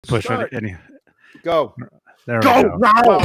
Push any. Go. There we go. Now.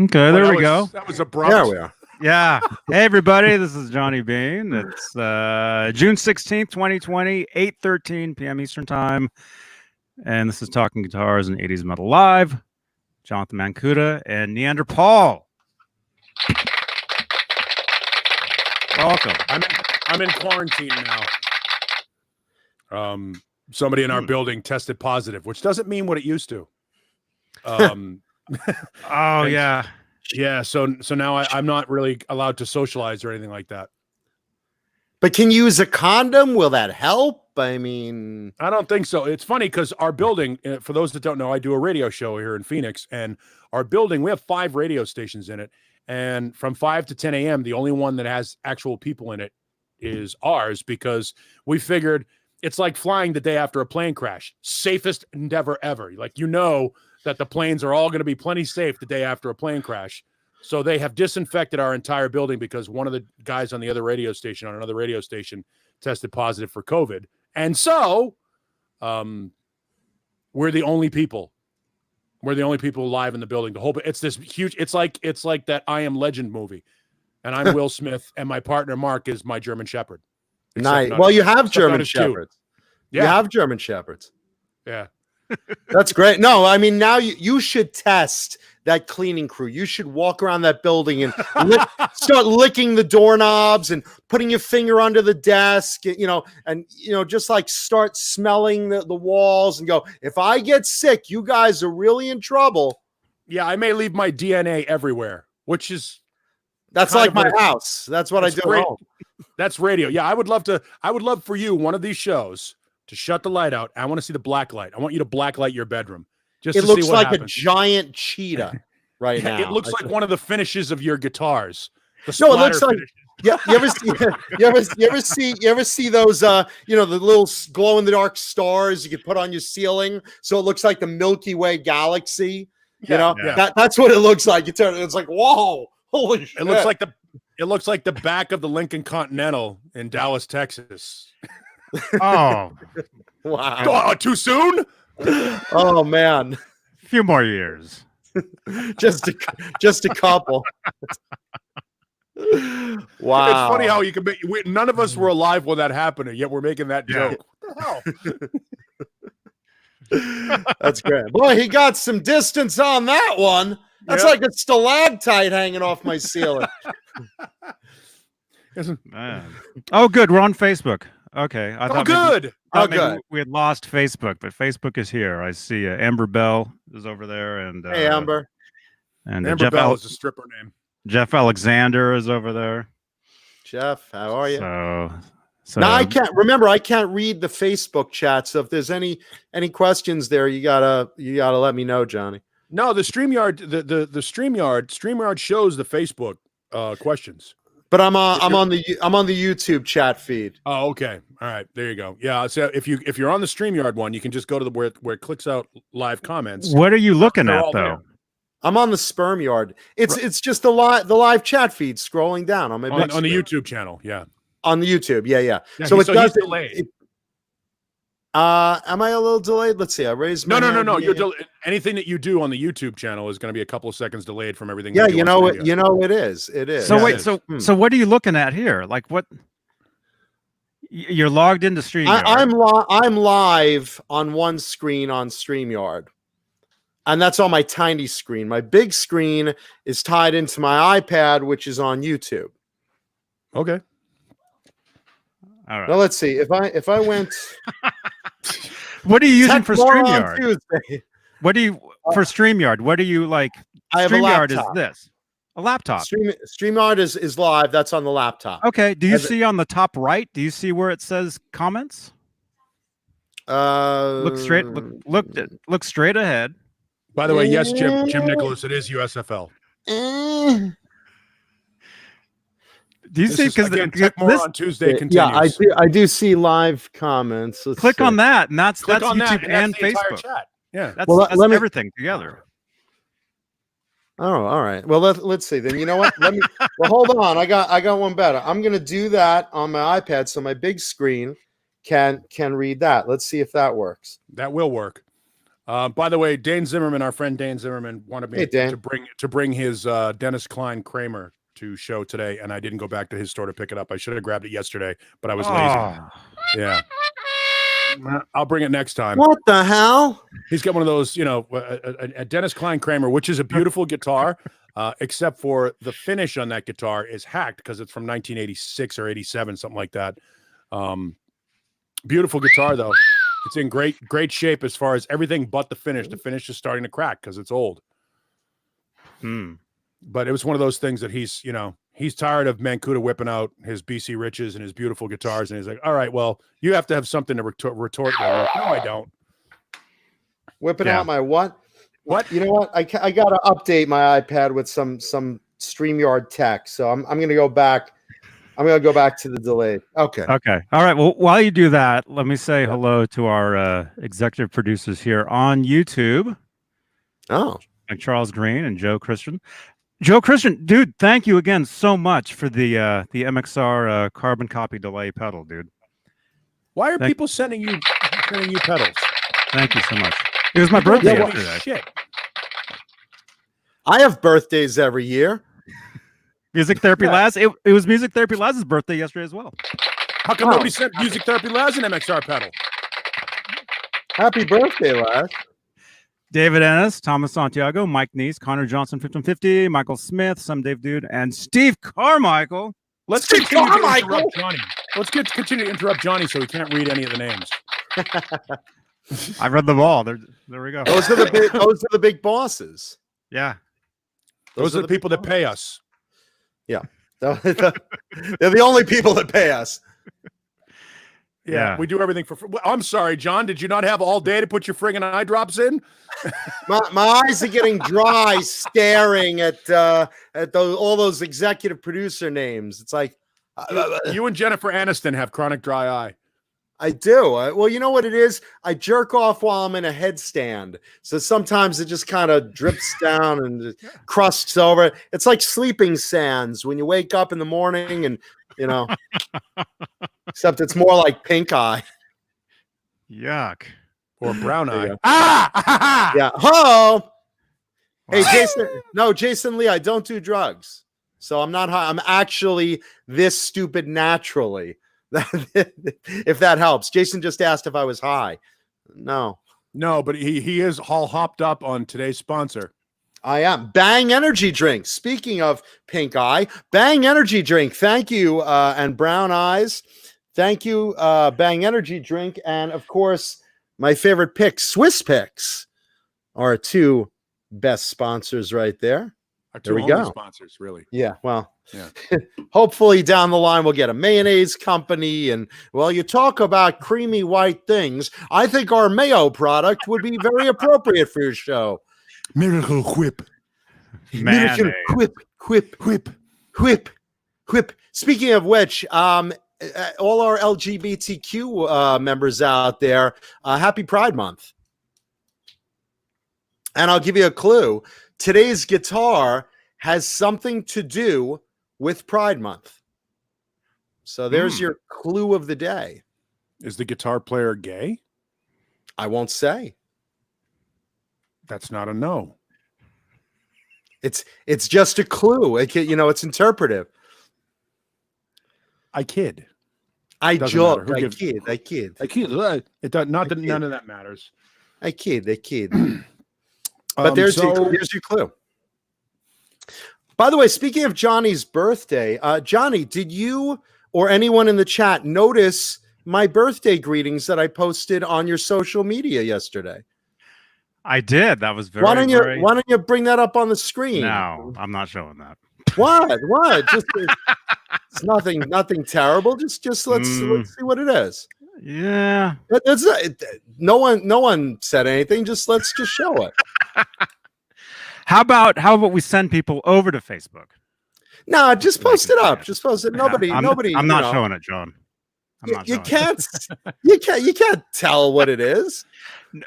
Okay, there we go. That was abrupt. There we are. Yeah. Hey, everybody. This is Johnny Beane. It's June 16th, 2020, 8:13 p.m. Eastern Time. And this is Talking Guitars and 80s Metal Live. Jonathan Mancuda and Neanderpaul. Welcome. I'm in quarantine now. Somebody in our building tested positive, which doesn't mean what it used to. Oh, yeah. Yeah, so now I'm not really allowed to socialize or anything like that. But can you use a condom? Will that help? I mean, I don't think so. It's funny because our building, for those that don't know, I do a radio show here in Phoenix, and our building, we have 5 radio stations in it. And from 5 to 10 a.m., the only one that has actual people in it is ours, because we figured it's like flying the day after a plane crash. Safest endeavor ever. Like, you know that the planes are all going to be plenty safe the day after a plane crash. So they have disinfected our entire building because one of the guys on the other radio station, on another radio station, tested positive for COVID. And so we're the only people. We're the only people alive in the building. The whole, it's this huge, it's like that I Am Legend movie. And I'm Will Smith, and my partner Mark is my German Shepherd. nice. Well, you have German Shepherds. Shepherds. Yeah. You have German Shepherds. Yeah. That's great. No, I mean, now you should test that cleaning crew. You should walk around that building and start licking the doorknobs and putting your finger under the desk, and just like start smelling the walls and go, if I get sick, you guys are really in trouble. Yeah, I may leave my DNA everywhere, which is that's like my house. That's what I do at home. That's radio. Yeah, I would love for you, one of these shows, to shut the light out. I want to see the black light. I want you to black light your bedroom. Just it to looks see what like happens. a giant cheetah right now. It looks like one of the finishes of your guitars. No, it looks like yeah. You ever see those the little glow in the dark stars you could put on your ceiling, so it looks like the Milky Way galaxy. That's what it looks like. It's like, whoa, holy shit. It looks like the back of the Lincoln Continental in Dallas, Texas. Oh, wow. Oh, too soon? Oh man. A few more years. just a couple. Wow. It's funny how you can make, none of us were alive when that happened, and yet we're making that joke. What the hell? That's great. Boy, he got some distance on that one. That's like a stalactite hanging off my ceiling. Man. Oh, good. We're on Facebook. Okay. I thought good. maybe we had lost Facebook, but Facebook is here. I see Amber Bell is over there, and hey, Amber. And Amber Bell is a stripper name. Jeff Alexander is over there. Jeff, how are you? So now I can't read the Facebook chat. So if there's any questions there, you gotta let me know, Johnny. No, the StreamYard, the StreamYard shows the Facebook questions. But I'm on the YouTube chat feed. Oh, okay. All right. There you go. Yeah. So if you're on the StreamYard one, you can just go to where it clicks out live comments. What are you looking at though? There. I'm on the Sperm Yard. It's just the live chat feed scrolling down on my on the YouTube channel. Yeah. On the YouTube. Yeah. So it does delay. Am I a little delayed? Let's see. I raised my hand. No. You're anything that you do on the YouTube channel is going to be a couple of seconds delayed from everything. Yeah, it is. It is. So wait, so what are you looking at here? Like what? You're logged into StreamYard. I'm live on one screen on StreamYard, and that's on my tiny screen. My big screen is tied into my iPad, which is on YouTube. Okay. All right. Now let's see if I went. What are you using for StreamYard? What do you for Uh, StreamYard? What do you like? I have a StreamYard is laptop. this a laptop? StreamYard is live. That's on the laptop. Okay. Do you see on the top right? Do you see where it says comments? Look straight. Look straight ahead. By the way, yes, Jim Nicholas, it is USFL. Do you see? Because Tech More on Tuesday continues. Yeah, I do see live comments. Let's click see. on that, and that's on YouTube that, and that's the entire Facebook. chat. Yeah, that's, Well, that's everything together. Oh, all right. Well, let's see. Then you know what? Well, hold on. I got one better. I'm gonna do that on my iPad, so my big screen can read that. Let's see if that works. That will work. By the way, Dane Zimmerman, our friend Dane Zimmerman, wanted me to bring his Dennis Klein Kramer to show today, and I didn't go back to his store to pick it up. I should have grabbed it yesterday, but I was lazy. Yeah, I'll bring it next time. What the hell? He's got one of those, a Dennis Klein Kramer, which is a beautiful guitar, except for the finish on that guitar is hacked because it's from 1986 or 87, something like that. Beautiful guitar though. It's in great shape as far as everything but the finish. The finish is starting to crack because it's old. But it was one of those things that he's tired of Mancuda whipping out his BC Riches and his beautiful guitars. And he's like, all right, well, you have to have something to retort with. No, I don't. Whipping out my what? What? You know what? I got to update my iPad with some StreamYard tech. So I'm going to go back. I'm going to go back to the delayed. Okay. Okay. All right. Well, while you do that, let me say hello to our executive producers here on YouTube. Oh. Like Charles Green and Joe Christian. Joe Christian, dude, thank you again so much for the MXR carbon copy delay pedal, dude. Why are people sending you pedals? Thank you so much. It was my birthday yesterday. Shit. I have birthdays every year. Music Therapy Laz. It was Music Therapy Laz's birthday yesterday as well. How come nobody sent Music Therapy Laz an MXR pedal? Happy birthday, Laz. David Ennis, Thomas Santiago, Mike Neese, Connor Johnson, 1550, Michael Smith, Some Dave Dude, and Steve Carmichael. Let's continue to interrupt Johnny. Let's continue to interrupt Johnny so he can't read any of the names. I read them all. There we go. Those are the big bosses. Yeah. Those are the people that pay us. Yeah. They're the only people that pay us. Yeah, we do everything for free. I'm sorry, John. Did you not have all day to put your friggin' eye drops in? my eyes are getting dry staring at all those executive producer names. It's like you and Jennifer Aniston have chronic dry eye. I do. Well, you know what it is? I jerk off while I'm in a headstand. So sometimes it just kind of drips down and crusts over. It's like sleeping sands when you wake up in the morning and, except it's more like pink eye. Yuck. Or brown eye. Yeah. Oh. Hey, Jason Lee, I don't do drugs. So I'm not high. I'm actually this stupid naturally. If that helps. Jason just asked if I was high. No, but he is all hopped up on today's sponsor. I am. Bang Energy Drink. Speaking of pink eye, Bang Energy Drink. Thank you. And brown eyes. Thank you. Bang Energy Drink. And of course, my favorite picks, Swiss Picks, are two best sponsors right there. There we go. Sponsors, really. Yeah. Well, yeah. Hopefully down the line we'll get a mayonnaise company. And well, you talk about creamy white things. I think our mayo product would be very appropriate for your show. Miracle Whip. Miracle Whip. Speaking of which, all our LGBTQ members out there, happy Pride Month. And I'll give you a clue. Today's guitar has something to do with Pride Month. So there's your clue of the day. Is the guitar player gay? I won't say. That's not a no. It's just a clue. It's interpretive. I kid. I joke. I kid. It does not. None of that matters. I kid. But here's your clue. By the way, speaking of Johnny's birthday, Johnny, did you or anyone in the chat notice my birthday greetings that I posted on your social media yesterday? I did. That was very. Why don't you bring that up on the screen? No, I'm not showing that. What? Just it's nothing terrible. Just let's see what it is. Yeah. That's no one said anything. Let's just show it. How about we send people over to Facebook? No, just post it up. Just post it. Nobody. I'm not showing it, John. You can't. You can't tell what it is.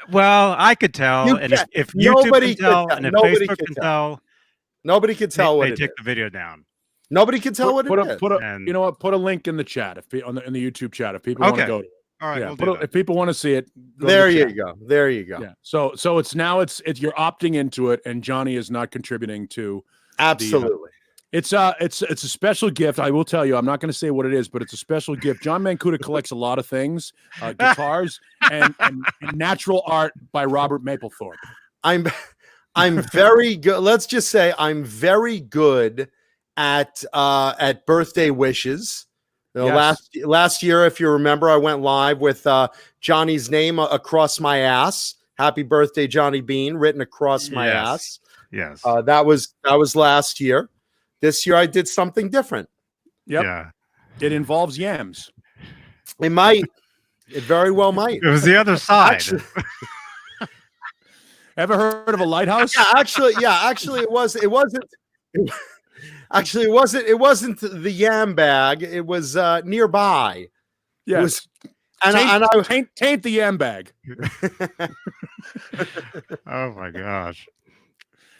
Well, I could tell, and if YouTube can tell, and if Facebook can tell, nobody can tell what it is. They take the video down. Nobody can tell what it is. You know what? Put a link in the chat in the YouTube chat if people want to go to it. All right. Yeah, if people want to see it, there you go. There you go. Yeah. So it's you're opting into it, and Johnny is not contributing to. Absolutely. It's a special gift. I will tell you. I'm not going to say what it is, but it's a special gift. John Mancuda collects a lot of things, guitars and natural art by Robert Mapplethorpe. I'm very good. Let's just say I'm very good at birthday wishes. Yes. Last year, if you remember, I went live with Johnny's name across my ass. Happy birthday, Johnny Beane, written across my ass. Yes. That was last year. This year I did something different. Yep. Yeah. It involves yams. It might. It very well might. It was the other side. Ever heard of a lighthouse? Yeah, actually, it wasn't. Actually, it wasn't the yam bag. It was nearby. Yes. Taint the yam bag. Oh my gosh.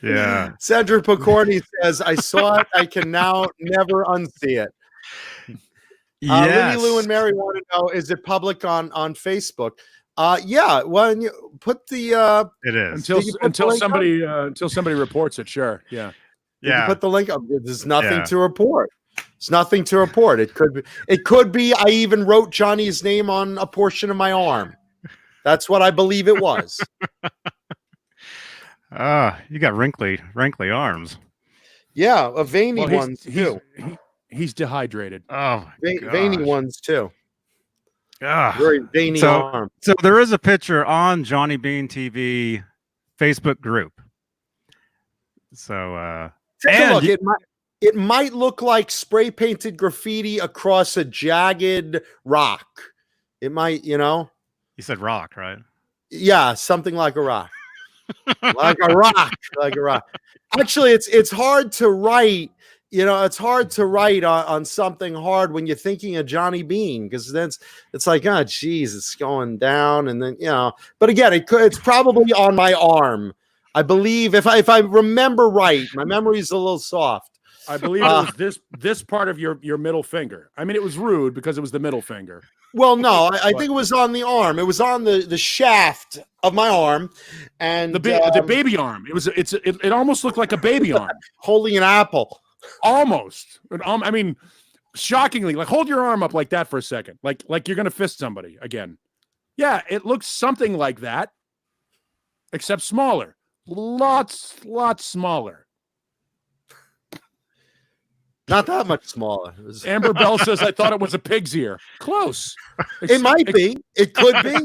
Yeah. Cedric Picorni says, I saw it. I can now never unsee it. Yes. Lindy Lou and Mary want to know, is it public on Facebook? Yeah. Well, you put the it is until somebody reports it. Sure. Yeah. You put the link up. There's nothing to report. It's nothing to report. It could be. I even wrote Johnny's name on a portion of my arm. That's what I believe it was. You got wrinkly arms. Yeah, a veiny ones too. He's dehydrated. Oh, veiny ones too. Ah. Very veiny arm. So there is a picture on Johnny Beane TV Facebook group. So take a look. It might look like spray painted graffiti across a jagged rock. It might, You said rock, right? Yeah, something like a rock. like a rock. Actually, it's hard to write. It's hard to write on something hard when you're thinking of Johnny Beane, because then it's like, oh, geez, it's going down, and then But again, it's probably on my arm. I believe if I remember right, my memory is a little soft. I believe it was this part of your middle finger. I mean, it was rude because it was the middle finger. Well, no, I think it was on the arm. It was on the shaft of my arm, and the baby arm. It almost looked like a baby arm holding an apple. Almost. I mean, shockingly, like hold your arm up like that for a second, like you're gonna fist somebody again. Yeah, it looks something like that, except smaller. Lots smaller. Not that much smaller. Amber Bell says, I thought it was a pig's ear. Close. It might be. It could be.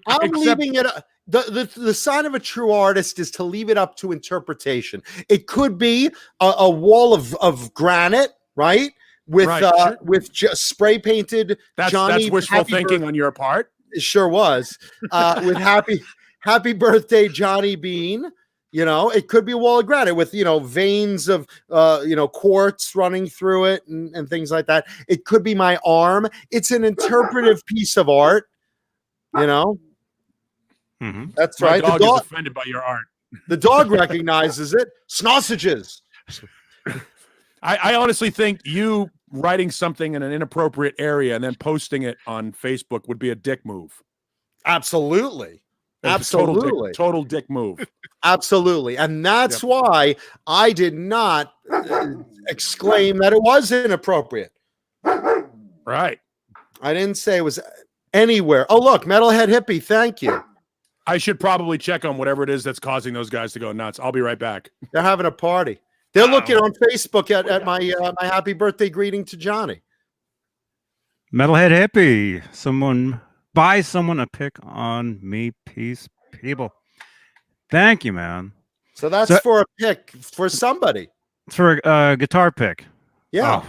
I'm leaving it. The sign of a true artist is to leave it up to interpretation. It could be a wall of granite, right? With just spray painted Johnny. That's wishful thinking on your part. It sure was. With happy birthday, Johnny Beane. It could be a wall of granite with, veins of, quartz running through it and things like that. It could be my arm. It's an interpretive piece of art, Mm-hmm. That's right. The dog is offended by your art. The dog recognizes it. Sausages. I honestly think you writing something in an inappropriate area and then posting it on Facebook would be a dick move. Absolutely. Absolutely. Total dick move. Absolutely. And that's why I did not exclaim that it was inappropriate. Right. I didn't say it was anywhere. Oh, look, Metalhead Hippie. Thank you. I should probably check on whatever it is that's causing those guys to go nuts. I'll be right back. They're having a party. They're looking on Facebook at my happy birthday greeting to Johnny. Metalhead Hippie. Buy someone a pick on me, peace, people. Thank you, man. So that's for a pick for somebody. It's for a guitar pick. Yeah,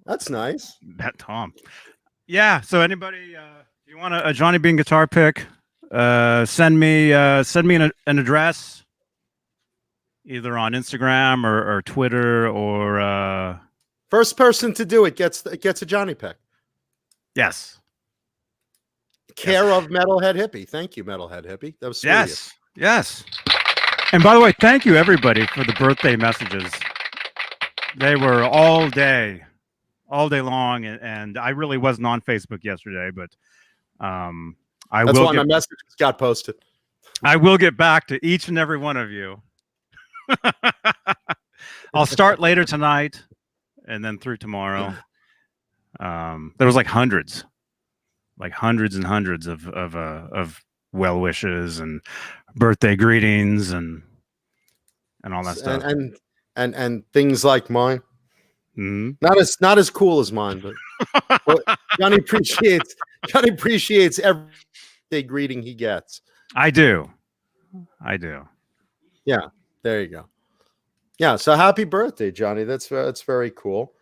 that's nice. That Tom. Yeah. So anybody If you want a Johnny Beane guitar pick, send me an address, either on Instagram or Twitter or First person to do it gets a Johnny pick. yes. Care of Metalhead Hippie. Thank you, Metalhead Hippie. That was sweet of you. Yes. And by the way, thank you everybody for the birthday messages. They were all day long, and I really wasn't on Facebook yesterday, but That's why my message got posted. I will get back to each and every one of you. I'll start later tonight and then through tomorrow. There was like hundreds and hundreds of well wishes and birthday greetings and all that stuff. And things like mine. Mm-hmm. Not as cool as mine, but Johnny appreciates every day greeting he gets. I do. Yeah, there you go. Yeah, so happy birthday, Johnny. That's very cool.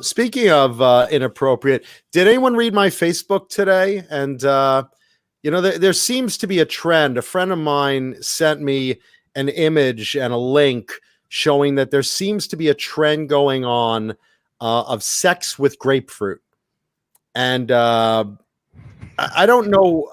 Speaking of inappropriate, did anyone read my Facebook today? And there seems to be a trend. A friend of mine sent me an image and a link showing that there seems to be a trend going on of sex with grapefruit. And I don't know.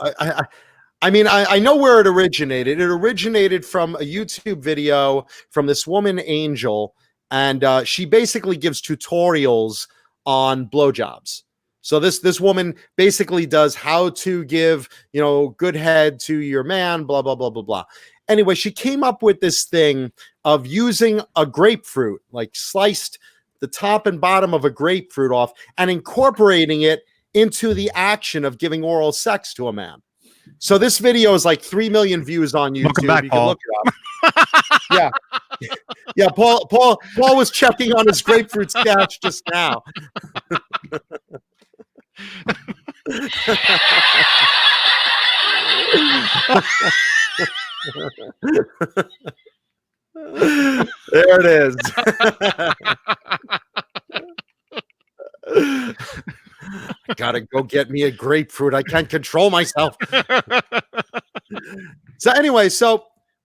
I know where it originated. It originated from a YouTube video from this woman, Angel, and she basically gives tutorials on blowjobs. So this woman basically does how to give, good head to your man, blah, blah, blah, blah, blah. Anyway, she came up with this thing of using a grapefruit, like sliced the top and bottom of a grapefruit off and incorporating it into the action of giving oral sex to a man. So this video is like 3 million views on YouTube. Welcome back, you Paul. can look it up. Yeah. Paul was checking on his grapefruit stash just now. There it is. I gotta go get me a grapefruit. I can't control myself. So anyway,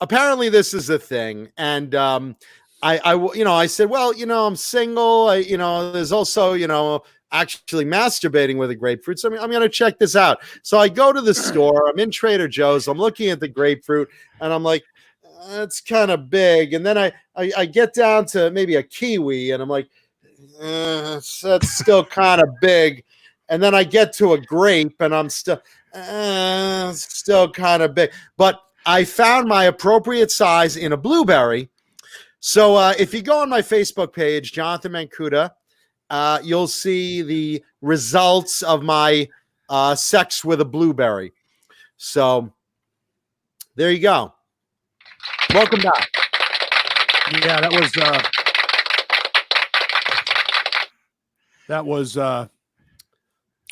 apparently this is a thing, and I said, well, I'm single. There's also, actually masturbating with a grapefruit. So I'm going to check this out. So I go to the store. I'm in Trader Joe's. I'm looking at the grapefruit, and I'm like, it's kind of big. And then I get down to maybe a kiwi, and I'm like, that's still kind of big. And then I get to a grape, and I'm still kind of big. But I found my appropriate size in a blueberry. So if you go on my Facebook page, Jonathan Mancuda, you'll see the results of my sex with a blueberry. So there you go. Welcome back. Yeah, that was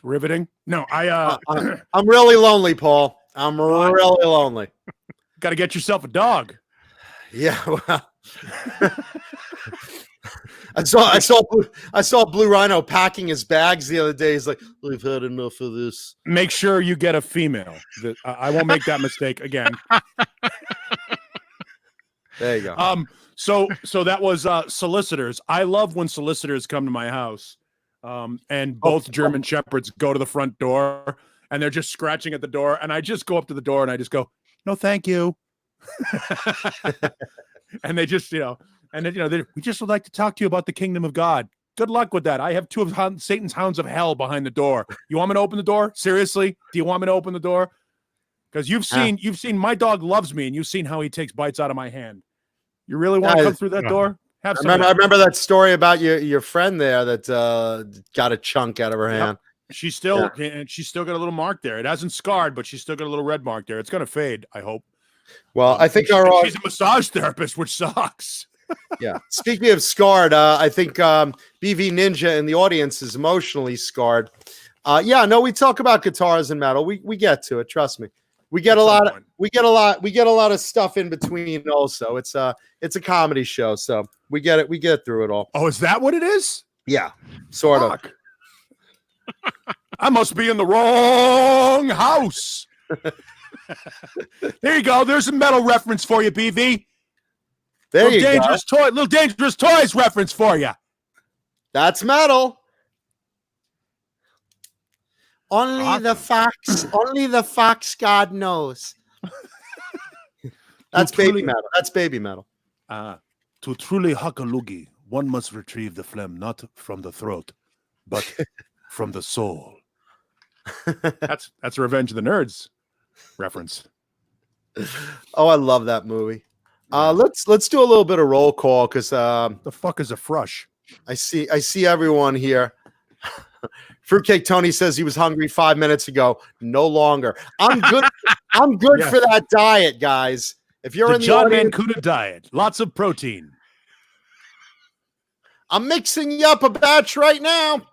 riveting. No, I'm really lonely, Paul. I'm really lonely. Got to get yourself a dog. Yeah, well, I saw Blue Rhino packing his bags the other day. He's like, "We've had enough of this." Make sure you get a female. I won't make that mistake again. There you go. So that was solicitors. I love when solicitors come to my house, and both German Shepherds go to the front door, and they're just scratching at the door, and I just go up to the door and I just go, "No, thank you." And they just, and then, we just would like to talk to you about the kingdom of God. Good luck with that. I have 2 of Satan's hounds of hell behind the door. You want me to open the door? Seriously? Do you want me to open the door? Because you've seen my dog loves me, and you've seen how he takes bites out of my hand. You really want to come through that door? I remember that story about your friend there that got a chunk out of her hand. She's still got a little mark there. It hasn't scarred, but she's still got a little red mark there. It's going to fade, I hope. Well, I think she's a massage therapist, which sucks. Yeah. Speaking of scarred, I think BV Ninja in the audience is emotionally scarred. We talk about guitars and metal. We get to it. Trust me. We get a lot of stuff in between also. It's a comedy show, so we get it. We get through it all. Oh, is that what it is? Yeah, sort of. I must be in the wrong house. There you go. There's a metal reference for you, BV. There you go. Little Dangerous Toys reference for you. That's metal. Only the fox God knows. That's baby metal. That's baby metal. To truly huck a loogie, one must retrieve the phlegm not from the throat, but from the soul. That's a Revenge of the Nerds reference. Oh, I love that movie. Let's do a little bit of roll call because the fuck is a frush? I see everyone here. Fruitcake Tony says he was hungry 5 minutes ago. No longer. I'm good. I'm good for that diet, guys. If you're in the John audience, Mancuda diet, lots of protein. I'm mixing you up a batch right now.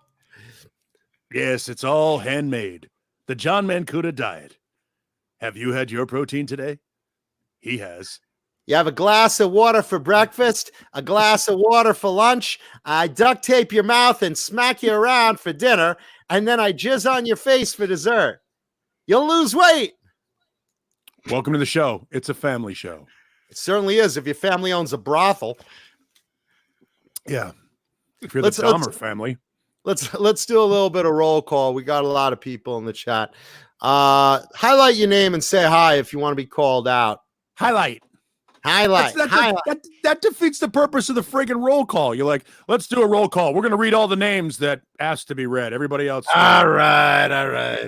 Yes, it's all handmade. The John Mancuda diet. Have you had your protein today? He has. You have a glass of water for breakfast, a glass of water for lunch. I duct tape your mouth and smack you around for dinner, and then I jizz on your face for dessert. You'll lose weight. Welcome to the show. It's a family show. It certainly is if your family owns a brothel. Yeah. If you're the Dahmer family. Let's do a little bit of roll call. We got a lot of people in the chat. Highlight your name and say hi if you want to be called out. Highlight. That defeats the purpose of the friggin' roll call. You're like, let's do a roll call. We're going to read all the names that asked to be read. Everybody else. All right.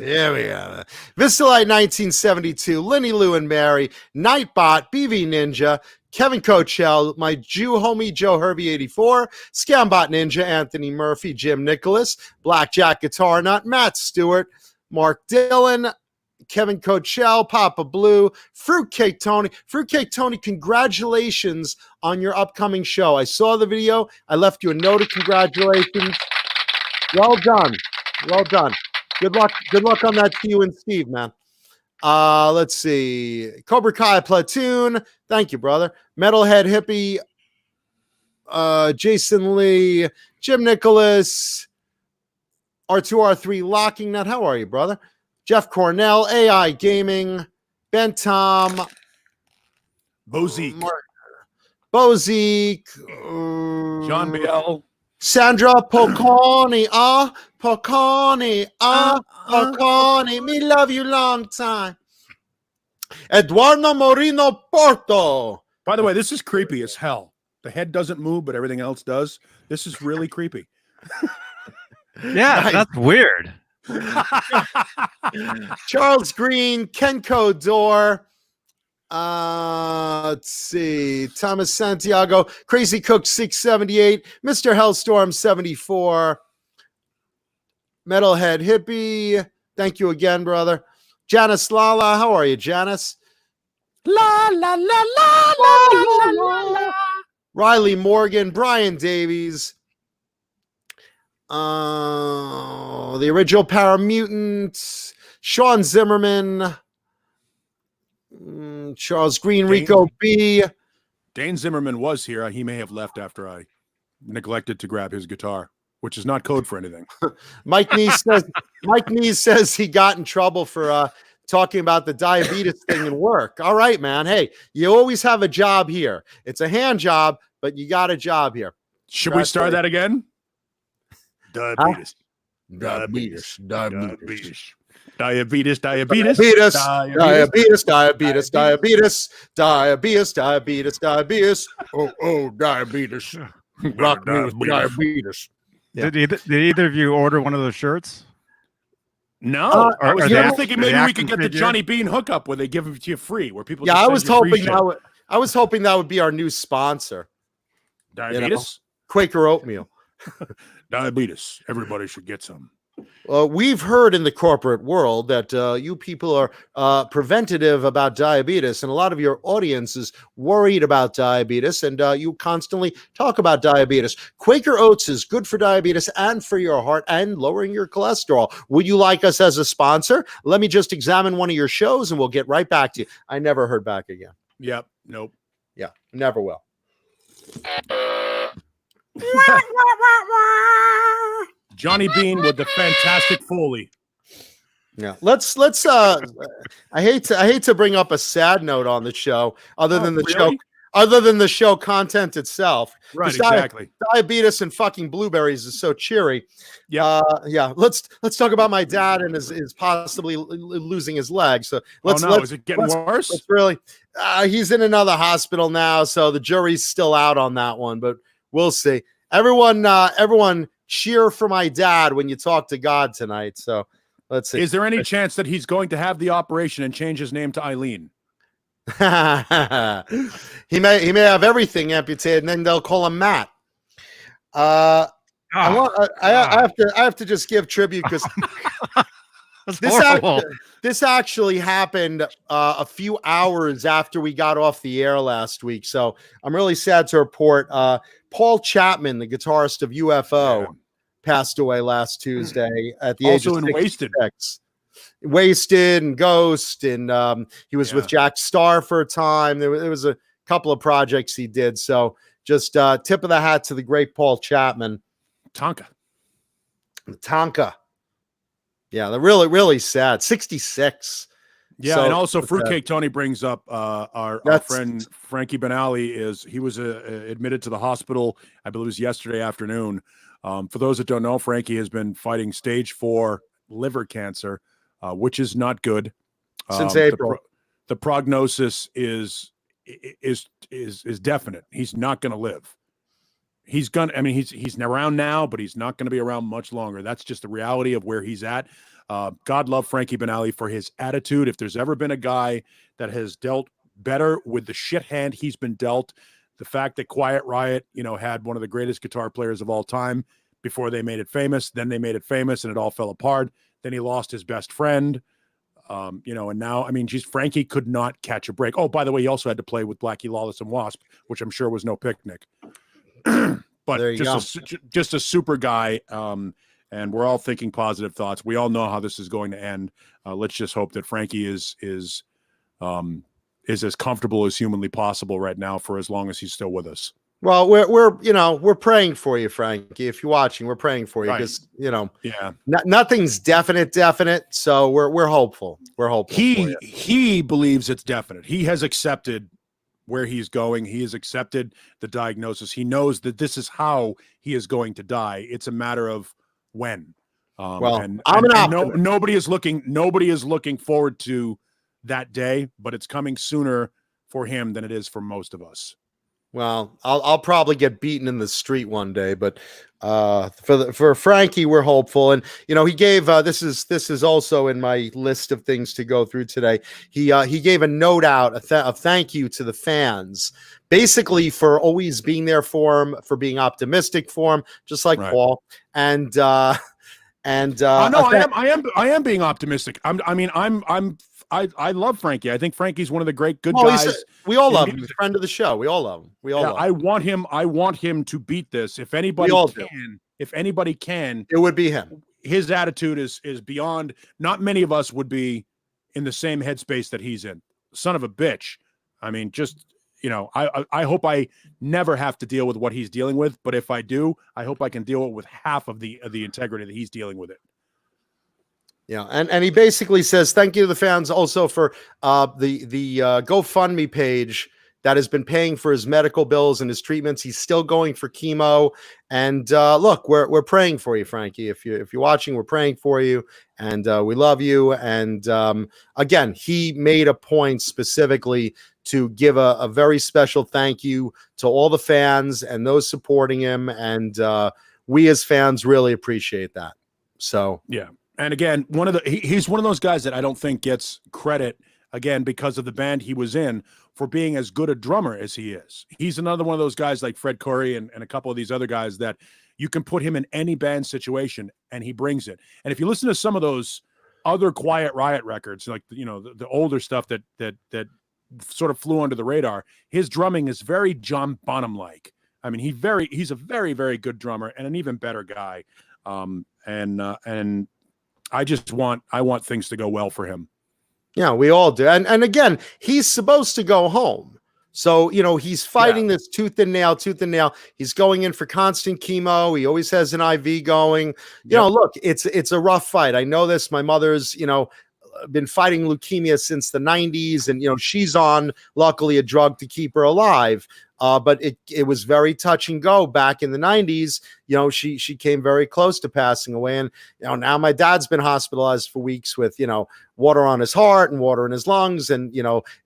Here we go. Vistalite 1972, Lenny Lou and Mary, Nightbot, BV Ninja, Kevin Coachell, my Jew homie Joe Herbie 84, Scambot Ninja, Anthony Murphy, Jim Nicholas, Blackjack Guitar Nut, Matt Stewart, Mark Dillon, Kevin Coachell, Papa Blue, Fruitcake Tony. Fruitcake Tony, congratulations on your upcoming show. I saw the video. I left you a note of congratulations. Well done. Well done. Good luck. Good luck on that to you and Steve, man. Let's see. Cobra Kai Platoon. Thank you, brother. Metalhead Hippie. Jason Lee. Jim Nicholas. R2R3 Locking Nut. How are you, brother? Jeff Cornell, AI Gaming, Ben Tom, Bozique, John Biel, Sandra Pocconi, Pocconi, me love you long time. Eduardo Moreno Porto. By the way, this is creepy as hell. The head doesn't move, but everything else does. This is really creepy. Yeah, that's weird. Charles Green, Kenko Door, let's see, Thomas Santiago, Crazy Cook 678, Mr. Hellstorm 74, Metalhead Hippie, thank you again, brother. Janice Lala, how are you, Janice? La la la la la la la la. Riley Morgan, Brian Davies, the original Paramutant, Sean Zimmerman, Charles Green, Rico B. Dane Zimmerman was here. He may have left after I neglected to grab his guitar, which is not code for anything. Mike Nees says he got in trouble for talking about the diabetes thing in work. All right, man. Hey, you always have a job here. It's a hand job, but you got a job here. Should we start that again? Diabetes. Diabetes. Diabetes. Diabetes. Diabetes. Diabetes. Diabetes. Diabetes. Diabetes. Diabetes. Diabetes. Oh, diabetes. Rock me with diabetes. Yeah. Did either of you order one of those shirts? No, I was thinking maybe we could get the Johnny Bean hookup where they give it to you free, where people. Yeah, I was hoping that would be our new sponsor. Diabetes, you know? Quaker oatmeal. Diabetes. Everybody should get some. We've heard in the corporate world that you people are preventative about diabetes, and a lot of your audience is worried about diabetes, and you constantly talk about diabetes. Quaker Oats is good for diabetes and for your heart and lowering your cholesterol. Would you like us as a sponsor? Let me just examine one of your shows, and we'll get right back to you. I never heard back again. Yep. Nope. Yeah, never will. Johnny Bean with the fantastic Foley. Yeah, let's I hate to bring up a sad note on the show other than the show content itself. Right, exactly. Diabetes and fucking blueberries is so cheery. Yeah. Yeah, let's talk about my dad and is possibly losing his leg. So is it getting worse? Let's really he's in another hospital now, so the jury's still out on that one, but we'll see. Everyone cheer for my dad when you talk to God tonight. So let's see. Is there any chance that he's going to have the operation and change his name to Eileen? he may have everything amputated, and then they'll call him Matt. I have to just give tribute because this actually happened a few hours after we got off the air last week. So I'm really sad to report Paul Chapman, the guitarist of UFO, passed away last Tuesday at the age of 66. Wasted and Ghost, and he was with Jack Starr for a time. There was a couple of projects he did. So just tip of the hat to the great Paul Chapman. Tonka. Yeah, they're really, really sad. 66. Yeah, so, and also Fruitcake Tony brings up our friend Frankie Benali. He was admitted to the hospital, I believe it was yesterday afternoon. For those that don't know, Frankie has been fighting stage 4 liver cancer, which is not good. Since April. The prognosis is definite. He's not going to live. He's around now, but he's not going to be around much longer. That's just the reality of where he's at. God love Frankie Benali for his attitude. If there's ever been a guy that has dealt better with the shit hand he's been dealt, the fact that Quiet Riot, had one of the greatest guitar players of all time before they made it famous, then they made it famous and it all fell apart. Then he lost his best friend, and now, Frankie could not catch a break. Oh, by the way, he also had to play with Blackie Lawless and Wasp, which I'm sure was no picnic. But just a super guy, and we're all thinking positive thoughts. We all know how this is going to end. Let's just hope that Frankie is as comfortable as humanly possible right now for as long as he's still with us. Well, we're praying for you, Frankie. If you're watching, we're praying for you because nothing's definite. So we're hopeful. We're hopeful. He believes it's definite. He has accepted where he's going. He has accepted the diagnosis. He knows that this is how he is going to die. It's a matter of when. Nobody is looking forward to that day, but it's coming sooner for him than it is for most of us. Well, I'll probably get beaten in the street one day, but for Frankie, we're hopeful. And he gave this is also in my list of things to go through today. He gave a note out, a thank you to the fans, basically for always being there for him, for being optimistic for him, just like Paul. And I am being optimistic. I love Frankie. I think Frankie's one of the great good guys. We all love him. He's a friend of the show. We all love him. Love him. I want him to beat this. If anybody can, it would be him. His attitude is beyond. Not many of us would be in the same headspace that he's in. Son of a bitch. I hope I never have to deal with what he's dealing with. But if I do, I hope I can deal with half of the integrity that he's dealing with it. Yeah, and he basically says thank you to the fans also for the GoFundMe page that has been paying for his medical bills and his treatments. He's still going for chemo, and look, we're praying for you, Frankie. If you're watching, we're praying for you, and we love you. And again, he made a point specifically to give a very special thank you to all the fans and those supporting him, and we as fans really appreciate that. So yeah. And again, he's one of those guys that I don't think gets credit, again, because of the band he was in, for being as good a drummer as he is. He's another one of those guys like Fred Coury and a couple of these other guys that you can put him in any band situation and he brings it. And if you listen to some of those other Quiet Riot records, like the older stuff that sort of flew under the radar, his drumming is very John Bonham-like. He's a very, very good drummer and an even better guy. And I want things to go well for him. Yeah, we all do. And again, he's supposed to go home. So, he's fighting this tooth and nail. He's going in for constant chemo. He always has an IV going. Look, it's a rough fight. I know this. My mother's, been fighting leukemia since the 90s, and she's on, luckily, a drug to keep her alive. But it was very touch and go back in the 90s. She came very close to passing away, and now my dad's been hospitalized for weeks with water on his heart and water in his lungs, and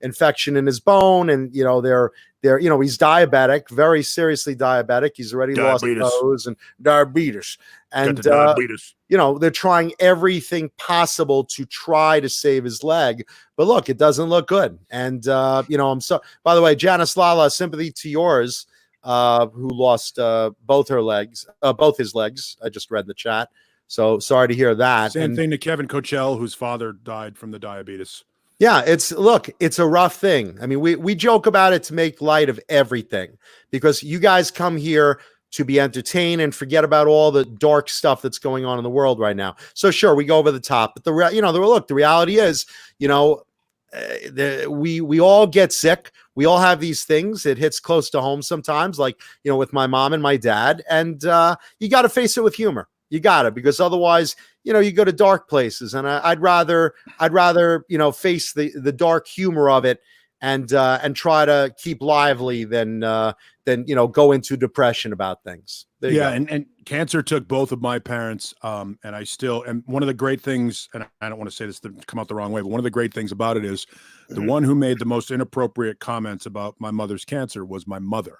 infection in his bone, and they're he's diabetic, very seriously diabetic. He's already lost nose and diabetes, and they're trying everything possible to try to save his leg, but look, it doesn't look good. And I'm so. By the way, Janice Lala, sympathy to yours, who lost both his legs. I just read the chat. So sorry to hear that. Same thing to Kevin Coachell, whose father died from the diabetes. Yeah, it's a rough thing. I mean, we joke about it to make light of everything, because you guys come here to be entertained and forget about all the dark stuff that's going on in the world right now. So sure, we go over the top, but the reality is, we all get sick. We all have these things. It hits close to home sometimes, like, with my mom and my dad, and you got to face it with humor. You got to, because otherwise, you go to dark places, and I'd rather face the dark humor of it and try to keep lively than go into depression about things. And cancer took both of my parents, and I still, and one of the great things, and I don't want to say this to come out the wrong way, but one of the great things about it is the one who made the most inappropriate comments about my mother's cancer was my mother.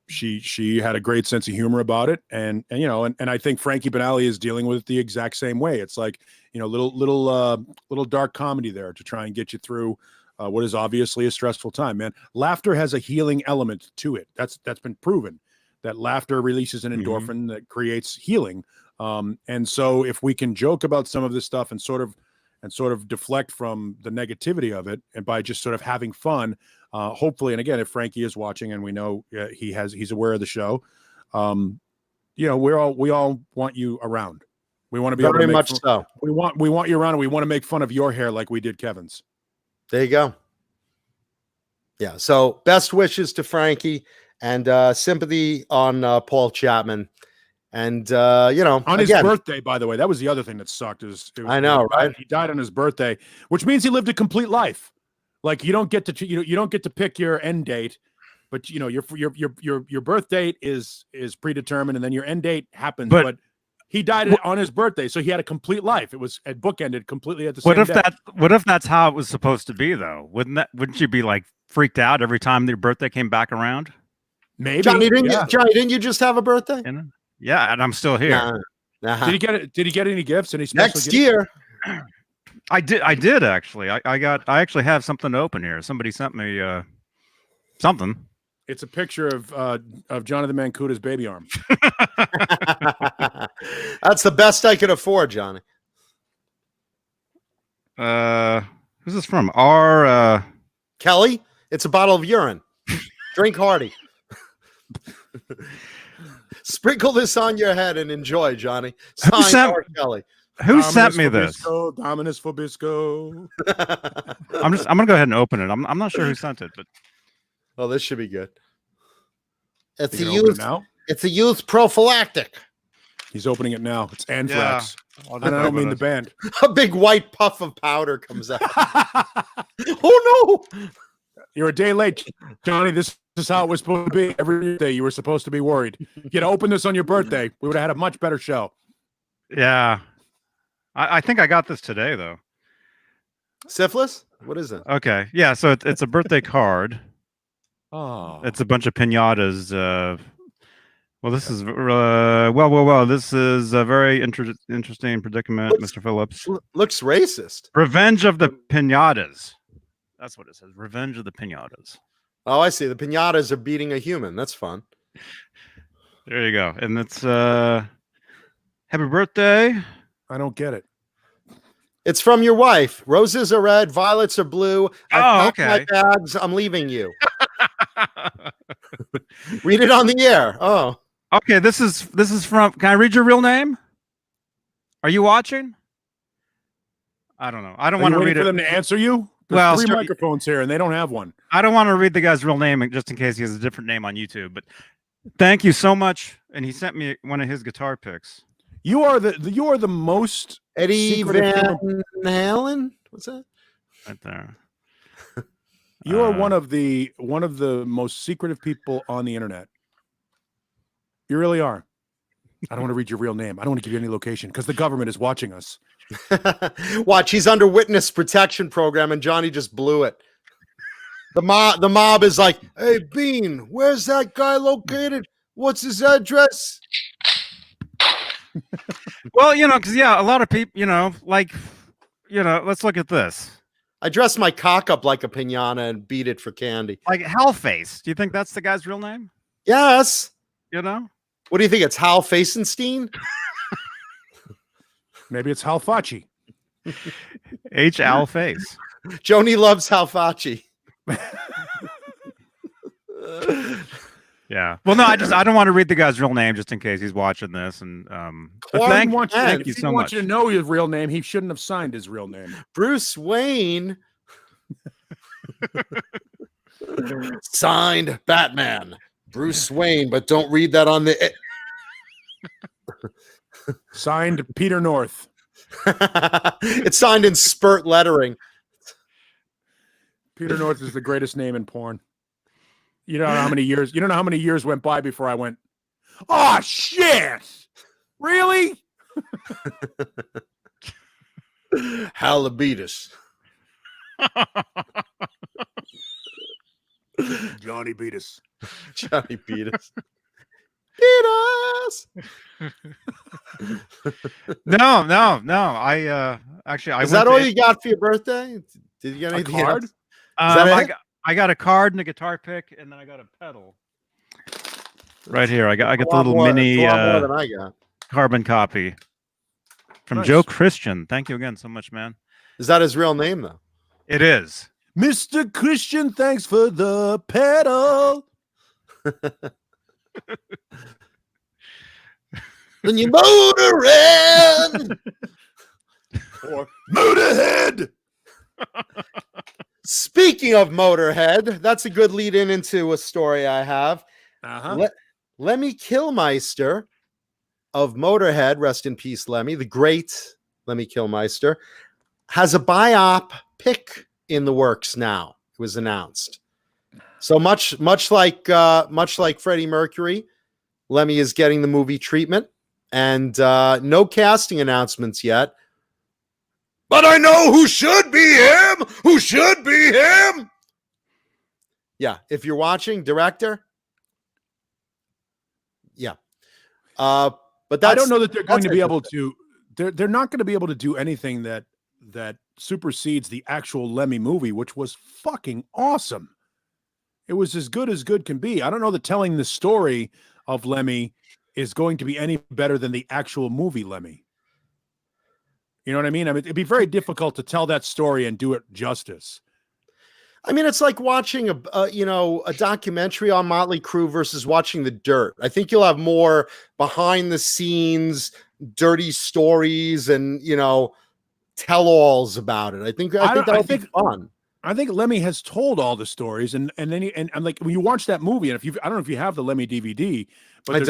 She had a great sense of humor about it, and I think Frankie Banali is dealing with it the exact same way. It's like, little dark comedy there to try and get you through what is obviously a stressful time, man. Laughter has a healing element to it. That's been proven, that laughter releases an endorphin that creates healing. And so if we can joke about some of this stuff and sort of deflect from the negativity of it, and by just sort of having fun, hopefully, and again, if Frankie is watching, and we know he's aware of the show, we all want you around. We want to be very able to much so. We want you around, and we want to make fun of your hair like we did Kevin's. There you go. Yeah. So best wishes to Frankie, and sympathy on Paul Chapman. And on his birthday, by the way, that was the other thing that sucked. I know, right? He died on his birthday, which means he lived a complete life. Like, you don't get to pick your end date, but your birth date is predetermined, and then your end date happens. But he died on his birthday, so he had a complete life. It was bookended completely at the same day. What if that's how it was supposed to be, though? Wouldn't you be like freaked out every time your birthday came back around? Maybe. Johnny, didn't you just have a birthday? Yeah, and I'm still here. Did he get any gifts? Any special next year? I did actually. I actually have something to open here. Somebody sent me something. It's a picture of Jonathan Mancuta's baby arm. That's the best I could afford, Johnny. Who's this from? Kelly. It's a bottle of urine. Drink hearty. Sprinkle this on your head and enjoy, Johnny. Signed, R. Kelly. Who sent me this? Dominus Vobisco. I'm gonna go ahead and open it. I'm not sure who sent it, but this should be good. It's a youth prophylactic. He's opening it now. It's Anthrax. Yeah. And I don't mean the band. A big white puff of powder comes out. Oh no! You're a day late, Johnny. This is how it was supposed to be. Every day you were supposed to be worried. You had to open this on your birthday. We would have had a much better show. Yeah. I think I got this today, though. Syphilis? What is it? Okay. Yeah, so it's a birthday card. Oh. It's a bunch of pinatas. This is this is a very interesting predicament, Mr. Phillips. Looks racist. Revenge of the Pinatas. That's what it says. Revenge of the Pinatas. Oh, I see. The pinatas are beating a human. That's fun. There you go. And it's happy birthday. I don't get it. It's from your wife. Roses are red, violets are blue. Oh, okay. My bags. I'm leaving you. Read it on the air. Oh. Okay, this is from. Can I read your real name? Are you watching? I don't know. I don't want to read it for them to answer you. There's three microphones here, and they don't have one. I don't want to read the guy's real name just in case he has a different name on YouTube. But thank you so much. And he sent me one of his guitar picks. You are the most Eddie Van Halen. What's that? Right there. You are one of the most secretive people on the internet. You really are. I don't want to read your real name. I don't want to give you any location because the government is watching us. Watch, he's under witness protection program, and Johnny just blew it. The mob is like, "Hey, Beane, where's that guy located? What's his address?" Well, because a lot of people, let's look at this. I dress my cock up like a piñata and beat it for candy. Like Hellface. Do you think that's the guy's real name? Yes. What do you think? It's Hal Facenstein? Maybe it's Halfachi. H. Al Face. Joni loves Halfachi. Yeah. Well, no, I don't want to read the guy's real name just in case he's watching this. And thank you so much. He wants you to know his real name. He shouldn't have signed his real name. Bruce Wayne. Signed Batman. Bruce Wayne, but don't read that on the. Signed Peter North. It's signed in spurt lettering. Peter North is the greatest name in porn. You don't know how many years. You don't know how many years went by before I went. Oh shit! Really? Halabetus. Johnny Beatus. Johnny Beatus. Beatus. No. I actually. Is that all you got for your birthday? Did you get anything card? Else? I got a card and a guitar pick, and then I got a pedal. Right here, I got the little mini more than I got. carbon copy from Joe Christian. Thank you again so much, man. Is that his real name though? It is. Mr. Christian, thanks for the pedal. Then you motor or Motorhead. Speaking of Motorhead, that's a good lead into a story I have. Lemmy Kilmister of Motorhead, rest in peace, Lemmy, the great Lemmy Kilmister, has a biopic in the works now. It was announced. So much like Freddie Mercury, Lemmy is getting the movie treatment, and no casting announcements yet. But I know who should be him. Who should be him? Yeah, if you're watching, director. Yeah, but that's, I don't know that they're going to be able to. They're not going to be able to do anything that supersedes the actual Lemmy movie, which was fucking awesome. It was as good can be. I don't know that telling the story of Lemmy is going to be any better than the actual movie Lemmy. You know what I mean? It'd be very difficult to tell that story and do it justice. I mean, it's like watching a documentary on Motley Crue versus watching The Dirt. I think you'll have more behind the scenes, dirty stories, and tell-alls about it. I think that'll be fun. I think Lemmy has told all the stories, and like when you watch that movie, and I don't know if you have the Lemmy DVD, but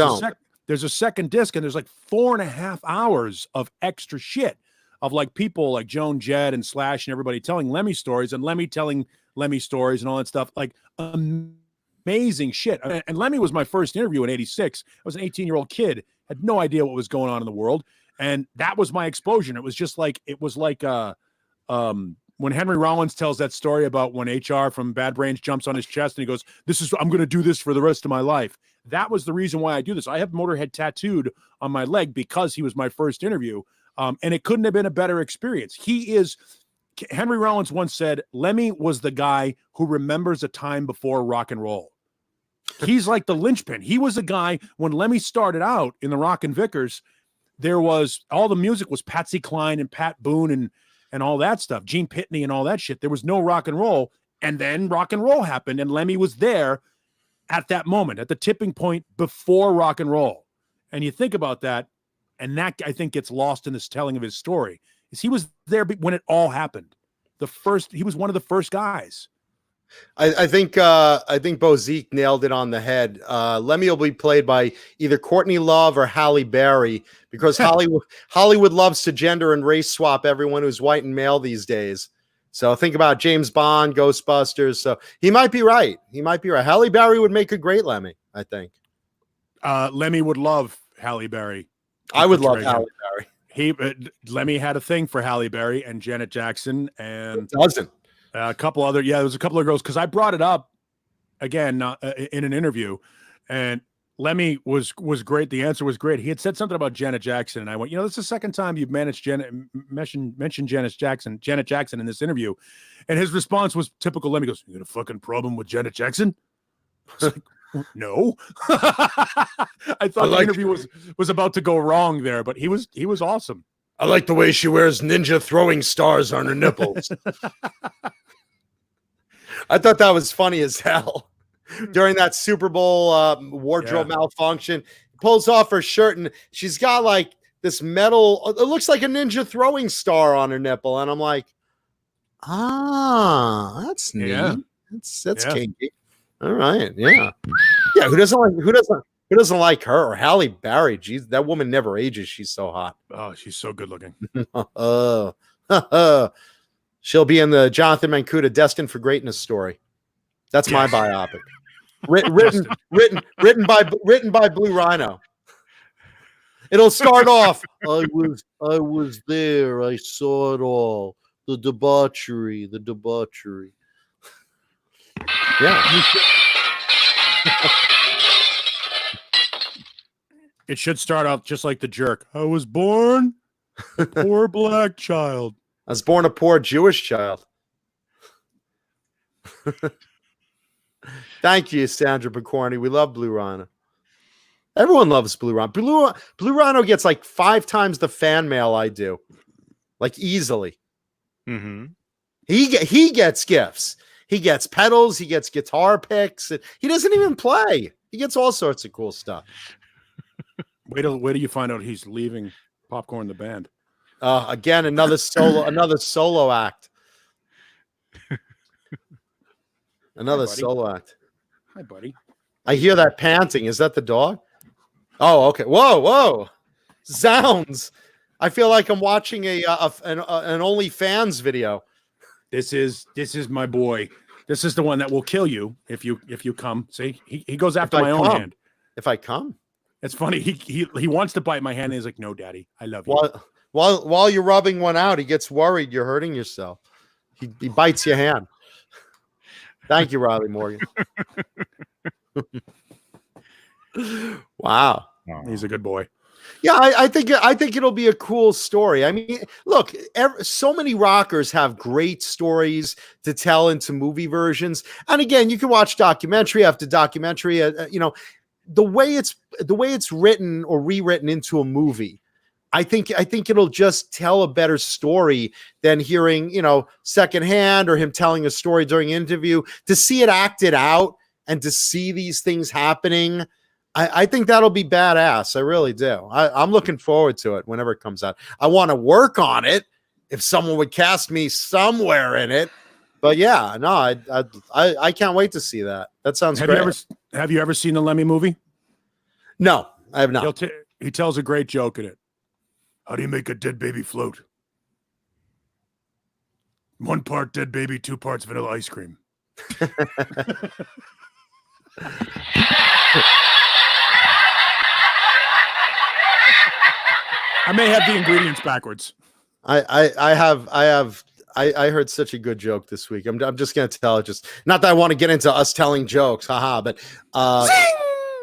there's a second disc, and there's like 4.5 hours of extra shit of like people like Joan Jett and Slash and everybody telling Lemmy stories, and Lemmy telling Lemmy stories and all that stuff. Like amazing shit. And Lemmy was my first interview in '86. I was an 18-year-old kid, had no idea what was going on in the world, and that was my explosion. It was like when Henry Rollins tells that story about when HR from Bad Brains jumps on his chest and he goes, I'm going to do this for the rest of my life. That was the reason why I do this. I have Motorhead tattooed on my leg because he was my first interview. And it couldn't have been a better experience. Henry Rollins once said, Lemmy was the guy who remembers a time before rock and roll. He's like the linchpin. He was a guy when Lemmy started out in the Rockin' Vickers, there was all the music was Patsy Cline and Pat Boone and all that stuff, Gene Pitney and all that shit. There was no rock and roll. And then rock and roll happened. And Lemmy was there at that moment, at the tipping point before rock and roll. And you think about that, and that I think gets lost in this telling of his story, is he was there when it all happened. he was one of the first guys. I think Bo Zeke nailed it on the head. Lemmy will be played by either Courtney Love or Halle Berry, because Hollywood loves to gender and race swap everyone who's white and male these days. So think about James Bond, Ghostbusters. So he might be right. Halle Berry would make a great Lemmy, I think. Lemmy would love Halle Berry. I would love Halle Berry. Lemmy had a thing for Halle Berry and Janet Jackson, and doesn't. A couple other, there was a couple of girls, because I brought it up again in an interview, and Lemmy was great. The answer was great. He had said something about Janet Jackson, and I went, this is the second time you've mentioned Janet Jackson in this interview, and his response was typical Lemmy. He goes, "You got a fucking problem with Janet Jackson?" I was like, no. I thought the interview was about to go wrong there, but he was awesome. I like the way she wears ninja throwing stars on her nipples. I thought that was funny as hell. During that Super Bowl wardrobe malfunction, pulls off her shirt and she's got like this metal, it looks like a ninja throwing star on her nipple. And I'm like, that's neat. Yeah. That's kinky. All right. Yeah. Yeah. Who doesn't like her? Or Halle Berry? Jeez, that woman never ages. She's so hot. Oh, she's so good looking. She'll be in the Jonathan Mancuda Destined for Greatness story. That's my biopic. Written by Blue Rhino. It'll start off. I was there. I saw it all. The debauchery. Yeah. It should start out just like The Jerk. I was born a poor black child. I was born a poor Jewish child. Thank you, Sandra Picorni. We love Blue Rhino. Everyone loves Blue Rhino. Blue Rhino gets like 5 times the fan mail I do, like easily. Mm-hmm. He gets gifts. He gets pedals. He gets guitar picks. He doesn't even play. He gets all sorts of cool stuff. Wait till you find out he's leaving Popcorn the band. Again, another solo act. Solo act. Hi, buddy. I hear that panting. Is that the dog? Oh, okay. Whoa. Sounds. I feel like I'm watching an OnlyFans video. This is my boy. This is the one that will kill you if you come. See, he goes after my own hand. If I come, it's funny. He wants to bite my hand. And he's like, "No, Daddy, I love you." While you're rubbing one out, he gets worried you're hurting yourself. He bites your hand. Thank you, Riley Morgan. Wow, he's a good boy. Yeah, I think it'll be a cool story. I mean, look, so many rockers have great stories to tell into movie versions. And again, you can watch documentary after documentary. The way it's written or rewritten into a movie, I think it'll just tell a better story than hearing, secondhand or him telling a story during an interview. To see it acted out and to see these things happening, I think that'll be badass. I really do. I'm looking forward to it whenever it comes out. I want to work on it if someone would cast me somewhere in it. But yeah, no, I can't wait to see that. That sounds great. Have you ever seen the Lemmy movie? No, I have not. He tells a great joke in it. How do you make a dead baby float? 1 part dead baby, 2 parts vanilla ice cream. I may have the ingredients backwards. I heard such a good joke this week. I'm just gonna tell it. Just not that I want to get into us telling jokes, haha. But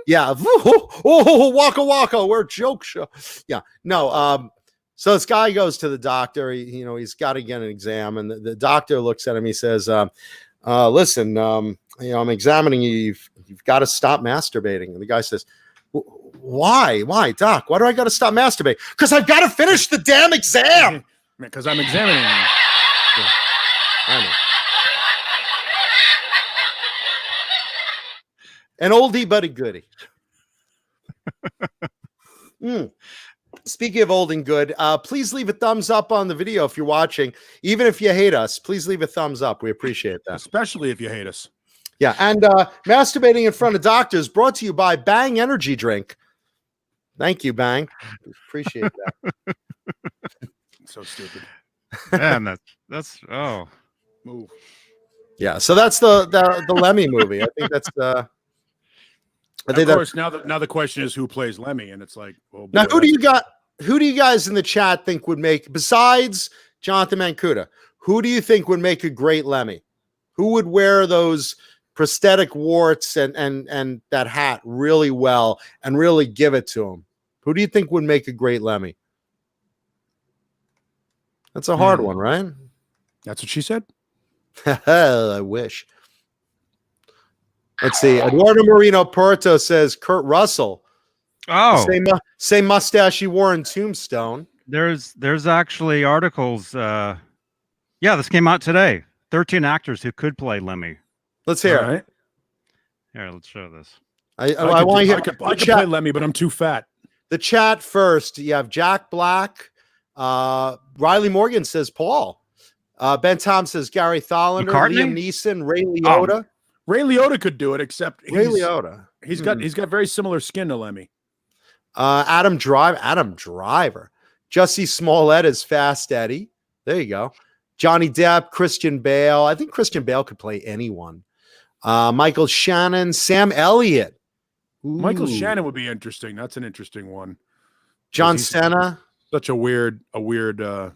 yeah, waka waka, we're a joke show. Yeah, no. So this guy goes to the doctor. He's got to get an exam, and the doctor looks at him. He says, "Listen, I'm examining you. You've got to stop masturbating." And the guy says, Why, Doc? Why do I got to stop masturbating? Because I've got to finish the damn exam. Because I'm examining you. Yeah, I know. An oldie but a goodie. Speaking of old and good, please leave a thumbs up on the video if you're watching. Even if you hate us, please leave a thumbs up. We appreciate that. Especially if you hate us. Yeah, and masturbating in front of doctors brought to you by Bang Energy Drink. Thank you, Bang. Appreciate that. So stupid. Man, that's Move. Yeah, so that's the Lemmy movie. I think that's the. Of course, now the question is who plays Lemmy, and it's like, oh boy, now who do you guys in the chat think would make, besides Jonathan Mancuda, who do you think would make a great Lemmy? Who would wear those prosthetic warts and that hat really well and really give it to him? Who do you think would make a great Lemmy? That's a hard one, right? That's what she said. I wish. Let's see. Eduardo Marino Puerto says Kurt Russell. Oh, same mustache he wore in Tombstone. there's actually articles. Yeah, this came out today. 13 actors who could play Lemmy. Let's hear All it. right. Here, let's show this. I want to hear. I could play Lemmy, but I'm too fat. The chat first. You have Jack Black. Riley Morgan says Paul. Ben Tom says Gary Tholender, McCartney? Liam Neeson, Ray Liotta. Ray Liotta could do it, except Ray Liotta. He's got very similar skin to Lemmy. Adam Driver. Jussie Smollett is Fast Eddie. There you go. Johnny Depp, Christian Bale. I think Christian Bale could play anyone. Michael Shannon, Sam Elliott. Ooh. Michael Shannon would be interesting. That's an interesting one. John Cena. Such a weird actor.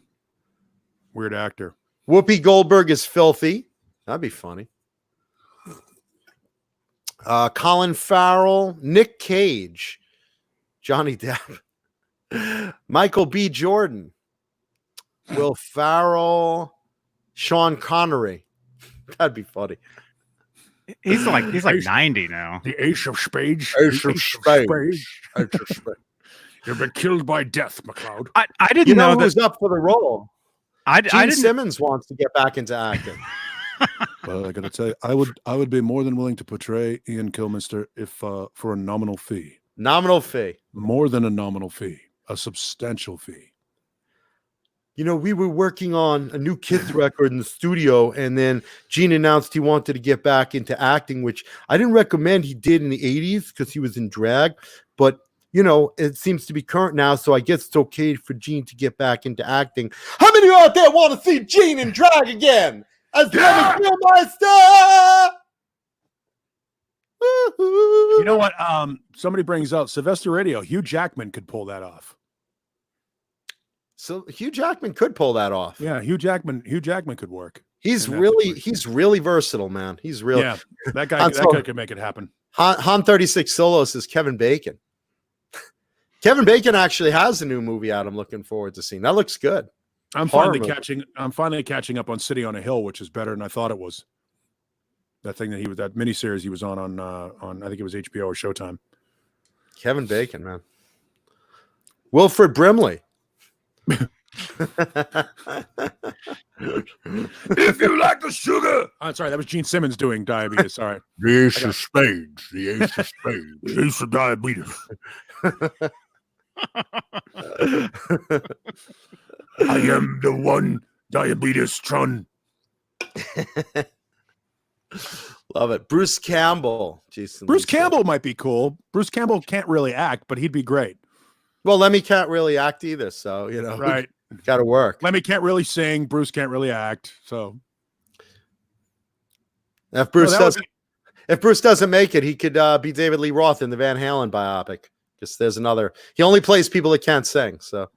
Whoopi Goldberg is Filthy. That'd be funny. Colin Farrell, Nick Cage, Johnny Depp, Michael B. Jordan, Will Farrell, Sean Connery. That'd be funny. He's like 90 now. The Ace of Spades. Ace of Spades. You've been killed by death, McLeod. I didn't know who was up for the role. Gene Simmons wants to get back into acting. Well, I gotta tell you, I would be more than willing to portray Ian Kilmister if for a nominal fee. Nominal fee. More than a nominal fee, a substantial fee. You know, we were working on a new Kiss record in the studio, and then Gene announced he wanted to get back into acting, which I didn't recommend he did in the 80s because he was in drag. But, you know, it seems to be current now, so I guess it's okay for Gene to get back into acting. How many out there want to see Gene in drag again? As Lemmy Kilmister! You know what? Somebody brings out Sylvester Radio. Hugh Jackman could pull that off. So Hugh Jackman could pull that off. Yeah, Hugh Jackman could work. He's really versatile, man. He's really that guy could make it happen. Han 36 Solo says Kevin Bacon. Kevin Bacon actually has a new movie out I'm looking forward to seeing. That looks good. I'm finally catching up on City on a Hill, which is better than I thought it was. That thing that miniseries he was on I think it was HBO or Showtime. Kevin Bacon, man. Wilfred Brimley. If you like the sugar. Oh, sorry, that was Gene Simmons doing Diabetes. Sorry. The Ace of Spades. The Ace of Spades. The Ace of Diabetes. I am the one Diabetes Tron. Love it. Bruce Campbell. Jason Bruce Campbell might be cool. Bruce Campbell can't really act, but he'd be great. Well, Lemmy can't really act either, so you know, right? Got to work. Lemmy can't really sing. Bruce can't really act. So if Bruce doesn't make it, he could be David Lee Roth in the Van Halen biopic. Because there's another. He only plays people that can't sing. So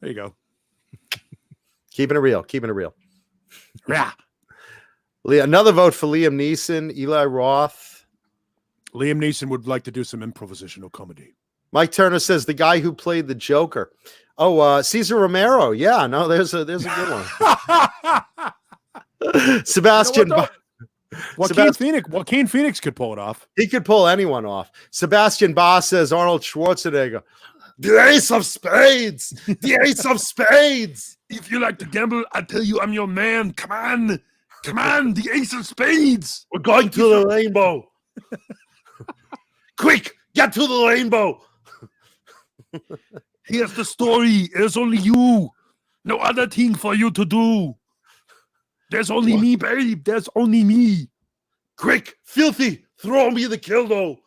there you go. Keeping it real. Keeping it real. Yeah. Another vote for Liam Neeson, Eli Roth. Liam Neeson would like to do some improvisational comedy. Mike Turner says the guy who played the Joker. Oh, Cesar Romero. Yeah, no, there's a good one. Sebastian. Joaquin Phoenix could pull it off. He could pull anyone off. Sebastian Bass says Arnold Schwarzenegger. The Ace of Spades. The Ace of Spades. If you like to gamble, I tell you I'm your man. Come on. Come on, the Ace of Spades. We're going to the rainbow. Quick, get to the rainbow. Here's the story. There's only you. No other thing for you to do. There's only me, babe. There's only me. Quick, filthy, throw me the kildo.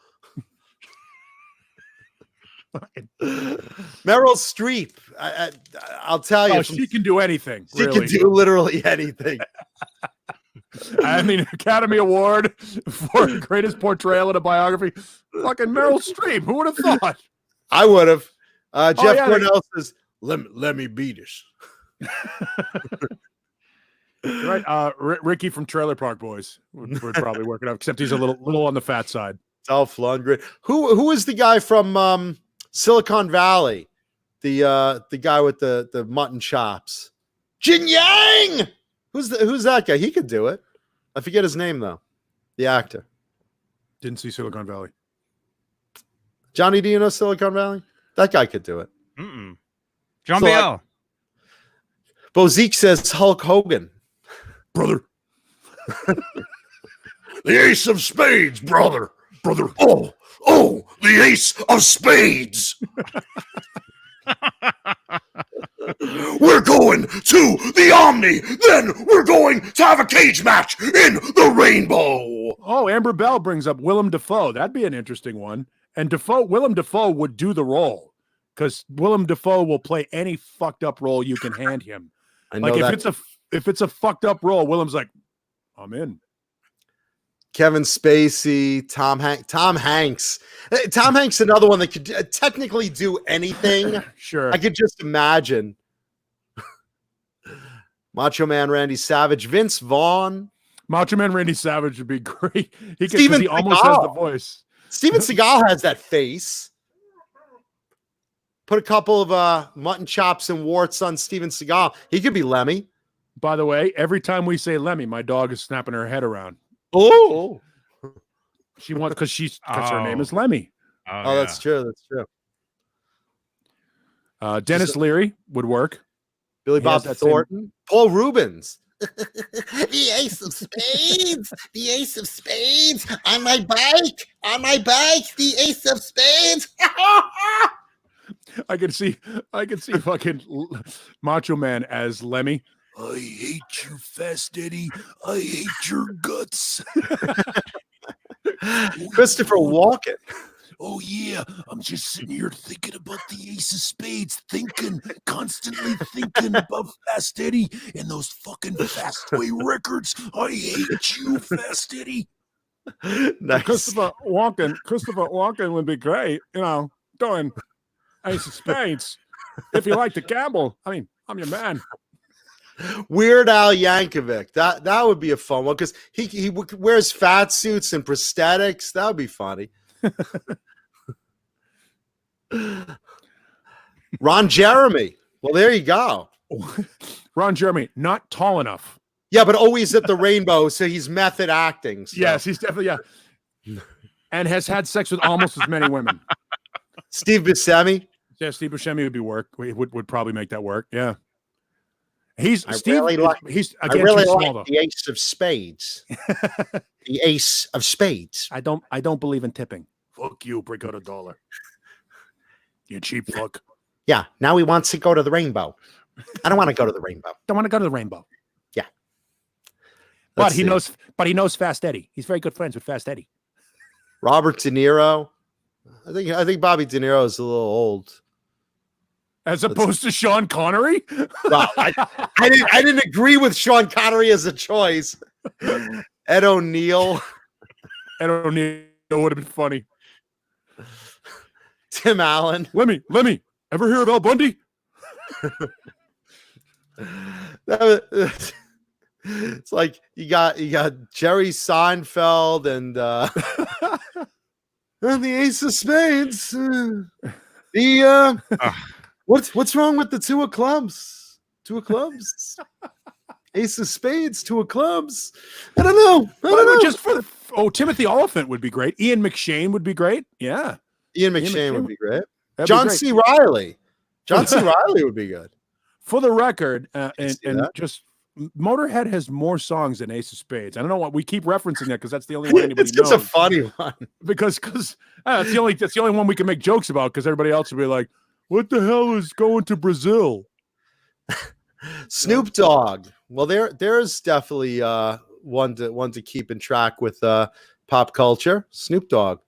Meryl Streep, I'll tell you. Oh, she can do anything. She really. can do literally anything. I mean, Academy Award for greatest portrayal in a biography. Fucking Meryl Streep. Who would have thought? I would have. Jeff yeah, Cornell says, let me beat it. Right. Ricky from Trailer Park Boys would probably work it out, except he's a little on the fat side. Dolph Lundgren. Who is the guy from Silicon Valley? The guy with the mutton chops. Jin Yang. Who's that guy? He could do it. I forget his name though. The actor. Didn't see Silicon Valley. Johnny, do you know Silicon Valley? That guy could do it. John So, Biel. Bozique says Hulk Hogan. Brother. The ace of spades, brother. Brother. Oh, the ace of spades. We're going to the Omni. Then we're going to have a cage match in the Rainbow. Oh, Amber Bell brings up Willem Dafoe. That'd be an interesting one. And Willem Dafoe would do the role because Willem Dafoe will play any fucked up role you can hand him. I know Like that. if it's a fucked up role, Willem's like, I'm in. Kevin Spacey, Tom Hanks. Tom Hanks, another one that could technically do anything. Sure. I could just imagine. Macho Man Randy Savage, Vince Vaughn. Macho Man Randy Savage would be great. Steven He almost has the Seagal. voice. Steven Seagal has that face. Put a couple of mutton chops and warts on Steven Seagal. He could be Lemmy. By the way, every time we say Lemmy, my dog is snapping her head around. Oh, She wants because her name is Lemmy. oh, that's true. That's true. Dennis Leary would work. Billy He Bob has that same- Thornton, Paul Rubens. The ace of spades, the ace of spades on my bike, the ace of spades. I could see fucking Macho Man as Lemmy. I hate you, Fast Eddie. I hate your guts. Christopher Walken. Oh, yeah. I'm just sitting here thinking about the ace of spades, constantly thinking about Fast Eddie and those fucking Fastway records. I hate you, Fast Eddie. Nice. Christopher Walken would be great, doing ace of spades. If you like to gamble, I mean, I'm your man. Weird Al Yankovic. That would be a fun one because he wears fat suits and prosthetics. That would be funny. Ron Jeremy. Well, there you go. Ron Jeremy, not tall enough. Yeah, but always at the Rainbow, so he's method acting. So. Yes, he's definitely and has had sex with almost as many women. Steve Buscemi. Yeah, Steve Buscemi would probably make that work. Yeah. I really like small, the ace of spades. The ace of spades. I don't believe in tipping. Fuck you, break out $1. You cheap fuck. Yeah, now he wants to go to the Rainbow. I don't want to go to the Rainbow. Don't want to go to the Rainbow. Yeah. But he knows Fast Eddie. He's very good friends with Fast Eddie. Robert De Niro. I think Bobby De Niro is a little old. As opposed to Sean Connery? Well, I didn't agree with Sean Connery as a choice. Ed O'Neill. Ed O'Neill would have been funny. Tim Allen. Lemmy, ever hear of Al Bundy? It's like you got Jerry Seinfeld and the Ace of Spades. What's wrong with the two of clubs? Two of clubs. Ace of Spades, two of clubs. I don't know. Just for Timothy Oliphant would be great. Ian McShane would be great. Yeah. Ian McShane would be great. That'd John be great. C. Riley. John C. Riley would be good. For the record, and that. just Motorhead has more songs than Ace of Spades. I don't know what we keep referencing that because that's the only one anybody It's just knows. a funny one. Because that's the only one we can make jokes about because everybody else will be like, What the hell is going to Brazil? Snoop Dogg. Well, there's definitely one to keep in track with pop culture. Snoop Dogg.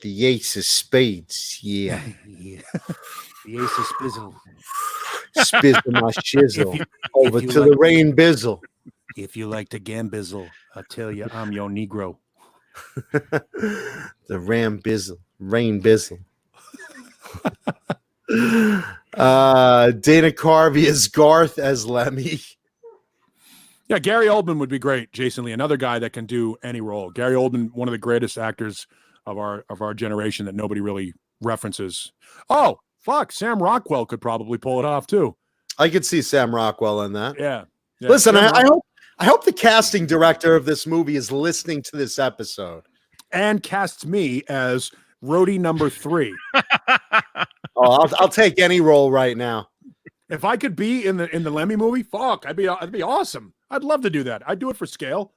The Ace of Spades. Yeah. Yeah. The Ace of Spizzle. Spizzle my shizzle. Over you to like- the rain bizzle. If you like to gambizzle, I'll tell you I'm your Negro. The ram bizzle. Rain bizzle. Dana Carvey as Garth as Lemmy. Yeah, Gary Oldman would be great. Jason Lee, another guy that can do any role. Gary Oldman, one of the greatest actors of our generation that nobody really references. Oh, fuck, Sam Rockwell could probably pull it off too. I could see Sam Rockwell in that. Yeah. Listen, I hope the casting director of this movie is listening to this episode and casts me as roadie number 3. Oh, I'll take any role right now. If I could be in the Lemmy movie, fuck, I'd be awesome. I'd love to do that. I'd do it for scale.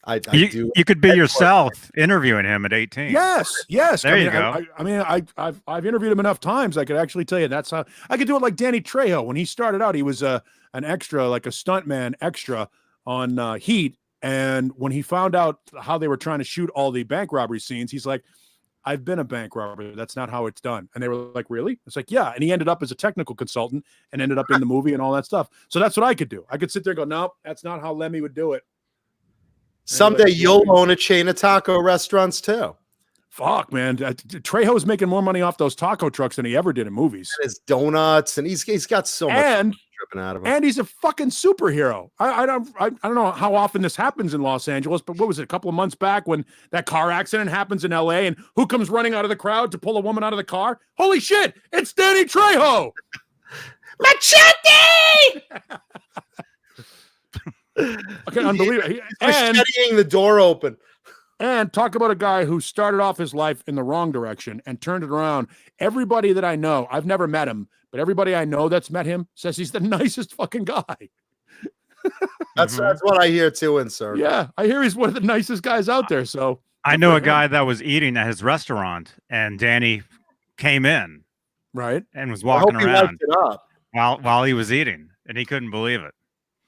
I do. You could be yourself interviewing him at 18. Yes. There you go. I've interviewed him enough times. I could actually tell you that's how I could do it. Like Danny Trejo, when he started out, he was an extra, like a stuntman extra on Heat. And when he found out how they were trying to shoot all the bank robbery scenes, he's like, I've been a bank robber. That's not how it's done. And they were like, really? It's like, yeah. And he ended up as a technical consultant and ended up in the movie and all that stuff. So that's what I could do. I could sit there and go, no, that's not how Lemmy would do it. Someday you'll own a chain of taco restaurants too. Fuck, man. Trejo's making more money off those taco trucks than he ever did in movies. And his donuts, and he's got so much dripping out of him. And he's a fucking superhero. I don't know how often this happens in Los Angeles, but what was it, a couple of months back when that car accident happens in LA, and who comes running out of the crowd to pull a woman out of the car? Holy shit, it's Danny Trejo! Machete! Okay, unbelievable. Macheteing the door open. And talk about a guy who started off his life in the wrong direction and turned it around. Everybody that I know, I've never met him, but everybody I know that's met him says he's the nicest fucking guy. That's what I hear too, insert. Yeah, I hear he's one of the nicest guys out there. So I know a guy that was eating at his restaurant, and Danny came in, right, and was walking he around it up. while he was eating, and he couldn't believe it.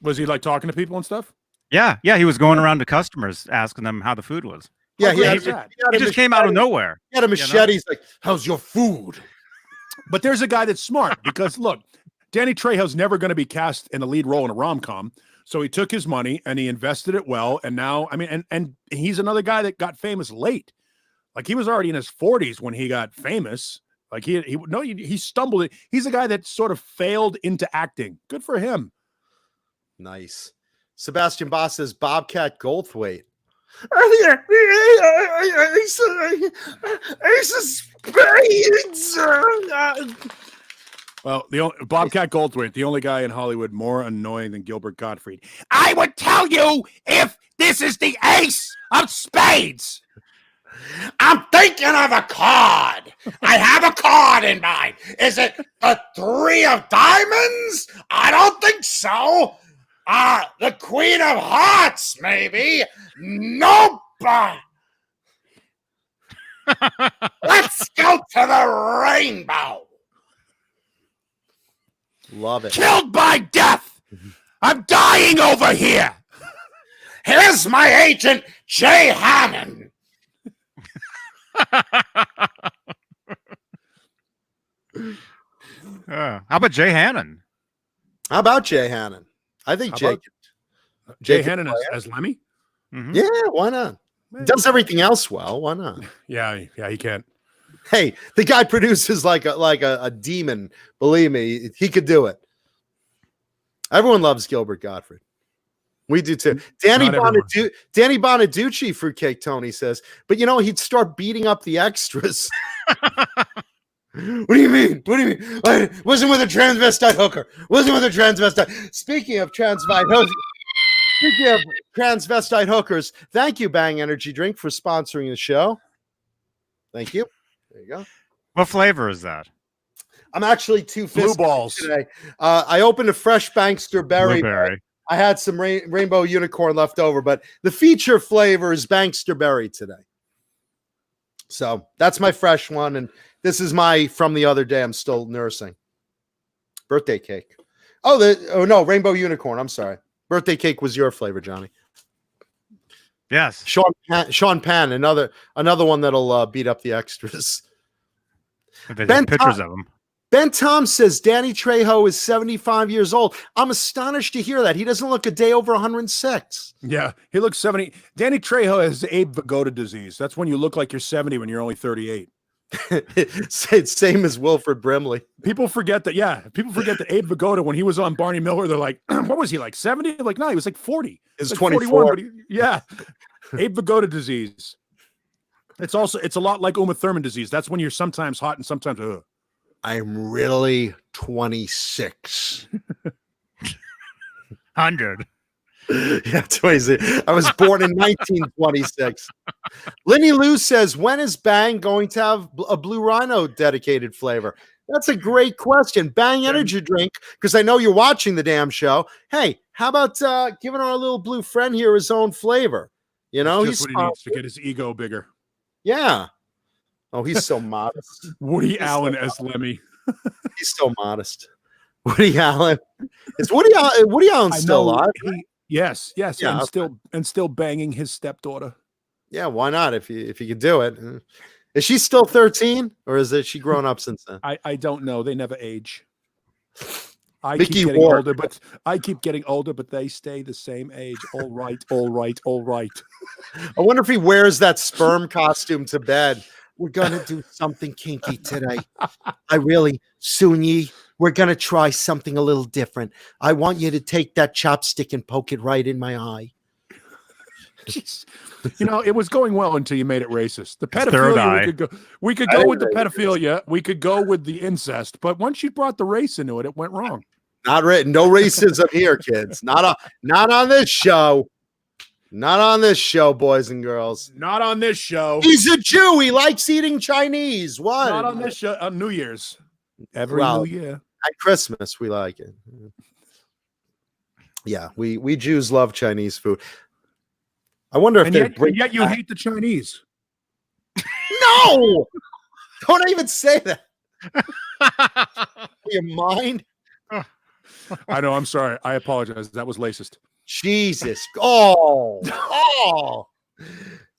Was he like talking to people and stuff? Yeah, he was going around to customers asking them how the food was. Yeah, he just came out of nowhere. He had a machete. He's like, "How's your food?" But there's a guy that's smart because look, Danny Trejo's never going to be cast in a lead role in a rom-com. So he took his money and he invested it well. And now, I mean, and he's another guy that got famous late. Like he was already in his 40s when he got famous. Like he stumbled. He's a guy that sort of failed into acting. Good for him. Nice. Sebastian Boss says Bobcat Goldthwait. Well, Bobcat Goldthwait, the only guy in Hollywood more annoying than Gilbert Gottfried. I would tell you if this is the ace of spades. I'm thinking of a card. I have a card in mind. Is it the 3 of diamonds? I don't think so. The Queen of Hearts, maybe. Nope. Let's go to the rainbow. Love it. Killed by death. I'm dying over here. Here's my agent, Jay Hannon. How about Jay Hannon? How about Jay Hannon? I think Jay Hannon as Lemmy? Mm-hmm. Yeah, why not? Does everything else well. Why not? Yeah, he can. Hey, the guy produces like a demon. Believe me, he could do it. Everyone loves Gilbert Gottfried. We do too. Danny Bonaducci, Fruitcake Tony says, but he'd start beating up the extras. What do you mean? Wasn't with a transvestite hooker. Speaking of transvestite hookers, thank you, Bang Energy Drink, for sponsoring the show. Thank you. There you go. What flavor is that? I'm actually too Blue balls today. I opened a fresh Bankster berry. Blueberry. I had some rainbow unicorn left over, but the feature flavor is Bankster berry today. So that's my fresh one. And this is my from the other day. I'm still nursing. Birthday cake. Oh no, rainbow unicorn. I'm sorry. Birthday cake was your flavor, Johnny. Yes. Sean Penn, another one that'll beat up the extras. They Ben take pictures of them. Ben Tom says Danny Trejo is 75 years old. I'm astonished to hear that. He doesn't look a day over 106. Yeah, he looks 70. Danny Trejo has Abe Vigoda disease. That's when you look like you're 70 when you're only 38. It's same as Wilfred Brimley. People forget that. Yeah, people forget that Abe Vigoda, when he was on Barney Miller, they're like, what was he, like 70? Like, no, he was like 40. It's like 24. 41, yeah. Abe Vigoda disease. It's a lot like Uma Thurman disease. That's when you're sometimes hot and sometimes I'm really 26. 100. Yeah, 26. I was born in 1926. Lenny Lou says, when is Bang going to have a Blue Rhino dedicated flavor? That's a great question. Bang energy drink, because I know you're watching the damn show. Hey, how about giving our little blue friend here his own flavor? You know, he's what he needs to get his ego bigger. Yeah. Oh, he's so modest. Woody Allen as Lemmy. He's so modest. Woody Allen. Is Woody Allen still alive? Yes, Yeah, and still banging his stepdaughter. Yeah, why not? If you could do it. Is she still 13, or is she grown up since then? I don't know. They never age. I Mickey keep getting Ward. older, but they stay the same age. All right, all right, all right. I wonder if he wears that sperm costume to bed. We're gonna do something kinky today. Sunyi, we're gonna try something a little different. I want you to take that chopstick and poke it right in my eye. Jeez. You know, it was going well until you made it racist. The pedophilia, we could go with the pedophilia, we could go with the incest, but once you brought the race into it, it went wrong. Not written. No racism here, kids. Not on this show. Not on this show, boys and girls. Not on this show. He's a Jew. He likes eating Chinese. What? Not on this show. On New Year's. New Year. At Christmas, we like it. Yeah, we Jews love Chinese food. I wonder if yet you hate the Chinese. No! Don't even say that. Your mind? I know. I'm sorry. I apologize. That was racist. Jesus. Oh,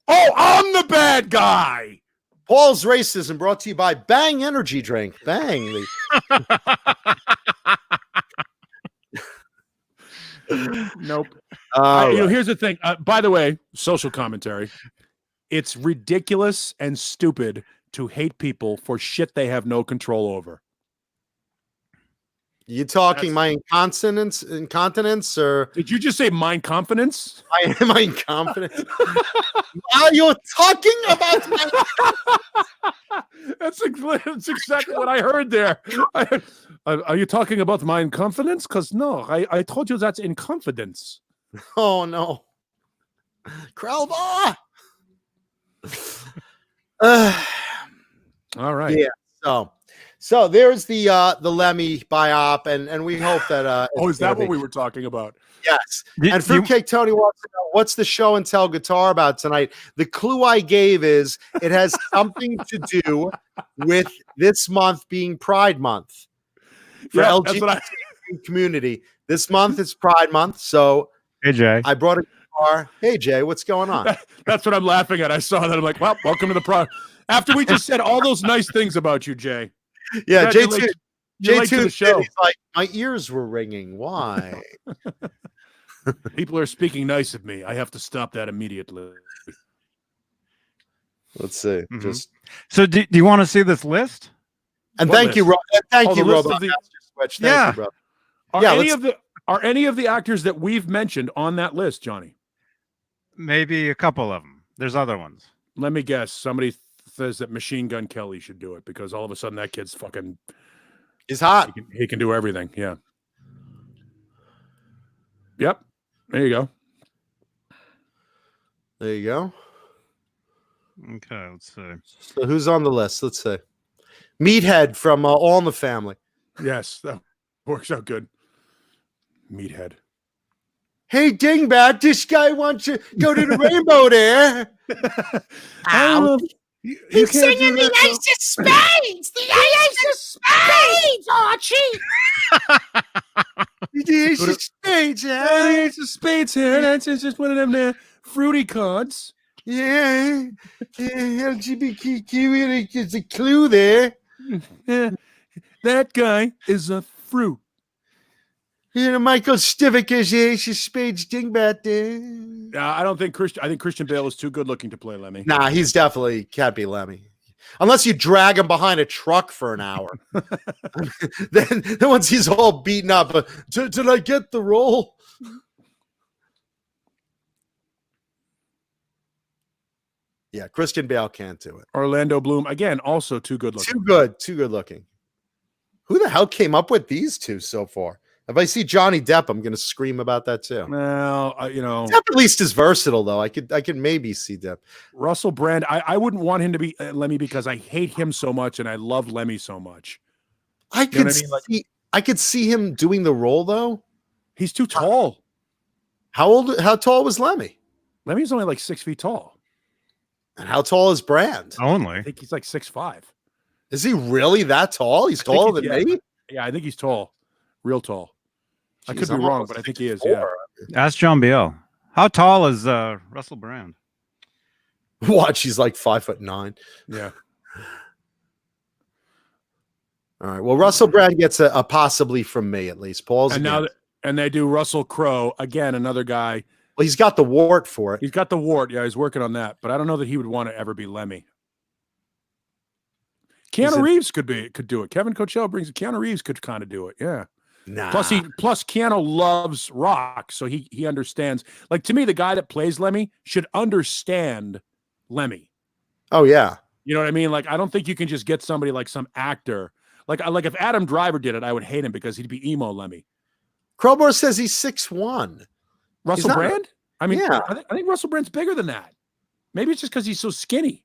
I'm the bad guy. Paul's racism brought to you by Bang Energy Drink. Bang. Nope. Right. Here's the thing. By the way, social commentary. It's ridiculous and stupid to hate people for shit they have no control over. You talking my incontinence, or did you just say mind confidence? Am I incontinent? Are you talking about my... That's exactly what I heard there. Are you talking about mind confidence? Because no, I told you that's in confidence. Oh no, Krelba. All right. Yeah. So there's the Lemmy biop, and we hope that. Is that what we were talking about? Yes. And Fruitcake Tony wants to know, what's the show and tell guitar about tonight? The clue I gave is it has something to do with this month being Pride Month for LGBT community. This month is Pride Month, so hey Jay, I brought a guitar. Hey Jay, what's going on? That's what I'm laughing at. I saw that. I'm like, well, welcome to the Pride. After we just said all those nice things about you, Jay. Yeah, J2 the show. He's like, my ears were ringing. Why? People are speaking nice of me. I have to stop that immediately. Let's see. Mm-hmm. So do you want to see this list? And thank you, Rob. Thank you, Rob. Yeah. You, Are any of the actors that we've mentioned on that list, Johnny? Maybe a couple of them. There's other ones. Let me guess. Somebody says that Machine Gun Kelly should do it because all of a sudden that kid's fucking... He's hot. He can do everything. Yeah. Yep. There you go. There you go. Okay, let's see. So who's on the list? Let's see. Meathead from All in the Family. Yes, that works out good. Meathead. Hey, Dingbat, this guy wants to go to the rainbow there. You He's can't do singing the that, no. Ace of Spades. The Ace of Spades, Archie. The Ace of Spades, That Ace of Spades here. That's just one of them there fruity cards. Yeah, LGBTQ is a clue there. Yeah, that guy is a fruit. You know, Michael Stivic is the Ace of Spades dingbat there. I don't think Christian. I think Christian Bale is too good looking to play Lemmy. Nah, he's definitely can't be Lemmy. Unless you drag him behind a truck for an hour. then once he's all beaten up, did I get the role? Yeah, Christian Bale can't do it. Orlando Bloom, again, also too good looking. Too good looking. Who the hell came up with these two so far? If I see Johnny Depp, I'm going to scream about that too. Well, you know, Depp at least is versatile though. I could maybe see Depp. Russell Brand. I wouldn't want him to be Lemmy because I hate him so much and I love Lemmy so much. I could see him doing the role though. He's too tall. How tall was Lemmy? Lemmy's only like 6 feet tall. And how tall is Brand? I Only. think he's like 6'5". Is he really that tall? He's taller than me? Yeah, I think he's tall. Real tall. I Jeez, could be I'm wrong, almost but I think he is. 6'4". Yeah. Ask John Biel. How tall is Russell Brand? Watch, he's like 5'9". Yeah. All right. Well, Russell Brand gets a possibly from me at least. Paul's And now and they do Russell Crowe again, another guy. well, he's got the wart for it. He's got the wart. Yeah, he's working on that, but I don't know that he would want to ever be Lemmy. Keanu Reeves could do it. Kevin Coachella brings it. Keanu Reeves could kind of do it. Yeah. Nah. Plus Keanu loves rock, so he understands. Like, to me, the guy that plays Lemmy should understand Lemmy. Oh yeah. You know what I mean? Like, I don't think you can just get somebody like some actor. Like if Adam Driver did it, I would hate him because he'd be emo Lemmy. Crowbar says he's 6'1". Russell Brand? I mean, yeah. I think Russell Brand's bigger than that. Maybe it's just because he's so skinny.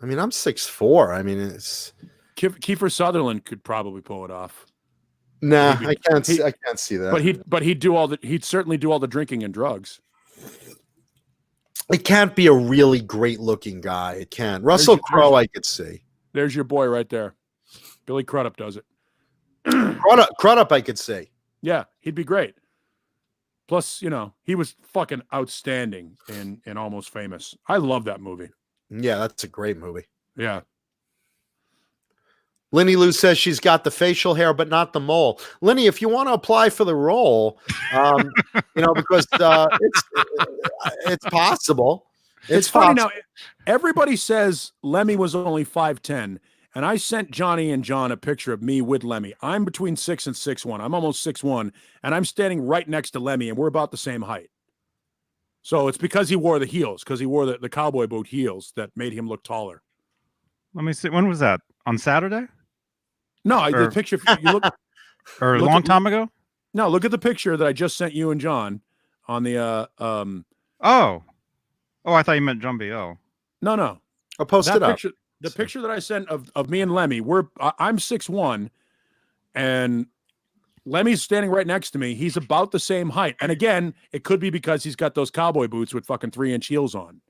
I mean, I'm 6'4". I mean, it's Kiefer Sutherland could probably pull it off. nah. Maybe. I can't see that. But he'd certainly do all the drinking and drugs. It can't be a really great looking guy. It can. Russell Crowe, I could see. There's your boy right there. Billy Crudup does it. Crudup, I could see. Yeah, he'd be great. Plus, you know, he was fucking outstanding in Almost Famous. I love that movie. Yeah, that's a great movie. Yeah. Linny Lou says she's got the facial hair, but not the mole. Linny, if you want to apply for the role, you know, because it's possible. It's funny now. Everybody says Lemmy was only 5'10", and I sent Johnny and John a picture of me with Lemmy. I'm between 6 and 6'1". I'm almost 6'1", and I'm standing right next to Lemmy, and we're about the same height. So it's because he wore the heels, because he wore the cowboy boot heels that made him look taller. Let me see. When was that? On Saturday? No, the picture you look or a long time ago? No, look at the picture that I just sent you and John on the Oh, I thought you meant John B.O. No. I'll post it up. Picture, the picture that I sent of me and Lemmy, I'm 6'1", and Lemmy's standing right next to me. He's about the same height. And again, it could be because he's got those cowboy boots with fucking 3-inch heels on.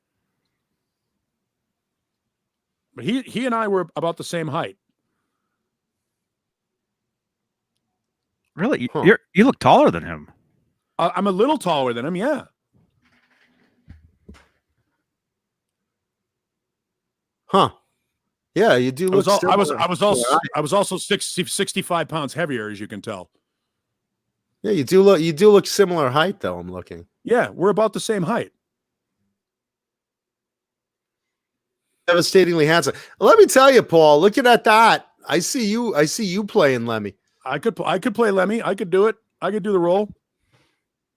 But he and I were about the same height. Really? Huh. You look taller than him. I'm a little taller than him, yeah. Huh. Yeah, you do look I was also 65 pounds heavier, as you can tell. Yeah, you do look similar height though, I'm looking. Yeah, we're about the same height. Devastatingly handsome. Let me tell you, Paul, looking at that, I see you playing Lemmy. I could play Lemmy. I could do it. I could do the role.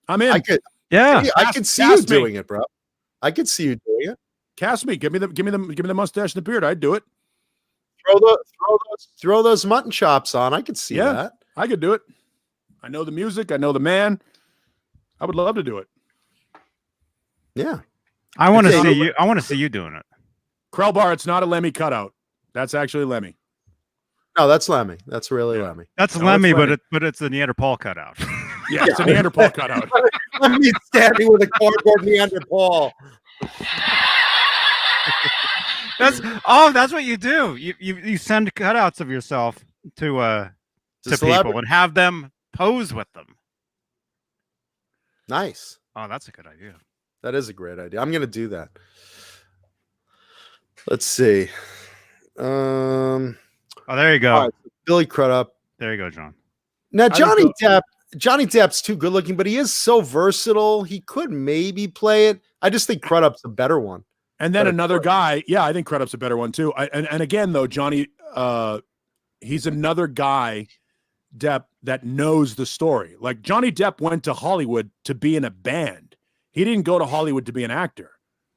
I'm in. I could see you doing it, bro. I could see you doing it. Cast me. Give me the mustache and the beard. I'd do it. Throw those mutton chops on. I could see that. I could do it. I know the music. I know the man. I would love to do it. Yeah. I want to see you. I want to see you doing it. Krellbar, it's not a Lemmy cutout. That's actually Lemmy. No, that's Lemmy. That's really Lemmy. That's Lemmy, but it's a Neanderthal cutout. Yeah, it's a Neanderthal cutout. Lemmy's standing with a cardboard Neanderthal. That's what you do. You send cutouts of yourself to people and have them pose with them. Nice. Oh, that's a good idea. That is a great idea. I'm gonna do that. Let's see. Oh, there you go. All right, Billy Crudup. There you go, John. Now Johnny Depp's too good looking, but he is so versatile. He could maybe play it. I just think Crudup's a better one. And then another guy, yeah, I think Crudup's a better one too. And again, though, Johnny, he's another guy, Depp, that knows the story. Like Johnny Depp went to Hollywood to be in a band. He didn't go to Hollywood to be an actor.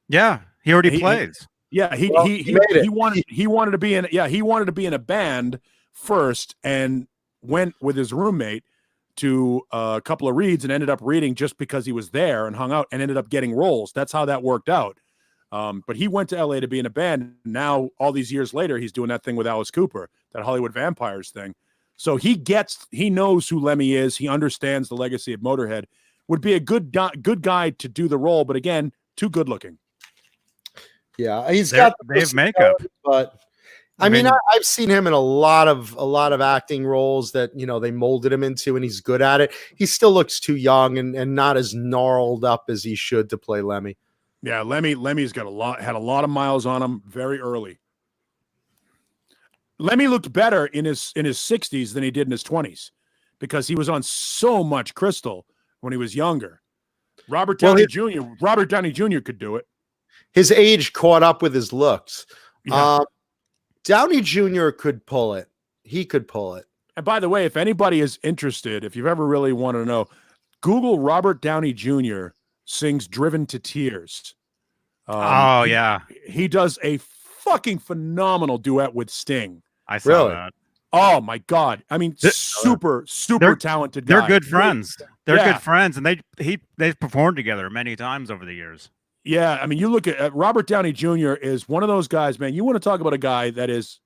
Yeah, he already plays. He wanted to be in a band first and went with his roommate to a couple of reads and ended up reading just because he was there and hung out and ended up getting roles. That's how that worked out. But he went to LA to be in a band. Now, all these years later, he's doing that thing with Alice Cooper, that Hollywood Vampires thing. So he knows who Lemmy is. He understands the legacy of Motorhead. Would be a good guy to do the role, but again, too good looking. Yeah, they have makeup, but I mean, I've seen him in a lot of acting roles that they molded him into, and he's good at it. He still looks too young and not as gnarled up as he should to play Lemmy. Yeah, Lemmy's had a lot of miles on him very early. Lemmy looked better in his 60s than he did in his 20s because he was on so much crystal when he was younger. Robert Downey Jr. could do it. His age caught up with his looks. Yeah. Downey Jr. could pull it. He could pull it. And by the way, if anybody is interested, if you've ever really wanted to know, Google Robert Downey Jr. sings Driven to Tears. Yeah. He does a fucking phenomenal duet with Sting. I saw that. Oh my God. I mean, super talented guy. They're good friends. They're good friends. And they've performed together many times over the years. Yeah. I mean, you look at Robert Downey Jr. is one of those guys, man. You want to talk about a guy that is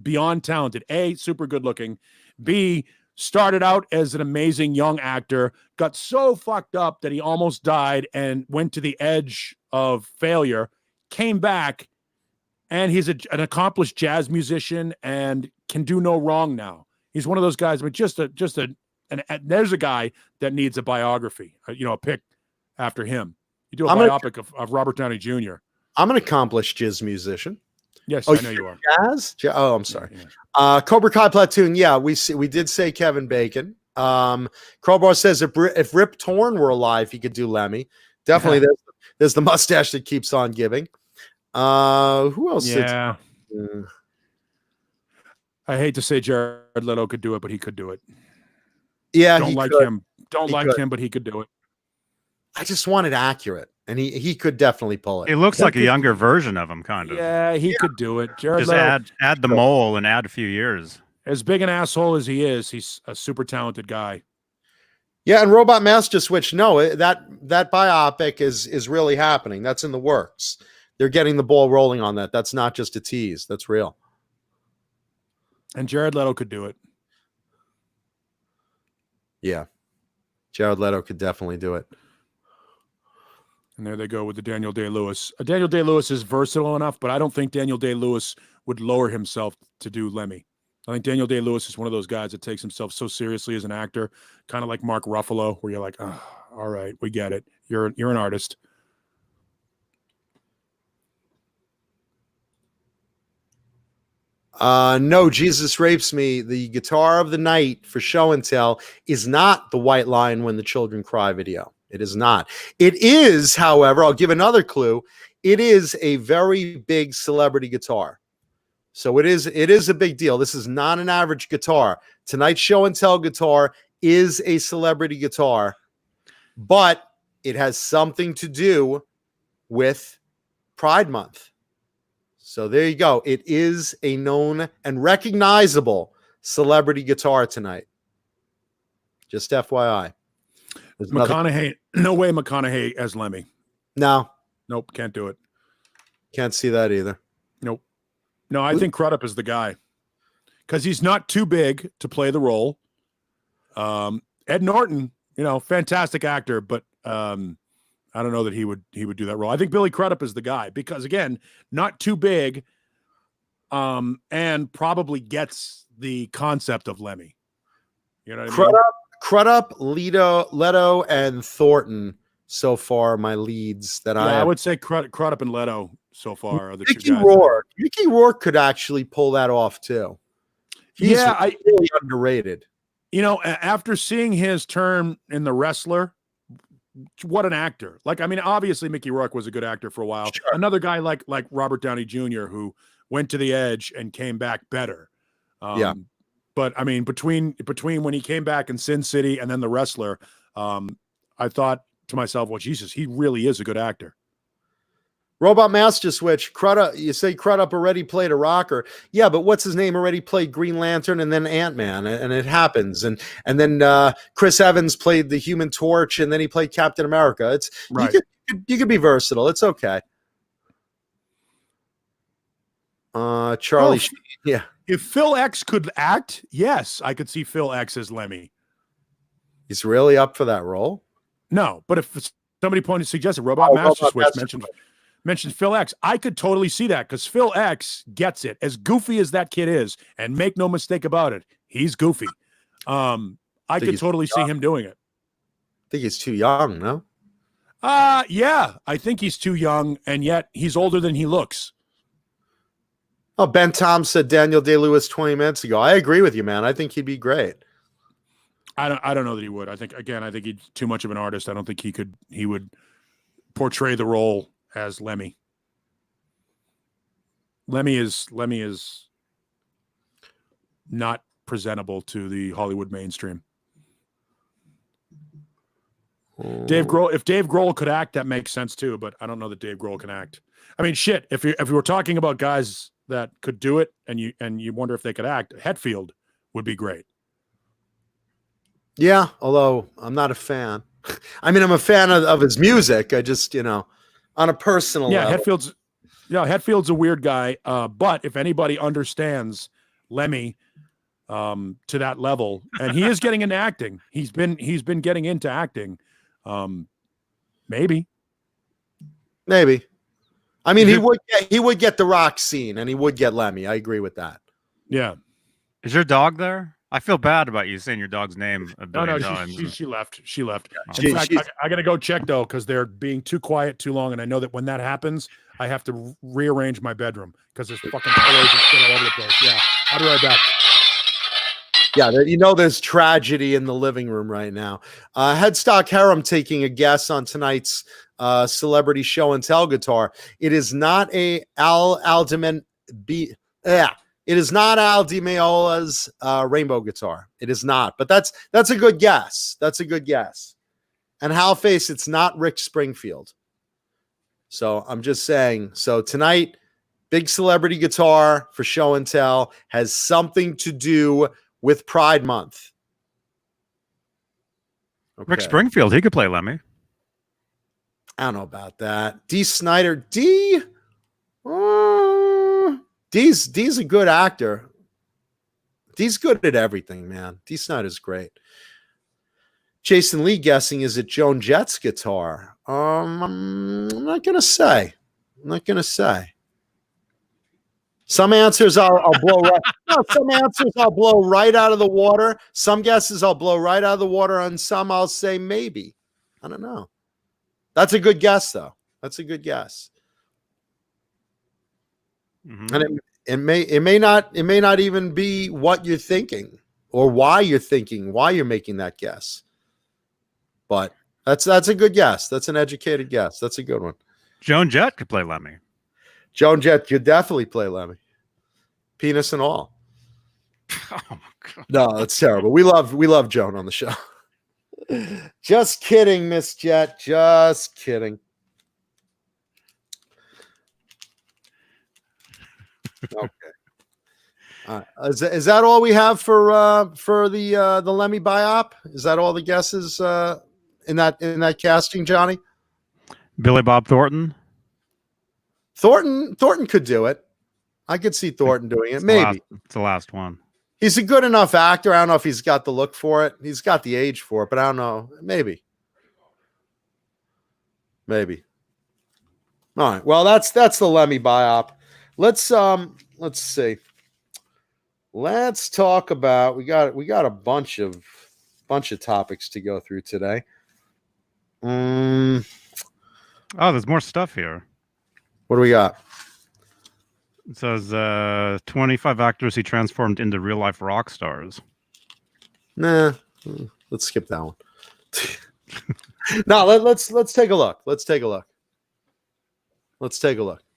beyond talented. A, super good looking. B, started out as an amazing young actor, got so fucked up that he almost died and went to the edge of failure, came back, and he's an accomplished jazz musician and can do no wrong now. He's one of those guys, but there's a guy that needs a biography, a pick after him. You do a biopic of Robert Downey Jr. I'm an accomplished jazz musician. Yes, I know you are. Jazz? Oh, I'm sorry. Yeah. Cobra Kai Platoon. Yeah, we did say Kevin Bacon. Crowbar says if Rip Torn were alive, he could do Lemmy. Definitely. There's the mustache that keeps on giving. Who else? Yeah. I hate to say Jared Leto could do it, but he could do it. Yeah, Don't like him, but he could do it. I just want it accurate, and he could definitely pull it. It looks like a younger version of him, kind of. Yeah, he could do it. Jared Just Leto, add the mole and add a few years. As big an asshole as he is, he's a super talented guy. Yeah, and Robot Master Switch. No, that biopic is really happening. That's in the works. They're getting the ball rolling on that. That's not just a tease. That's real. And Jared Leto could do it. Yeah, Jared Leto could definitely do it. And there they go with the Daniel Day-Lewis. Daniel Day-Lewis is versatile enough, but I don't think Daniel Day-Lewis would lower himself to do Lemmy. I think Daniel Day-Lewis is one of those guys that takes himself so seriously as an actor, kind of like Mark Ruffalo, where you're like, oh, all right, we get it. You're an artist. No, Jesus Rapes Me. The guitar of the night for show and tell is not the White Line When the Children Cry video. It is not. It is, however, I'll give another clue. It is a very big celebrity guitar. So it is a big deal. This is not an average guitar. Tonight's show and tell guitar is a celebrity guitar, but it has something to do with Pride Month. So there you go. It is a known and recognizable celebrity guitar tonight. Just FYI. McConaughey, no way McConaughey as Lemmy. No. Nope, can't do it. Can't see that either. Nope. No, I think Crudup is the guy. Because he's not too big to play the role. Ed Norton, fantastic actor, but I don't know that he would do that role. I think Billy Crudup is the guy because again, not too big, and probably gets the concept of Lemmy. You know what I mean? Crudup, Leto, and Thornton so far my leads that I would say Crudup and Leto so far are the two guys. Rourke. Mickey Rourke could actually pull that off too. He's really underrated. You know, after seeing his turn in The Wrestler, what an actor. Like, I mean, obviously Mickey Rourke was a good actor for a while. Sure. Another guy like Robert Downey Jr. who went to the Edge and came back better. But I mean, between when he came back in Sin City and then The Wrestler, I thought to myself, well, Jesus, he really is a good actor. Robot Master Switch, Crudup, you say Crudup already played a rocker. Yeah, but what's his name already played Green Lantern and then Ant-Man, and it happens. And then Chris Evans played the Human Torch, and then he played Captain America. It's right. You could be versatile. It's okay. Charlie, yeah. If Phil X could act, yes, I could see Phil X as Lemmy. He's really up for that role? No, but if somebody suggested Robot Master Switch mentioned Phil X, I could totally see that because Phil X gets it. As goofy as that kid is, and make no mistake about it, he's goofy. I could totally see him doing it. I think he's too young, no? Yeah, I think he's too young, and yet he's older than he looks. Oh, Ben Tom said Daniel Day-Lewis 20 minutes ago. I agree with you, man. I think he'd be great. I don't know that he would. I think he's too much of an artist. I don't think he would portray the role as Lemmy. Lemmy is not presentable to the Hollywood mainstream. Dave Grohl, if Dave Grohl could act, that makes sense too, but I don't know that Dave Grohl can act. I mean, shit, if we were talking about guys that could do it and you wonder if they could act, Hetfield would be great. Yeah, although I'm not a fan. I mean, I'm a fan of his music. I just, on a personal level. Hetfield's a weird guy. But if anybody understands Lemmy to that level, and he is getting into acting, he's been getting into acting. Maybe. I mean, he would get the rock scene, and he would get Lemmy. I agree with that. Yeah. Is your dog there? I feel bad about you saying your dog's name a billion times. She left. In fact, I got to go check, though, because they're being too quiet too long, and I know that when that happens, I have to rearrange my bedroom because there's fucking pillows and shit all over the place. Yeah, I'll be right back. Yeah, there's tragedy in the living room right now. Headstock Harem taking a guess on tonight's celebrity show and tell guitar. It is not a It is not Al Di Meola's rainbow guitar. It is not, but that's a good guess. That's a good guess. And Hal Face, it's not Rick Springfield. So I'm just saying. So tonight, big celebrity guitar for show and tell has something to do with Pride Month. Okay. Rick Springfield, he could play Lemmy. I don't know about that. D. Snyder, D's a good actor. D's good at everything, man. D. Snyder's great. Jason Lee guessing, is it Joan Jett's guitar? I'm not gonna say. Some answers I'll blow right. No, some answers I'll blow right out of the water. Some guesses I'll blow right out of the water, and some I'll say maybe. I don't know. That's a good guess, though. That's a good guess. Mm-hmm. And it may not even be what you're thinking or why you're thinking, why you're making that guess. But that's a good guess. That's an educated guess. That's a good one. Joan Jett could play Lemmy. Joan Jett could definitely play Lemmy. Penis and all. Oh my God. No, that's terrible. We love Joan on the show. Just kidding, Miss Jett. Just kidding. Okay. Is that all we have for the Lemmy biop? Is that all the guesses in that casting, Johnny? Billy Bob Thornton. Thornton could do it. I could see Thornton doing it. Maybe it's the last one. He's a good enough actor. I don't know if he's got the look for it. He's got the age for it, but I don't know. Maybe. Maybe. All right. Well, that's the Lemmy biop. Let's see. Let's talk about we got a bunch of topics to go through today. Oh, there's more stuff here. What do we got? It says 25 actors he transformed into real life rock stars. Nah, let's skip that one. No, let's take a look. Let's take a look.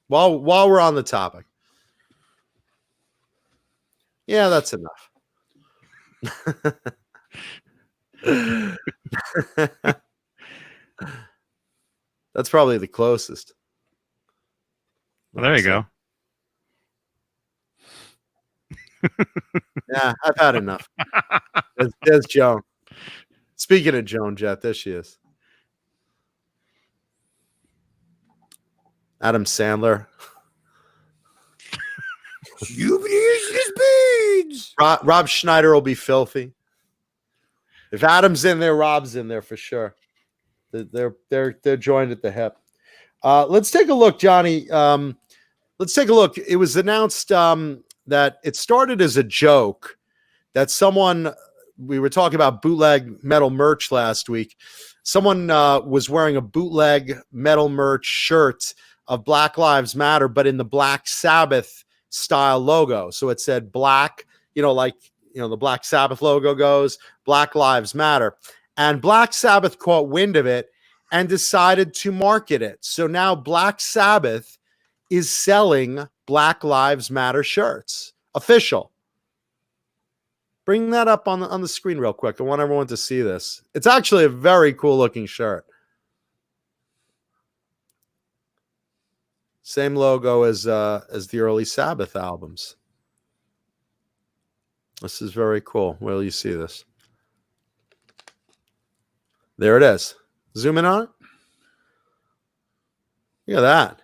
While we're on the topic. Yeah, that's enough. That's probably the closest. Well, there you go. Yeah, I've had enough. There's Joan. Speaking of Joan Jett, there she is. Adam Sandler. Rob Schneider will be filthy. If Adam's in there, Rob's in there for sure. They're joined at the hip. Let's take a look, Johnny. Let's take a look. It was announced that it started as a joke that we were talking about bootleg metal merch last week. Someone was wearing a bootleg metal merch shirt of Black Lives Matter, but in the Black Sabbath style logo. So it said black, the Black Sabbath logo goes, Black Lives Matter. And Black Sabbath caught wind of it and decided to market it. So now Black Sabbath is selling Black Lives Matter shirts. Official. Bring that up on the screen real quick. I want everyone to see this. It's actually a very cool looking shirt. Same logo as the early Sabbath albums. This is very cool. Where will you see this? There it is. Zoom in on it. Look at that.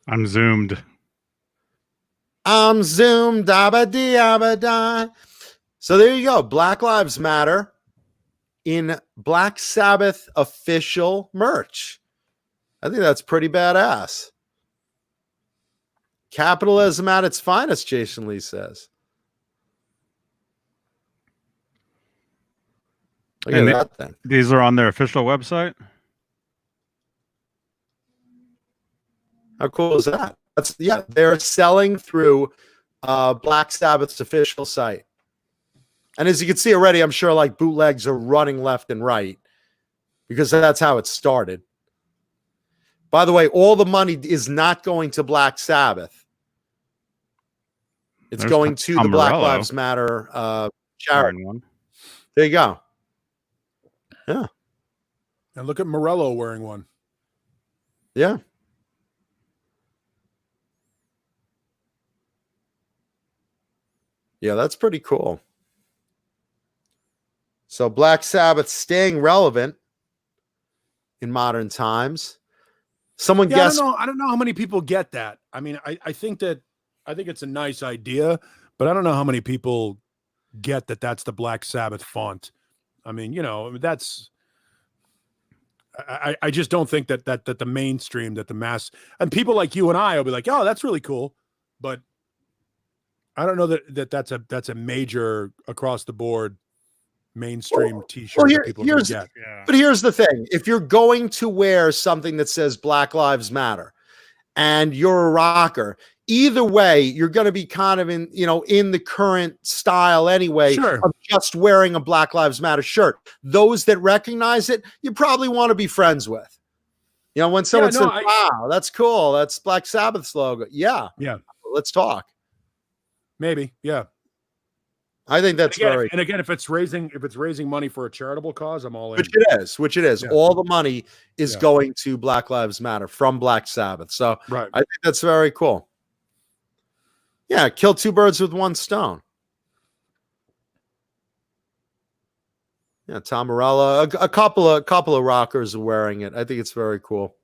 I'm zoomed. I'm zoomed. Da-ba-dee-da-ba-da. So there you go. Black Lives Matter in Black Sabbath official merch. I think that's pretty badass. Capitalism at its finest, Jason Lee says. Look at that thing. These are on their official website? How cool is that? They're selling through Black Sabbath's official site. And as you can see already, I'm sure like bootlegs are running left and right because that's how it started. By the way, all the money is not going to Black Sabbath. It's going to the Black Lives Matter charity. One. There you go. Yeah. And look at Morello wearing one. Yeah. Yeah, that's pretty cool. So Black Sabbath staying relevant in modern times. Someone guessed. I don't know how many people get that. I mean, I think it's a nice idea, but I don't know how many people get that that's the Black Sabbath font. I mean, that's I just don't think that the mainstream, that the mass, and people like you and I will be like, oh, that's really cool. But I don't know that's a major across the board mainstream t-shirt that people can get. Yeah. But here's the thing. If you're going to wear something that says Black Lives Matter and you're a rocker, either way, you're going to be kind of in the current style anyway, sure, of just wearing a Black Lives Matter shirt. Those that recognize it, you probably want to be friends with. When someone says, wow, that's cool. That's Black Sabbath's logo. Yeah. Yeah. Let's talk. Maybe. Yeah. I think that's very. And again, if it's raising money for a charitable cause, I'm all in. Which it is. Yeah. All the money is going to Black Lives Matter from Black Sabbath. So right. I think that's very cool. Yeah, kill two birds with one stone. Yeah, Tom Morello, a couple of rockers are wearing it. I think it's very cool.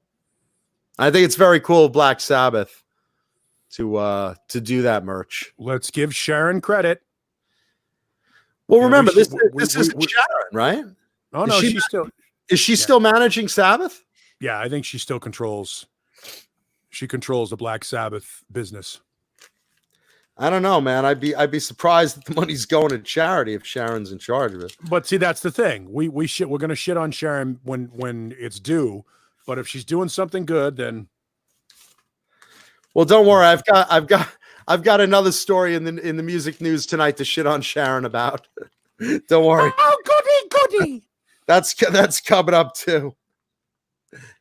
I think it's very cool of Black Sabbath to do that merch. Let's give Sharon credit. Well, remember this is Sharon, right? Oh no, she's still. Is she still managing Sabbath? Yeah, I think she still controls. She controls the Black Sabbath business. I don't know, man. I'd be surprised that the money's going to charity if Sharon's in charge of it. But see, that's the thing. We're going to shit on Sharon when it's due. But if she's doing something good, then. Well, don't worry. I've got another story in the music news tonight to shit on Sharon about. Don't worry. Oh, goody. That's coming up too.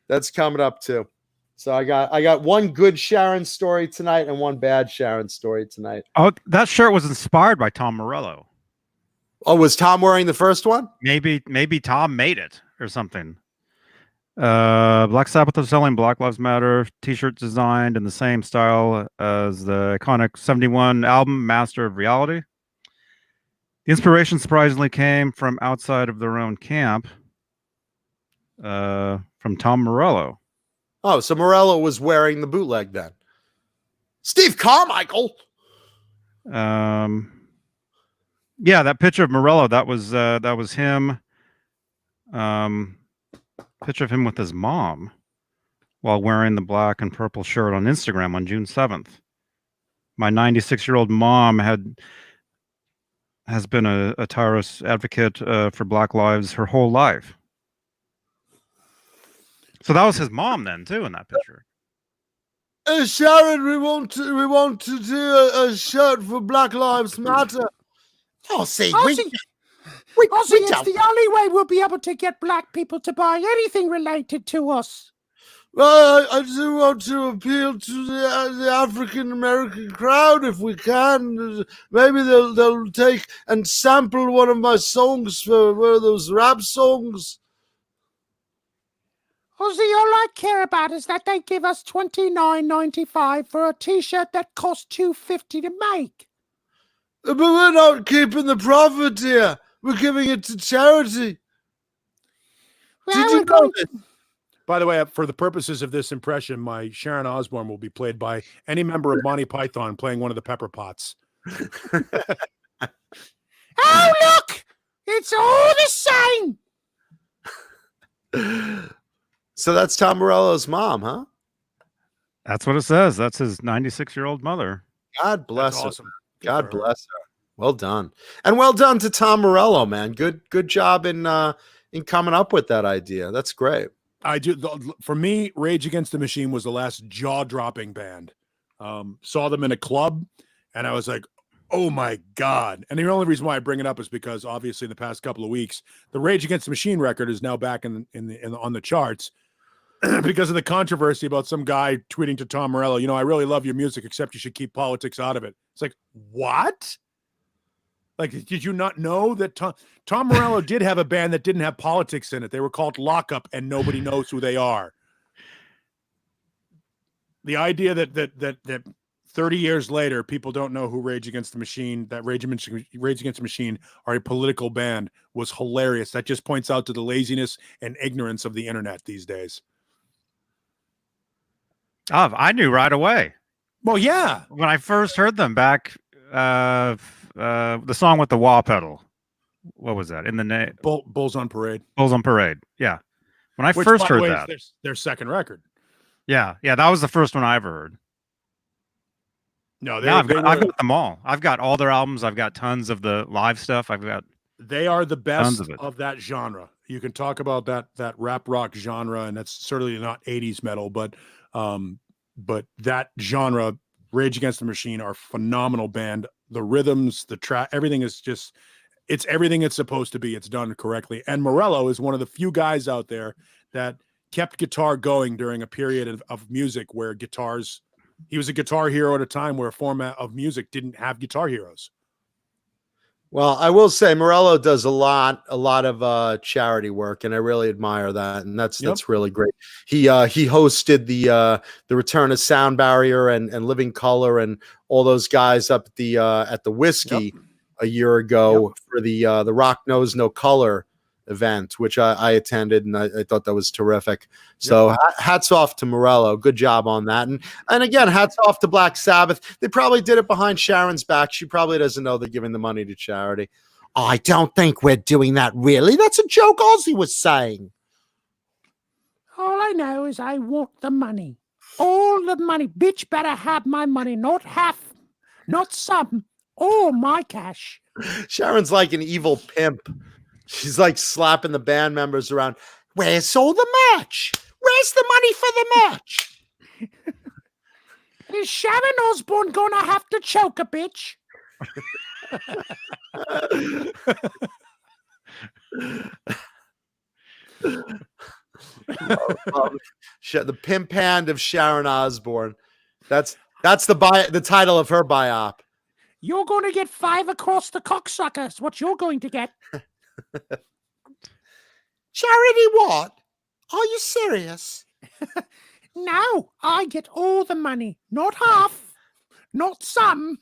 That's coming up too. So I got one good Sharon story tonight and one bad Sharon story tonight. Oh, that shirt was inspired by Tom Morello. Oh, was Tom wearing the first one? Maybe Tom made it or something. Black Sabbath is selling Black Lives Matter t-shirt designed in the same style as the iconic 71 album Master of Reality. The inspiration surprisingly came from outside of their own camp, from Tom Morello. Oh, so Morello was wearing the bootleg then. Steve Carmichael. Yeah, that picture of Morello, that was him. Picture of him with his mom while wearing the black and purple shirt on Instagram on June 7th. My 96-year-old mom has been a tireless advocate for Black lives her whole life. So that was his mom then too in that picture. Sharon, we want to do a shirt for Black Lives Matter. Oh, see, Ozzy, we it's don't. the only way we'll be able to get black people to buy anything related to us. Well, I do want to appeal to the African American crowd if we can. Maybe they'll take and sample one of my songs for one of those rap songs. Ozzy, all I care about is that they give us $29.95 for a T-shirt that costs $2.50 to make. But we're not keeping the profit here. We're giving it to charity. Well, Did we're you know going this? By the way, for the purposes of this impression, my Sharon Osbourne will be played by any member of Monty Python playing one of the Pepper Pots. Oh, look! It's all the same! So that's Tom Morello's mom, huh? That's what it says. That's his 96-year-old mother. God bless That's her. awesome. Good God for her. bless her. Well done. And well done to Tom Morello, man. Good job in coming up with that idea. That's great. I do. For me, Rage Against the Machine was the last jaw-dropping band. Saw them in a club, and I was like, "Oh my god!" And the only reason why I bring it up is because obviously in the past couple of weeks, the Rage Against the Machine record is now back on the charts because of the controversy about some guy tweeting to Tom Morello, "You know, I really love your music, except you should keep politics out of it." It's like, what? Like, did you not know that Tom Morello did have a band that didn't have politics in it? They were called Lockup, and nobody knows who they are. The idea that 30 years later, people don't know who Rage Against the Machine, that Rage Against the Machine are a political band was hilarious. That just points out to the laziness and ignorance of the internet these days. Oh, I knew right away. Well, yeah. When I first heard them back, the song with the wah pedal. What was that? In the name? Bulls on Parade. Bulls on Parade. Yeah. When I Which, first by the heard way, that. is their second record. Yeah. That was the first one I ever heard. No, I've got them all. I've got all their albums. I've got tons of the live stuff. They are the best of it. of that genre. You can talk about that rap rock genre, and that's certainly not 80s metal, but that genre, Rage Against the Machine, are a phenomenal band. The rhythms, the track, everything is just, it's everything it's supposed to be. It's done correctly. And Morello is one of the few guys out there that kept guitar going during a period of music where he was a guitar hero at a time where a format of music didn't have guitar heroes. Well, I will say Morello does a lot of charity work, and I really admire that, and that's really great. He hosted the Return of Sound Barrier and Living Color and all those guys up at the Whiskey a year ago for the Rock Knows No Color event, which I attended, and I thought that was terrific. So hats off to Morello. Good job on that. And again, hats off to Black Sabbath. They probably did it behind Sharon's back. She probably doesn't know they're giving the money to charity. Oh, I don't think we're doing that, really. That's a joke Ozzy was saying. All I know is I want the money. All the money. Bitch better have my money, not half, not some, all my cash. Sharon's like an evil pimp. She's like slapping the band members around. Where's all the merch? Where's the money for the merch? Is Sharon Osbourne gonna have to choke a bitch? The pimp hand of Sharon Osbourne. That's the title of her biop. You're going to get 5 across the cocksuckers. What you're going to get? Charity what? Are you serious? No, I get all the money. Not half, not some.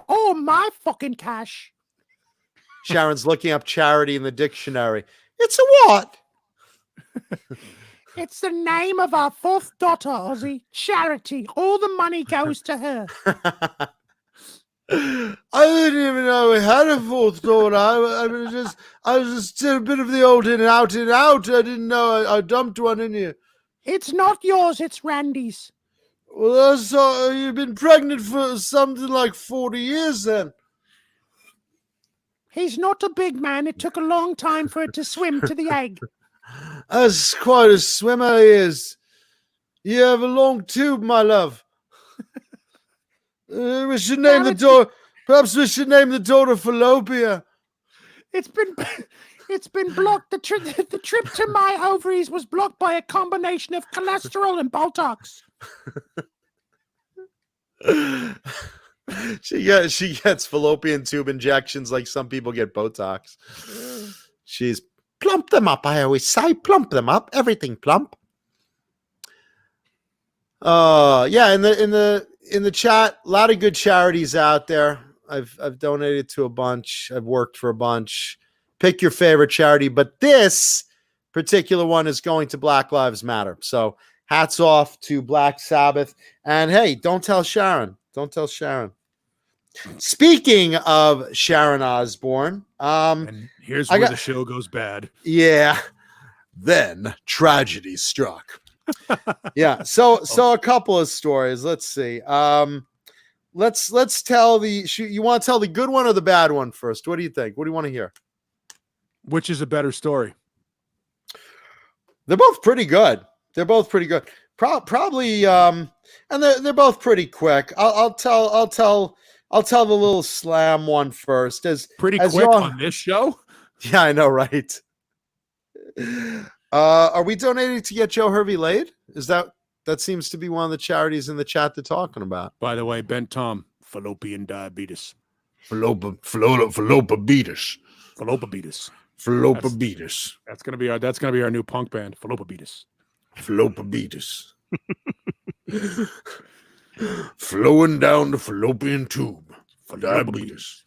All my fucking cash. Sharon's looking up charity in the dictionary. It's a what? It's the name of our 4th daughter, Ozzy. Charity. All the money goes to her. I didn't even know we had a 4th daughter. I was just a bit of the old in and out and out. I didn't know I dumped one in you. It's not yours, it's Randy's. Well, you've been pregnant for something like 40 years then. He's not a big man. It took a long time for it to swim to the egg. That's quite a swimmer he is. You have a long tube, my love. We should name the daughter. Perhaps we should name the daughter Fallopia. It's been blocked. The trip to my ovaries was blocked by a combination of cholesterol and Botox. She gets fallopian tube injections like some people get Botox. She's plump them up. I always say, plump them up. Everything plump. Yeah. In the chat, a lot of good charities out there. I've donated to a bunch. I've worked for a bunch. Pick your favorite charity, but this particular one is going to Black Lives Matter. So hats off to Black Sabbath. And hey, don't tell Sharon. Don't tell Sharon. Speaking of Sharon Osbourne, and here's where the show goes bad. Yeah. Then tragedy struck. Yeah. So a couple of stories. Let's see. Let's tell you want to tell the good one or the bad one first? What do you think? What do you want to hear? Which is a better story? They're both pretty good. They're both pretty good. Probably and they're both pretty quick. I'll tell the little slam one first. Pretty quick on this show? Yeah, I know, right? Are we donating to get Joe Hervey laid? Is that seems to be one of the charities in the chat they're talking about? By the way, Ben Tom, fallopian diabetes. Fallopabetus. Fallopabetus. Fallopabetus. That's gonna be our new punk band. Fallopabetus. Fallopabetus. Flowing down the fallopian tube. Diabetes.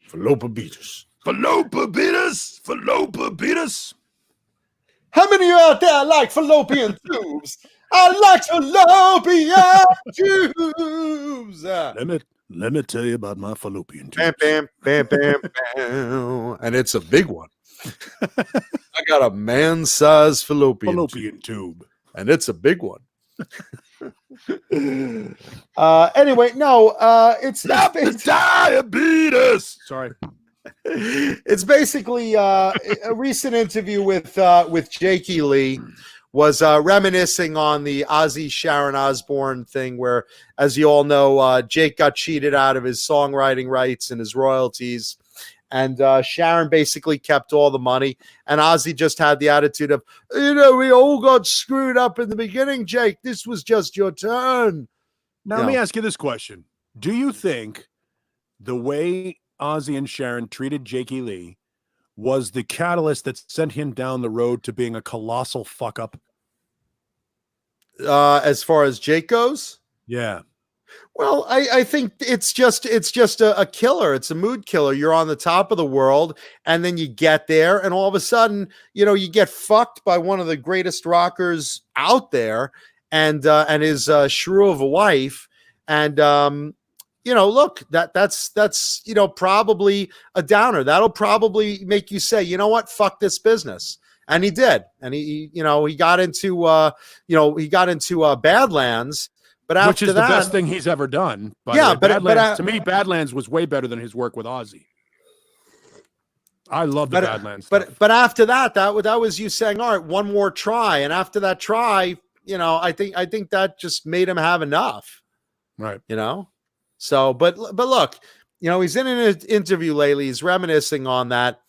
Fallopabetus. Fallopabetus. Fallopabetus. How many of you out there like fallopian tubes? I like fallopian tubes. Let me tell you about my fallopian tube. Bam, bam, bam, bam, bam. And it's a big one. I got a man-sized fallopian tube. And it's a big one. Anyway, no, it's diabetes. Sorry. It's basically a recent interview with Jakey Lee was reminiscing on the Ozzy Sharon Osbourne thing where, as you all know, Jake got cheated out of his songwriting rights and his royalties. And Sharon basically kept all the money. And Ozzy just had the attitude of, we all got screwed up in the beginning, Jake. This was just your turn. Now, let me ask you this question. Do you think the way Ozzy and Sharon treated Jakey Lee was the catalyst that sent him down the road to being a colossal fuck up? As far as Jake goes? Yeah. Well, I think it's just a killer. It's a mood killer. You're on the top of the world, and then you get there, and all of a sudden, you get fucked by one of the greatest rockers out there, and his shrew of a wife, and look, that's probably a downer. That'll probably make you say, you know what, fuck this business. And he did. And he got into Badlands. But after which is that, the best thing he's ever done. By yeah, the way. but Badlands, to me, Badlands was way better than his work with Ozzy. I love the Badlands stuff. But after that was you saying, all right, one more try. And after that try, I think that just made him have enough. Right. So, but look, he's in an interview lately. He's reminiscing on that.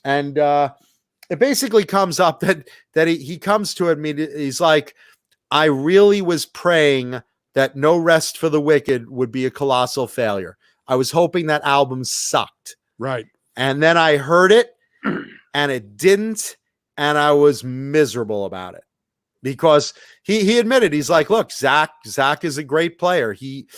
And it basically comes up that he comes to admit, he's like, I really was praying that No Rest for the Wicked would be a colossal failure. I was hoping that album sucked. Right. And then I heard it and it didn't. And I was miserable about it because he admitted, he's like, look, Zach is a great player. He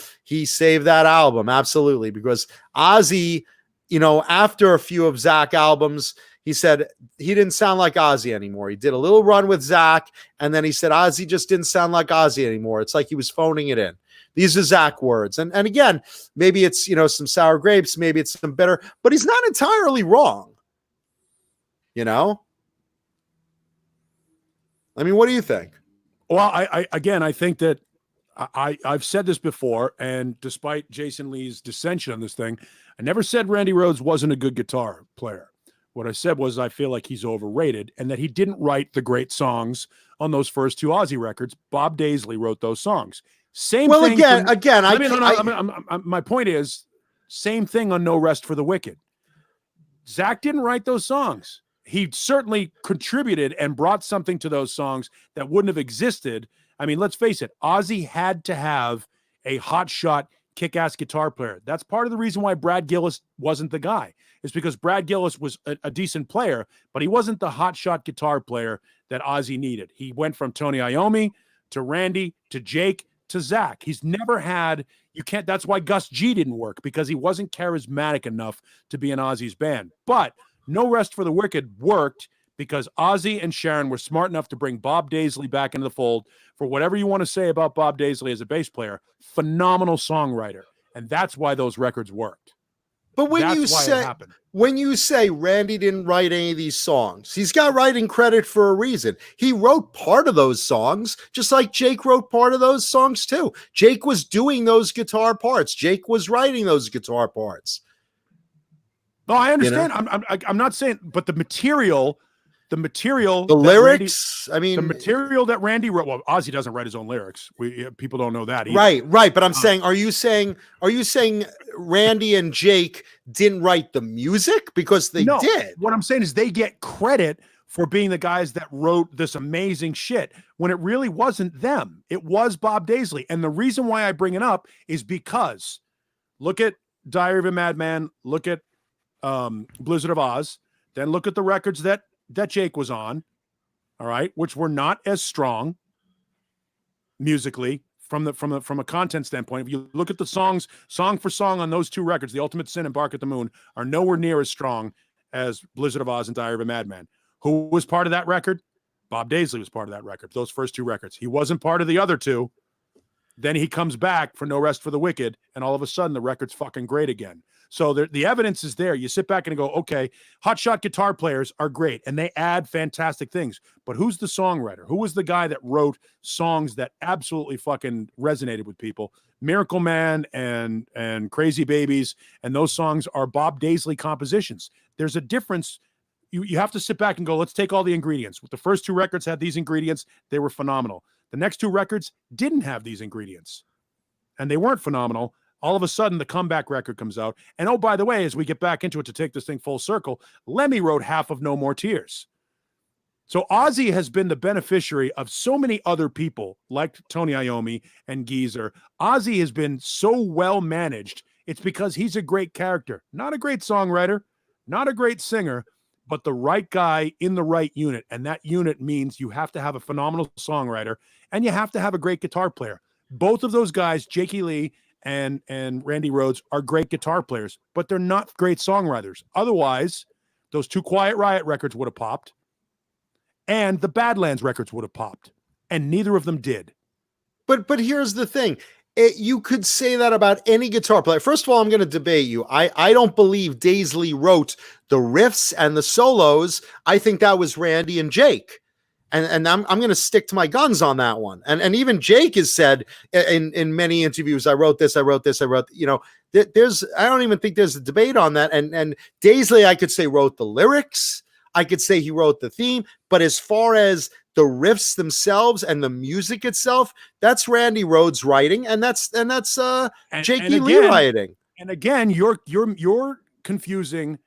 saved that album. Absolutely. Because Ozzy, after a few of Zach albums, he said he didn't sound like Ozzy anymore. He did a little run with Zach, and then he said Ozzy just didn't sound like Ozzy anymore. It's like he was phoning it in. These are Zach words. And again, maybe it's, some sour grapes, maybe it's some bitter, but he's not entirely wrong. I mean, what do you think? Well, I think that I've said this before, and despite Jason Lee's dissension on this thing, I never said Randy Rhoads wasn't a good guitar player. What I said was I feel like he's overrated and that he didn't write the great songs on those first two Ozzy records. Bob Daisley wrote those songs. Same well, thing. My point is, same thing on No Rest for the Wicked. Zach didn't write those songs. He certainly contributed and brought something to those songs that wouldn't have existed. I mean, let's face it, Ozzy had to have a hotshot, kick-ass guitar player. That's part of the reason why Brad Gillis wasn't the guy. Is because Brad Gillis was a decent player, but he wasn't the hotshot guitar player that Ozzy needed. He went from Tony Iommi to Randy to Jake to Zach. He's never had, that's why Gus G didn't work, because he wasn't charismatic enough to be in Ozzy's band. But No Rest for the Wicked worked because Ozzy and Sharon were smart enough to bring Bob Daisley back into the fold. For whatever you want to say about Bob Daisley as a bass player, phenomenal songwriter. And that's why those records worked. But when you say Randy didn't write any of these songs, he's got writing credit for a reason. He wrote part of those songs, just like Jake wrote part of those songs too. Jake was doing those guitar parts. Jake was writing those guitar parts. No, I understand. I'm not saying, but the material, the lyrics. The material that Randy wrote. Well, Ozzy doesn't write his own lyrics. People don't know that either. Right. But I'm saying, are you saying Randy and Jake didn't write the music? Because they did. What I'm saying is they get credit for being the guys that wrote this amazing shit when it really wasn't them. It was Bob Daisley. And the reason why I bring it up is because look at Diary of a Madman, look at Blizzard of Oz, then look at the records that Jake was on, all right, which were not as strong musically from a content standpoint. If you look at the songs, song for song on those two records, The Ultimate Sin and Bark at the Moon, are nowhere near as strong as Blizzard of Oz and Diary of a Madman. Who was part of that record? Bob Daisley was part of that record, those first two records. He wasn't part of the other two. Then he comes back for No Rest for the Wicked, and all of a sudden the record's fucking great again. So the evidence is there. You sit back and go, okay, hotshot guitar players are great, and they add fantastic things. But who's the songwriter? Who was the guy that wrote songs that absolutely fucking resonated with people? Miracle Man and Crazy Babies, and those songs are Bob Daisley compositions. There's a difference. You have to sit back and go, let's take all the ingredients. The first two records had these ingredients. They were phenomenal. The next two records didn't have these ingredients, and they weren't phenomenal. All of a sudden, the comeback record comes out. And oh, by the way, as we get back into it to take this thing full circle, Lemmy wrote half of No More Tears. So Ozzy has been the beneficiary of so many other people like Tony Iommi and Geezer. Ozzy has been so well managed. It's because he's a great character, not a great songwriter, not a great singer, but the right guy in the right unit. And that unit means you have to have a phenomenal songwriter and you have to have a great guitar player. Both of those guys, Jakey Lee and Randy Rhoads, are great guitar players, but they're not great songwriters. Otherwise, those two Quiet Riot records would have popped and the Badlands records would have popped, and neither of them did. But here's the thing. You could say that about any guitar player. First of all, I'm going to debate you. I don't believe Daisley wrote the riffs and the solos. I think that was Randy and Jake. And I'm going to stick to my guns on that one. And even Jake has said in many interviews, I wrote this, you know, I don't even think there's a debate on that. And Daisley, I could say wrote the lyrics. I could say he wrote the theme, but as far as the riffs themselves and the music itself, that's Randy Rhoads writing, and that's Jakey Lee writing. And again, you're confusing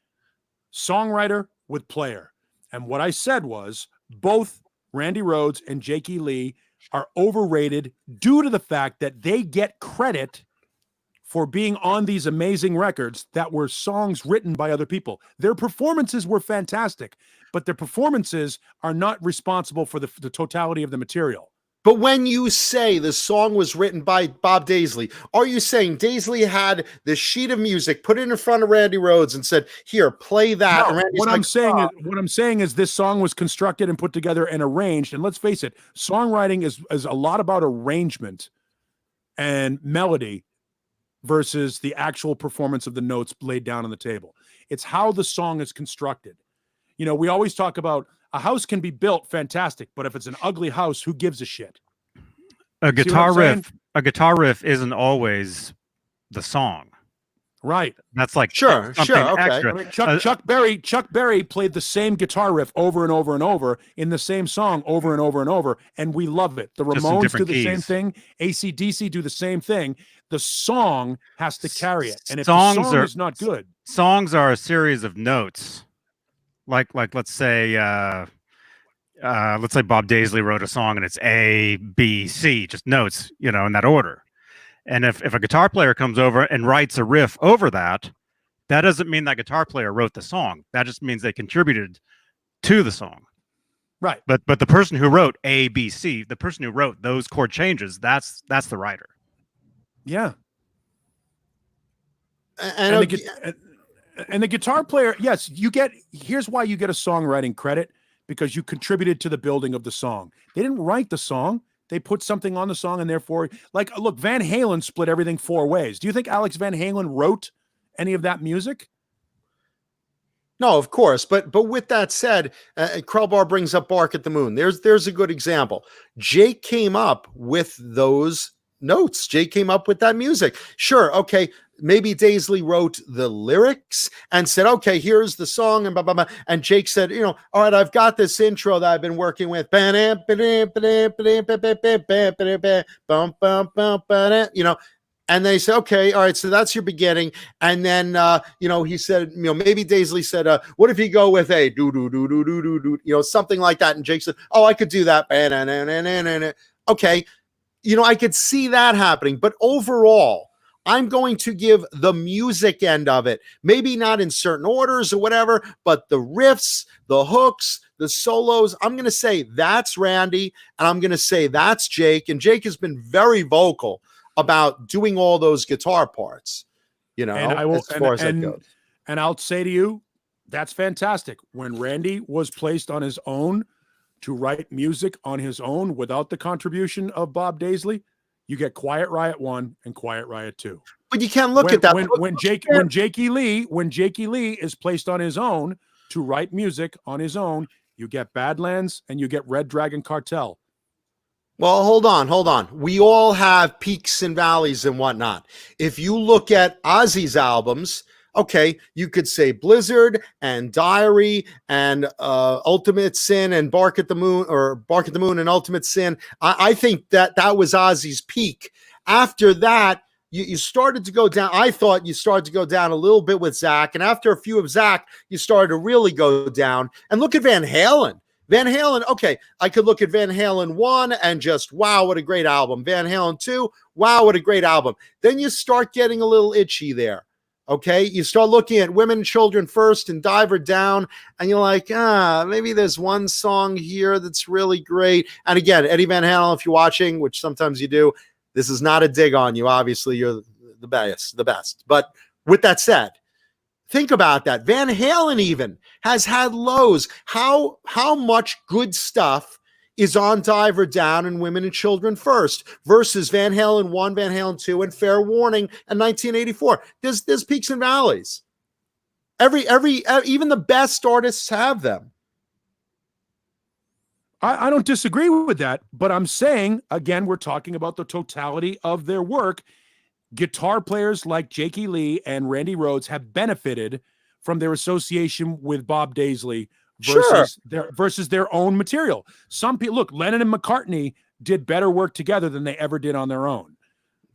songwriter with player. And what I said was both Randy Rhoads and Jakey Lee are overrated due to the fact that they get credit for being on these amazing records that were songs written by other people. Their performances were fantastic, but their performances are not responsible for the totality of the material. But when you say the song was written by Bob Daisley, are you saying Daisley had the sheet of music, put it in front of Randy Rhoads and said, here, play that? No, and what I'm saying is this song was constructed and put together and arranged. And let's face it, songwriting is a lot about arrangement and melody versus the actual performance of the notes laid down on the table. It's how the song is constructed. You know, we always talk about a house can be built fantastic, but if it's an ugly house, who gives a shit? A guitar riff isn't always the song. Right. That's like sure, okay. Extra. I mean, Chuck Berry played the same guitar riff over and over and over in the same song over and over and over, and we love it. The Ramones do the same thing. AC/DC do the same thing. The song has to carry it, and if the song is not good, songs are a series of notes. Like let's say Bob Daisley wrote a song and it's A, B, C, just notes, you know, in that order. And if a guitar player comes over and writes a riff over that, that doesn't mean that guitar player wrote the song. That just means they contributed to the song. Right. But the person who wrote A, B, C, the person who wrote those chord changes, that's the writer. Yeah. And the guitar player, yes, here's why you get a songwriting credit, because you contributed to the building of the song. They didn't write the song. They put something on the song, and therefore, like, look, Van Halen split everything 4 ways. Do you think Alex Van Halen wrote any of that music? No, of course. But with that said, Krellbar brings up Bark at the Moon. There's a good example. Jake came up with those notes. Jake came up with that music. Sure, okay. Maybe Daisley wrote the lyrics and said, okay, here's the song, and blah, blah, blah. And Jake said, you know, all right, I've got this intro that I've been working with. You know, and they said, okay, all right, so that's your beginning. And then, you know, he said, you know, maybe Daisley said, what if you go with a do, you know, something like that. And Jake said, oh, I could do that. Okay. You know, I could see that happening. But overall, I'm going to give the music end of it, maybe not in certain orders or whatever, but the riffs, the hooks, the solos, I'm going to say that's Randy, and I'm going to say that's Jake. And Jake has been very vocal about doing all those guitar parts, you know, as far as that goes. And I'll say to you, that's fantastic. When Randy was placed on his own to write music on his own without the contribution of Bob Daisley, you get Quiet Riot 1 and Quiet Riot 2. But you can't look at that. When Jakey Lee is placed on his own to write music on his own, you get Badlands and you get Red Dragon Cartel. Well, hold on. We all have peaks and valleys and whatnot. If you look at Ozzy's albums, okay, you could say Blizzard and Diary and Ultimate Sin and Bark at the Moon and Ultimate Sin. I think that was Ozzy's peak. After that, you started to go down. I thought you started to go down a little bit with Zach. And after a few of Zach, you started to really go down. And look at Van Halen. Van Halen, okay, I could look at Van Halen 1 and just, wow, what a great album. Van Halen 2, wow, what a great album. Then you start getting a little itchy there. Okay, you start looking at Women and Children First and Diver Down, and you're like, maybe there's one song here that's really great. And again, Eddie Van Halen, if you're watching, which sometimes you do, this is not a dig on you. Obviously, you're the best. But with that said, think about that. Van Halen even has had lows. How much good stuff is On Diver Down and Women and Children First versus Van Halen 1, Van Halen 2, and Fair Warning in 1984. There's peaks and valleys. Even the best artists have them. I don't disagree with that, but I'm saying, again, we're talking about the totality of their work. Guitar players like Jakey Lee and Randy Rhoads have benefited from their association with Bob Daisley versus their own material. Some people, look, Lennon and McCartney did better work together than they ever did on their own.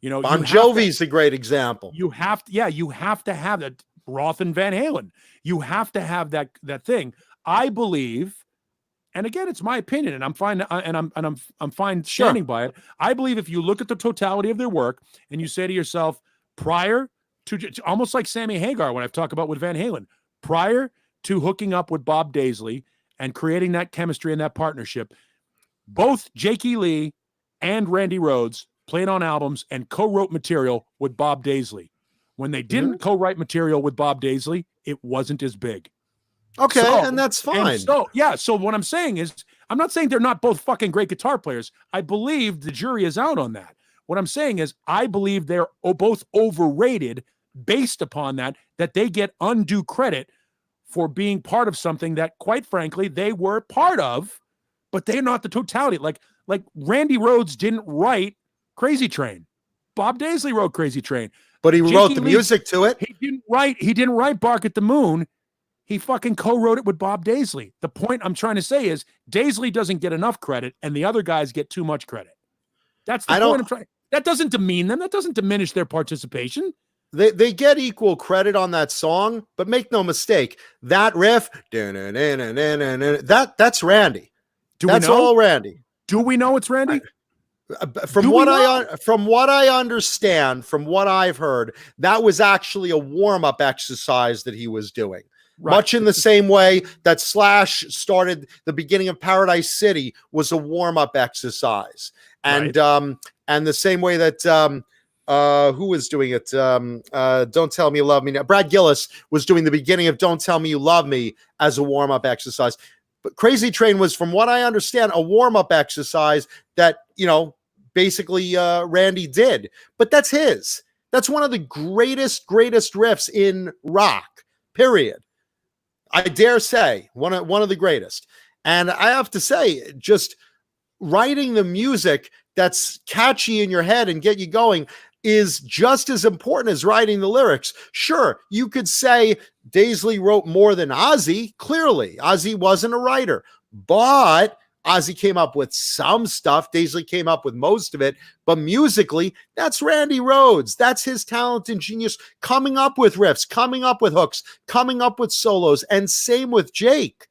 You know, Bon Jovi's a great example. You have to have that. Roth and Van Halen. You have to have that thing. I believe, and again, it's my opinion, and I'm fine, and I'm fine standing by it. I believe if you look at the totality of their work and you say to yourself, prior to, almost like Sammy Hagar when I've talked about with Van Halen, prior to hooking up with Bob Daisley and creating that chemistry and that partnership, both Jakey Lee and Randy Rhoads played on albums and co-wrote material with Bob Daisley. When they didn't co-write material with Bob Daisley, it wasn't as big. Okay, and that's fine. So what I'm saying is, I'm not saying they're not both fucking great guitar players. I believe the jury is out on that. What I'm saying is, I believe they're both overrated based upon that they get undue credit for being part of something that, quite frankly, they were part of, but they're not the totality. Like Randy Rhoads didn't write Crazy Train. Bob Daisley wrote Crazy Train. But he wrote the music to it. He didn't write Bark at the Moon. He fucking co-wrote it with Bob Daisley. The point I'm trying to say is Daisley doesn't get enough credit and the other guys get too much credit. That's the point I'm trying. That doesn't demean them. That doesn't diminish their participation. They get equal credit on that song, but make no mistake, that riff, that's Randy. That's all Randy. Do we know it's Randy? From what I understand, from what I've heard, that was actually a warm-up exercise that he was doing. Right. Much in the same way that Slash started the beginning of Paradise City was a warm-up exercise. And and the same way that who was doing it? Don't Tell Me You Love Me Now. Brad Gillis was doing the beginning of Don't Tell Me You Love Me as a warm-up exercise. But Crazy Train was, from what I understand, a warm-up exercise that, basically Randy did. But that's his. That's one of the greatest riffs in rock, period. I dare say one of the greatest. And I have to say, just writing the music that's catchy in your head and get you going is just as important as writing the lyrics. Sure, you could say Daisley wrote more than Ozzy. Clearly, Ozzy wasn't a writer, but Ozzy came up with some stuff. Daisley came up with most of it, but musically, that's Randy Rhoads. That's his talent and genius, coming up with riffs, coming up with hooks, coming up with solos, and same with Jake.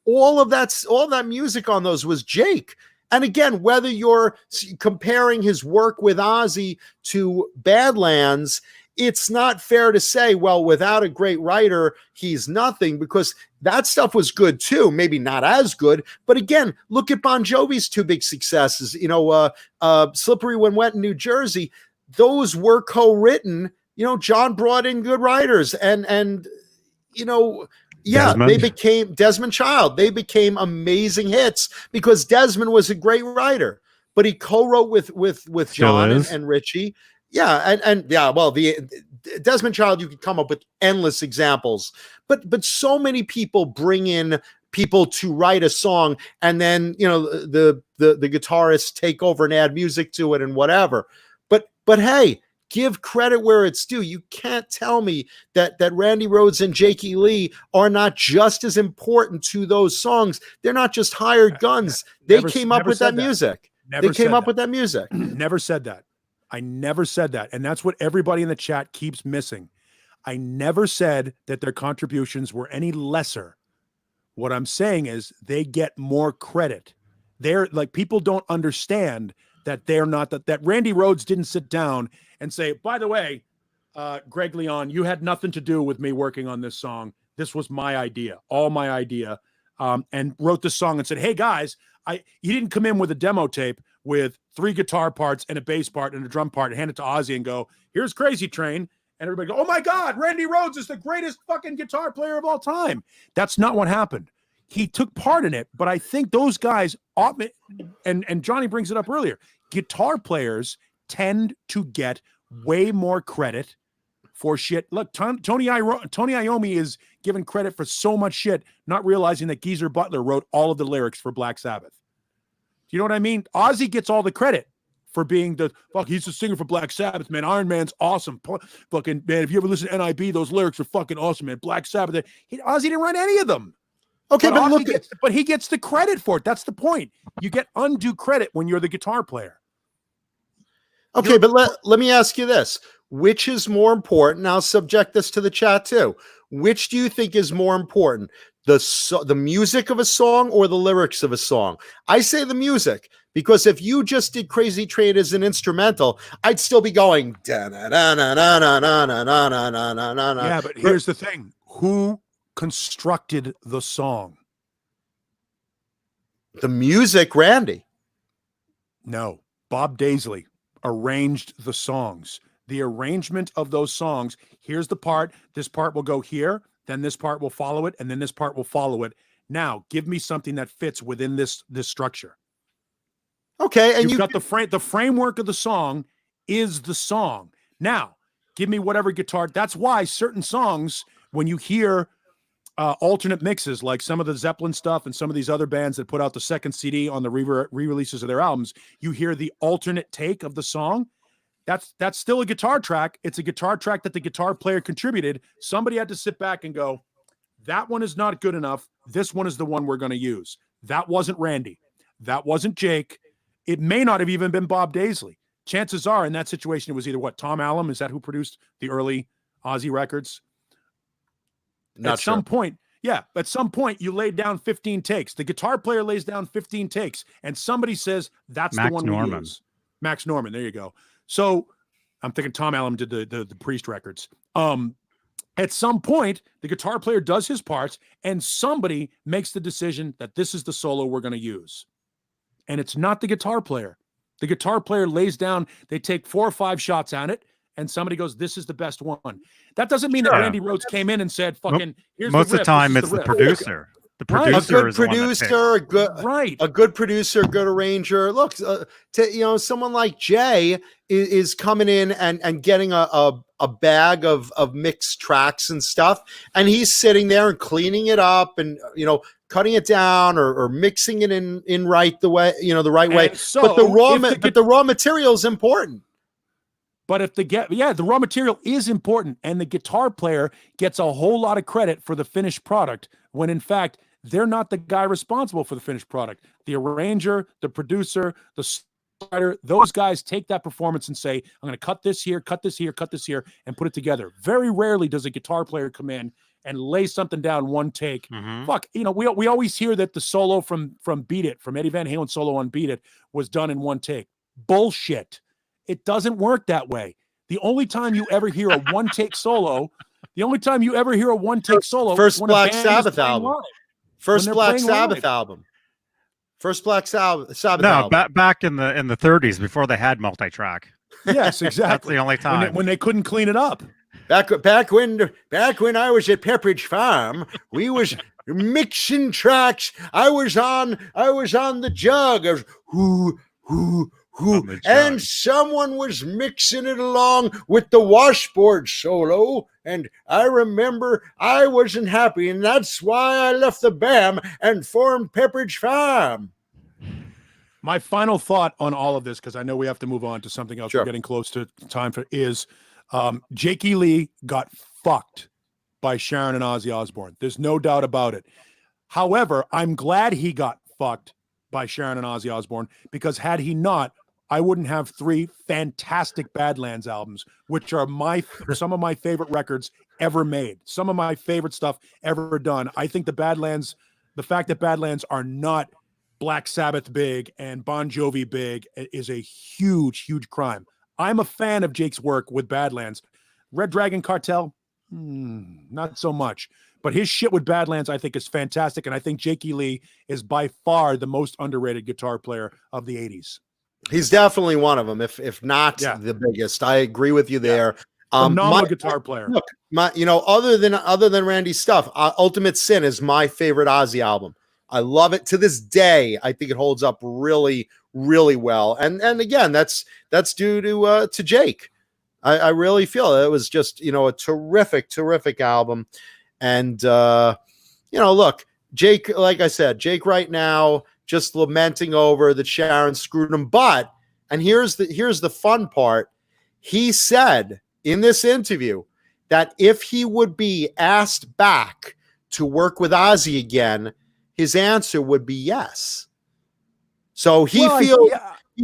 All of that music on those was Jake. And again, whether you're comparing his work with Ozzy to Badlands, it's not fair to say, well, without a great writer, he's nothing, because that stuff was good too. Maybe not as good, but again, look at Bon Jovi's two big successes. Slippery When Wet in New Jersey. Those were co-written. John brought in good writers, and they became Desmond Child. They became amazing hits because Desmond was a great writer, but he co-wrote with John and Richie. Yeah, the Desmond Child, you could come up with endless examples, but so many people bring in people to write a song, and then the guitarists take over and add music to it and whatever. But hey, give credit where it's due. You can't tell me that Randy Rhoads and Jakey Lee are not just as important to those songs. They're not just hired guns. They came up with that music. They came up with that music. Never said that. I never said that. And that's what everybody in the chat keeps missing. I never said that their contributions were any lesser. What I'm saying is they get more credit. They're like, people don't understand that they're not that Randy Rhoads didn't sit down and say, by the way, Greg Leon, you had nothing to do with me working on this song. This was my idea, all my idea, and wrote the song and said, hey guys, you didn't come in with a demo tape with 3 guitar parts and a bass part and a drum part and hand it to Ozzy and go, here's Crazy Train. And everybody go, oh my God, Randy Rhoads is the greatest fucking guitar player of all time. That's not what happened. he took part in it, but I think those guys, and Johnny brings it up earlier, guitar players tend to get way more credit for shit. Look, Tony Iommi is given credit for so much shit, not realizing that Geezer Butler wrote all of the lyrics for Black Sabbath. You know what I mean? Ozzy gets all the credit for being he's the singer for Black Sabbath, man. Iron Man's awesome. Fucking, man, if you ever listen to NIB, those lyrics are fucking awesome, man. Black Sabbath. Ozzy didn't write any of them. Okay, but he gets the credit for it. That's the point. You get undue credit when you're the guitar player. Okay, but let me ask you this. Which is more important? I'll subject this to the chat too. Which do you think is more important? The music of a song or the lyrics of a song? I say the music, because if you just did Crazy Train as an instrumental, I'd still be going. Yeah, but here's the thing. Who constructed the song? The music, Randy. No, Bob Daisley arranged the songs. The arrangement of those songs, here's the part, this part will go here, then this part will follow it, and then this part will follow it. Now, give me something that fits within this structure. Okay, and you've got the framework of the song is the song. Now, give me whatever guitar. That's why certain songs, when you hear alternate mixes, like some of the Zeppelin stuff and some of these other bands that put out the second CD on the re-releases of their albums, you hear the alternate take of the song. That's still a guitar track. It's a guitar track that the guitar player contributed. Somebody had to sit back and go, that one is not good enough. This one is the one we're going to use. That wasn't Randy. That wasn't Jake. It may not have even been Bob Daisley. Chances are in that situation, it was either Tom Allom, is that who produced the early Ozzy records? At some point, you laid down 15 takes. The guitar player lays down 15 takes, and somebody says, that's the one we use. Max Norman, there you go. So I'm thinking Tom Allom did the Priest records. At some point, the guitar player does his parts, and somebody makes the decision that this is the solo we're going to use. And it's not the guitar player. The guitar player lays down, they take 4 or 5 shots at it, and somebody goes, this is the best one. That doesn't mean that Randy Rhoads came in and said, fucking, here's most the riff, of the time it's the producer. The producer, a good producer, a good arranger. Look, someone like Jay is coming in and getting a bag of mixed tracks and stuff, and he's sitting there and cleaning it up and cutting it down or mixing it in right the way, the right way. So but the raw material is important. But if the raw material is important, and the guitar player gets a whole lot of credit for the finished product, when in fact they're not the guy responsible for the finished product. The arranger, the producer, the writer, those guys take that performance and say, I'm going to cut this here, cut this here, cut this here, and put it together. Very rarely does a guitar player come in and lay something down one take. Mm-hmm. Fuck, we always hear that the solo from Beat It, from Eddie Van Halen solo on Beat It, was done in one take. Bullshit. It doesn't work that way. The only time you ever hear a one-take solo, First Black Sabbath album. First Black Sabbath album. No, back in the 30s, before they had multi-track. Yes, exactly. That's the only time when they couldn't clean it up. Back when I was at Pepperidge Farm, we was mixing tracks. I was on the jug. I was and someone was mixing it along with the washboard solo, and I remember I wasn't happy, and that's why I left the BAM and formed Pepperidge Farm. My final thought on all of this, because I know we have to move on to something else. Sure. We're getting close to time for is Jake E. Lee got fucked by Sharon and Ozzy Osbourne. There's no doubt about it. However, I'm glad he got fucked by Sharon and Ozzy Osbourne, because had he not, I wouldn't have 3 fantastic Badlands albums, which are some of my favorite records ever made. Some of my favorite stuff ever done. I think the fact that Badlands are not Black Sabbath big and Bon Jovi big is a huge, huge crime. I'm a fan of Jake's work with Badlands. Red Dragon Cartel, not so much. But his shit with Badlands, I think, is fantastic. And I think Jake E. Lee is by far the most underrated guitar player of the 80s. He's definitely one of them, if not the biggest. I agree with you there. Phenomenal guitar player. Look, other than Randy's stuff, Ultimate Sin is my favorite Ozzy album. I love it to this day. I think it holds up really, really well. And again, that's due to Jake. I really feel it was just, you know, a terrific album. And you know, look, Jake, like I said, Jake right now just lamenting over that Sharon screwed him. But, and here's the fun part. He said in this interview that if he would be asked back to work with Ozzy again, his answer would be yes. So he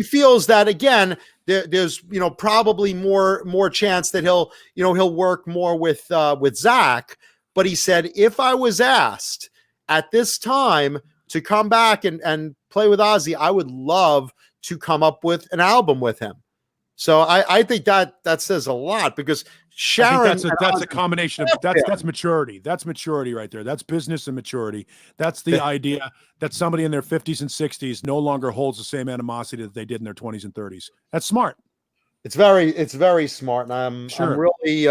feels that again, there's, you know, probably more chance that he'll work more with Zach. But he said, if I was asked at this time to come back and play with Ozzy, I would love to come up with an album with him. So I think that says a lot, because Sharon, that's a combination of that's maturity. That's maturity right there. That's business and maturity. That's the idea that somebody in their 50s and 60s no longer holds the same animosity that they did in their 20s and 30s. That's smart. It's very smart, and I'm really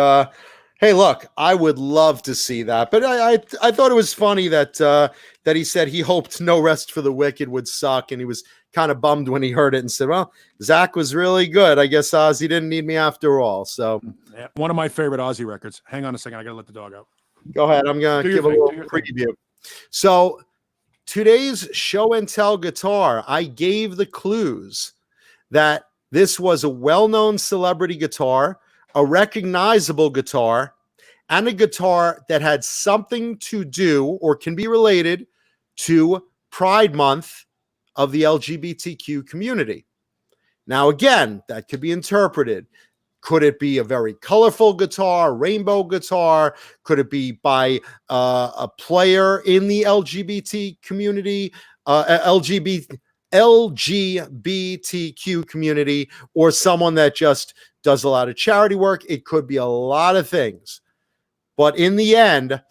hey, look, I would love to see that, but I thought it was funny that he said he hoped No Rest for the Wicked would suck, and he was kind of bummed when he heard it and said, well, Zach was really good. I guess Ozzy didn't need me after all. So yeah, one of my favorite Ozzy records. Hang on a second. I got to let the dog out. Go ahead. I'm going to give a little preview. So today's show and tell guitar, I gave the clues that this was a well-known celebrity guitar, a recognizable guitar, and a guitar that had something to do or can be related to Pride Month of the LGBTQ community. Now, again, that could be interpreted. Could it be a very colorful guitar, rainbow guitar? Could it be by a player in the LGBT community, LGBTQ community, or someone that just does a lot of charity work? It could be a lot of things. But in the end,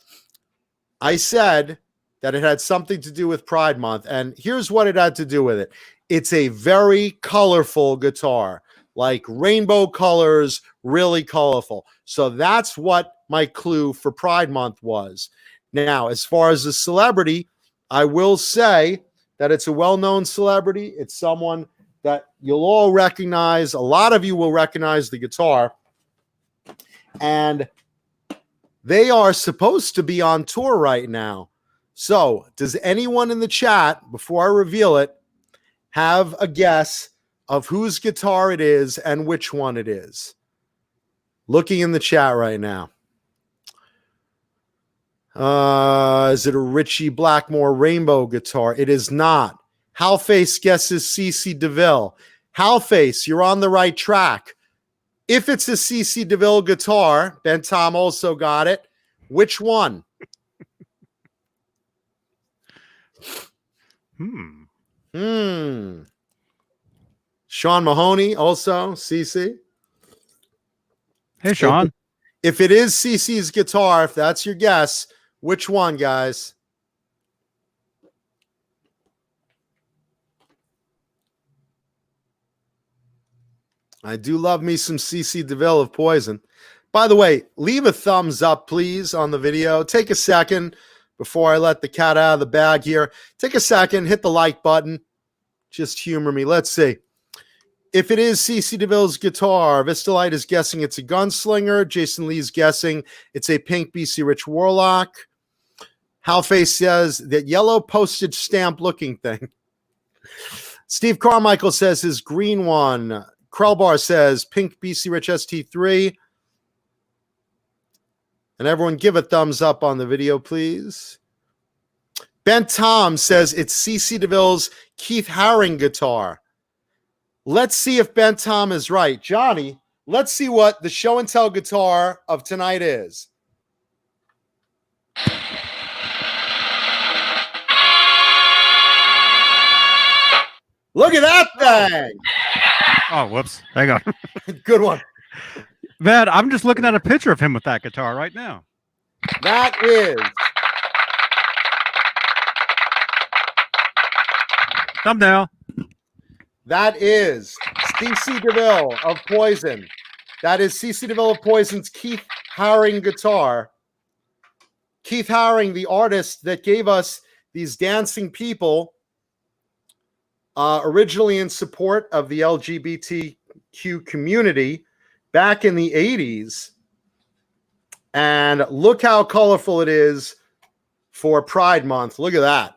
I said that it had something to do with Pride Month. And here's what it had to do with it. It's a very colorful guitar, like rainbow colors, really colorful. So that's what my clue for Pride Month was. Now, as far as the celebrity, I will say that it's a well-known celebrity. It's someone that you'll all recognize. A lot of you will recognize the guitar. And they are supposed to be on tour right now. So, does anyone in the chat, before I reveal it, have a guess of whose guitar it is and which one it is? Looking in the chat right now. Is it a Ritchie Blackmore rainbow guitar? It is not. Halface guesses CC Deville. Halface, you're on the right track. If it's a CC Deville guitar, Ben Tom also got it. Which one? Sean Mahoney also, CC. Hey, Sean. If it is CC's guitar, if that's your guess, which one, guys? I do love me some CC Deville of Poison. By the way, leave a thumbs up, please, on the video. Take a second before I let the cat out of the bag here. Take a second, hit the like button. Just humor me. Let's see. If it is CC DeVille's guitar, Vistalite is guessing it's a Gunslinger. Jason Lee's guessing it's a pink BC Rich Warlock. Halface says that yellow postage stamp looking thing. Steve Carmichael says his green one. Krellbar says pink BC Rich ST3. And everyone give a thumbs up on the video, please. Ben Tom says it's CC DeVille's Keith Haring guitar. Let's see if Ben Tom is right. Johnny, let's see what the show and tell guitar of tonight is. Look at that thing. Oh, whoops. Hang on. Good one. Man, I'm just looking at a picture of him with that guitar right now. That is. Thumbnail. That is CC DeVille of Poison. That is CC DeVille of Poison's Keith Haring guitar. Keith Haring, the artist that gave us these dancing people, originally in support of the LGBTQ community back in the 80s. And look how colorful it is for Pride Month. Look at that.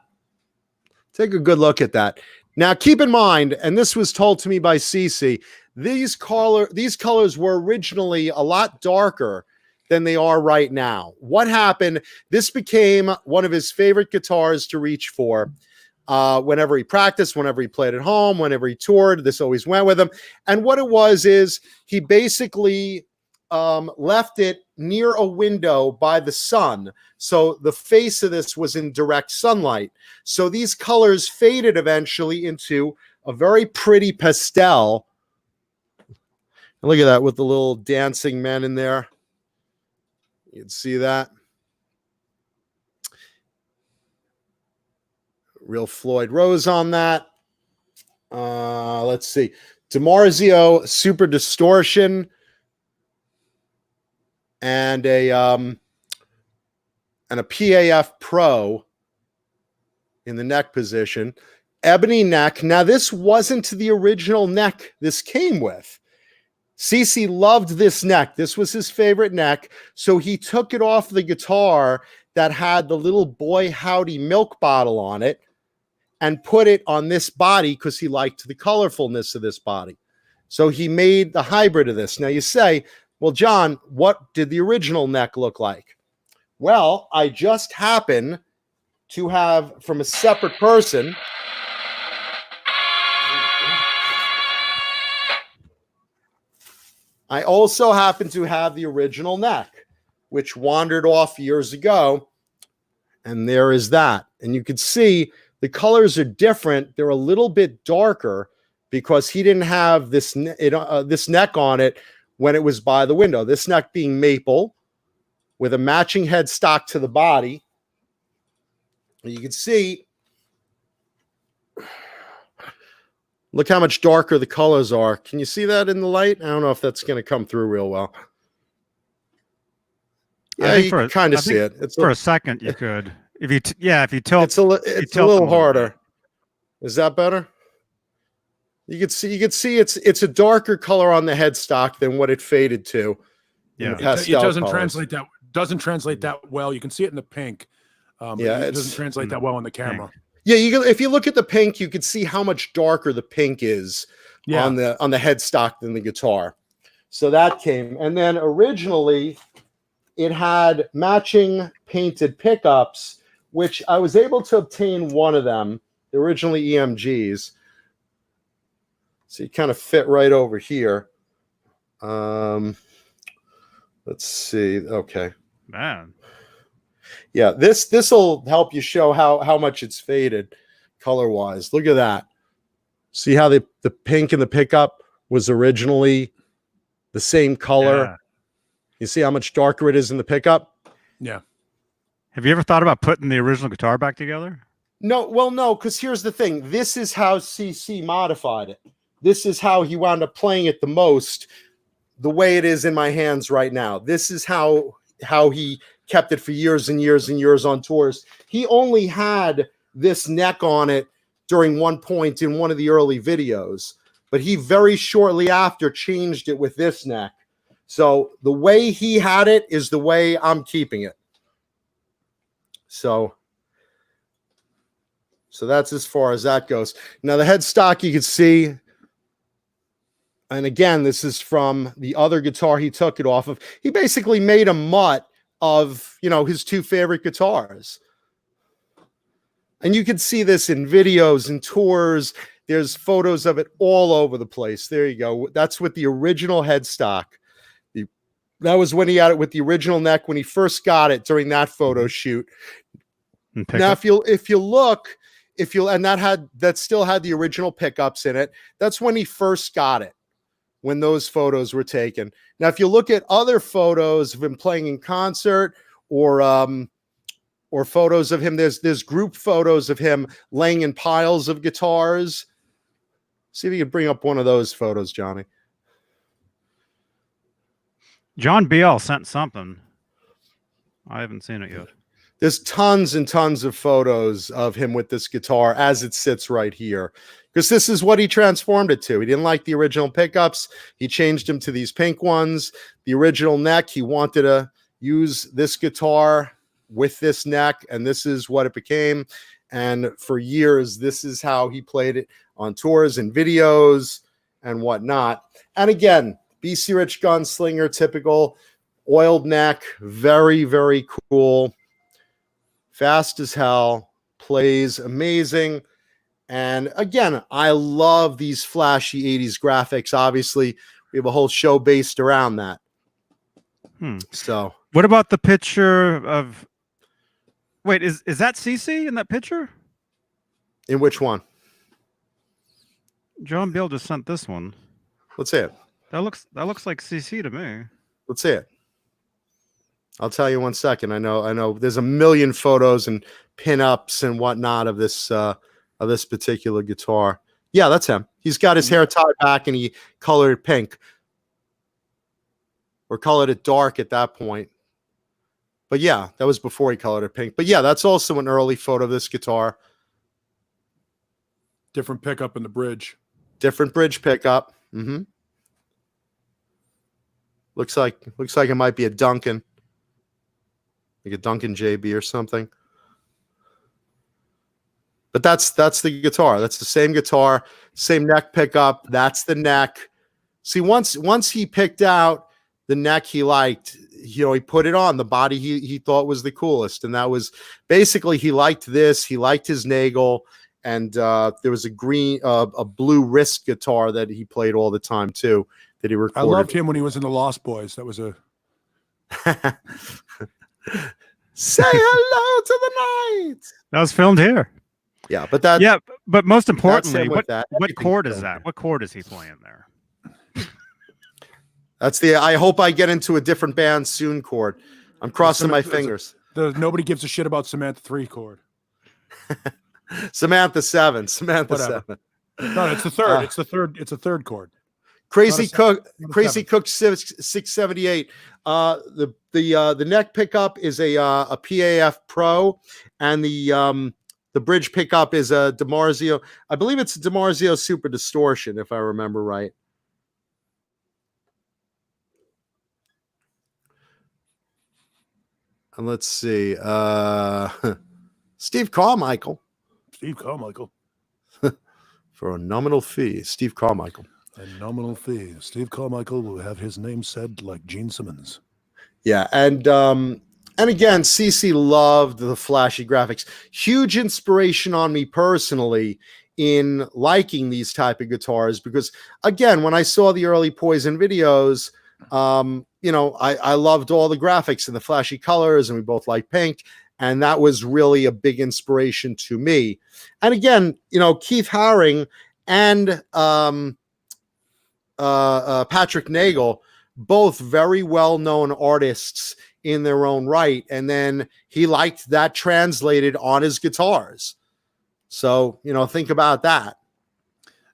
Take a good look at that. Now, keep in mind, and this was told to me by Cece, these colors were originally a lot darker than they are right now. What happened? This became one of his favorite guitars to reach for. Whenever he practiced, whenever he played at home, whenever he toured, this always went with him. And what it was is he basically left it near a window by the sun. So the face of this was in direct sunlight. So these colors faded eventually into a very pretty pastel. And look at that with the little dancing men in there. You can see that. Real Floyd Rose on that. Let's see. DiMarzio Super Distortion. And a PAF Pro in the neck position. Ebony neck. Now, this wasn't the original neck this came with. CeCe loved this neck. This was his favorite neck. So he took it off the guitar that had the little Boy Howdy milk bottle on it and put it on this body because he liked the colorfulness of this body. So he made the hybrid of this. Now you say, well, John, what did the original neck look like? Well, I just happen to have from a separate person. I also happen to have the original neck, which wandered off years ago. And there is that. And you can see the colors are different. They're a little bit darker because he didn't have this neck on it when it was by the window. This neck being maple with a matching headstock to the body. And you can see, look how much darker the colors are. Can you see that in the light? I don't know if that's going to come through real well. Yeah, you can kind of see it. It's for a second you could. If you tilt, it's a little harder. Is that better? You can see it's a darker color on the headstock than what it faded to. Yeah, it doesn't translate that well. You can see it in the pink. It doesn't translate that well on the camera. Yeah, if you look at the pink, you can see how much darker the pink is on the headstock than the guitar. So that came, and then originally it had matching painted pickups, which I was able to obtain one of them. They're originally EMGs. So you kind of fit right over here. Let's see. Okay. Man. Yeah, this will help you show how much it's faded color-wise. Look at that. See how the pink in the pickup was originally the same color? Yeah. You see how much darker it is in the pickup? Yeah. Have you ever thought about putting the original guitar back together? No, well, no, because here's the thing. This is how CC modified it. This is how he wound up playing it the most, the way it is in my hands right now. This is how he kept it for years and years and years on tours. He only had this neck on it during one point in one of the early videos, but he very shortly after changed it with this neck. So the way he had it is the way I'm keeping it. So that's as far as that goes. Now the headstock you can see, and again, this is from the other guitar he took it off of. He basically made a mutt of, his two favorite guitars. And you can see this in videos and tours. There's photos of it all over the place. There you go. That's with the original headstock. That was when he had it with the original neck when he first got it during that photo shoot. Now, if you look, and that still had the original pickups in it. That's when he first got it, when those photos were taken. Now, if you look at other photos of him playing in concert or photos of him, there's group photos of him laying in piles of guitars. See if you can bring up one of those photos, Johnny. John BL sent something. I haven't seen it yet. There's tons and tons of photos of him with this guitar as it sits right here, because this is what he transformed it to. He didn't like the original pickups. He changed them to these pink ones. The original neck, he wanted to use this guitar with this neck, and this is what it became. And for years, this is how he played it on tours and videos and whatnot. And again, BC Rich Gunslinger, typical oiled neck, very, very cool. Fast as hell, plays amazing. And again, I love these flashy 80s graphics. Obviously, we have a whole show based around that. So, what about the picture of? Wait, is that CC in that picture? in which one? John Beale just sent this one. Let's see it. That looks like CC to me. Let's see it. I'll tell you 1 second. I know. There's a million photos and pinups and whatnot of this particular guitar. Yeah, that's him. He's got his hair tied back and he colored it pink, or colored it dark at that point. But yeah, that was before he colored it pink. But yeah, that's also an early photo of this guitar. Different pickup in the bridge. Different bridge pickup. Looks like it might be a Duncan. Like a Duncan JB or something. But that's the guitar. That's the same guitar, same neck pickup. That's the neck. See, once he picked out the neck he liked, he put it on. The body he thought was the coolest, and that was basically, he liked this. He liked his Nagel, and there was a blue wrist guitar that he played all the time too. That he recorded. I loved him when he was in the Lost Boys. That was a. Say hello to the night. That was filmed here. Yeah, but that. Yeah, but most importantly, what Everything's chord is that? What chord is he playing there? That's the I hope I get into a different band soon chord. I'm crossing my fingers. Nobody gives a shit about Samantha 3 chord. Samantha 7. Samantha Whatever. 7. No, it's the third. It's a third chord. Crazy Cook 678. The neck pickup is a PAF Pro, and the bridge pickup is a DiMarzio. I believe it's a DiMarzio Super Distortion, if I remember right. And let's see. Steve Carmichael. Steve Carmichael. For a nominal fee, Steve Carmichael. A nominal fee. Steve Carmichael will have his name said like Gene Simmons. Yeah, and again, CC loved the flashy graphics. Huge inspiration on me personally in liking these type of guitars, because again, when I saw the early Poison videos, I loved all the graphics and the flashy colors, and we both like pink, and that was really a big inspiration to me. And again, Keith Haring and Patrick Nagel, both very well-known artists in their own right, and then he liked that translated on his guitars. So, think about that.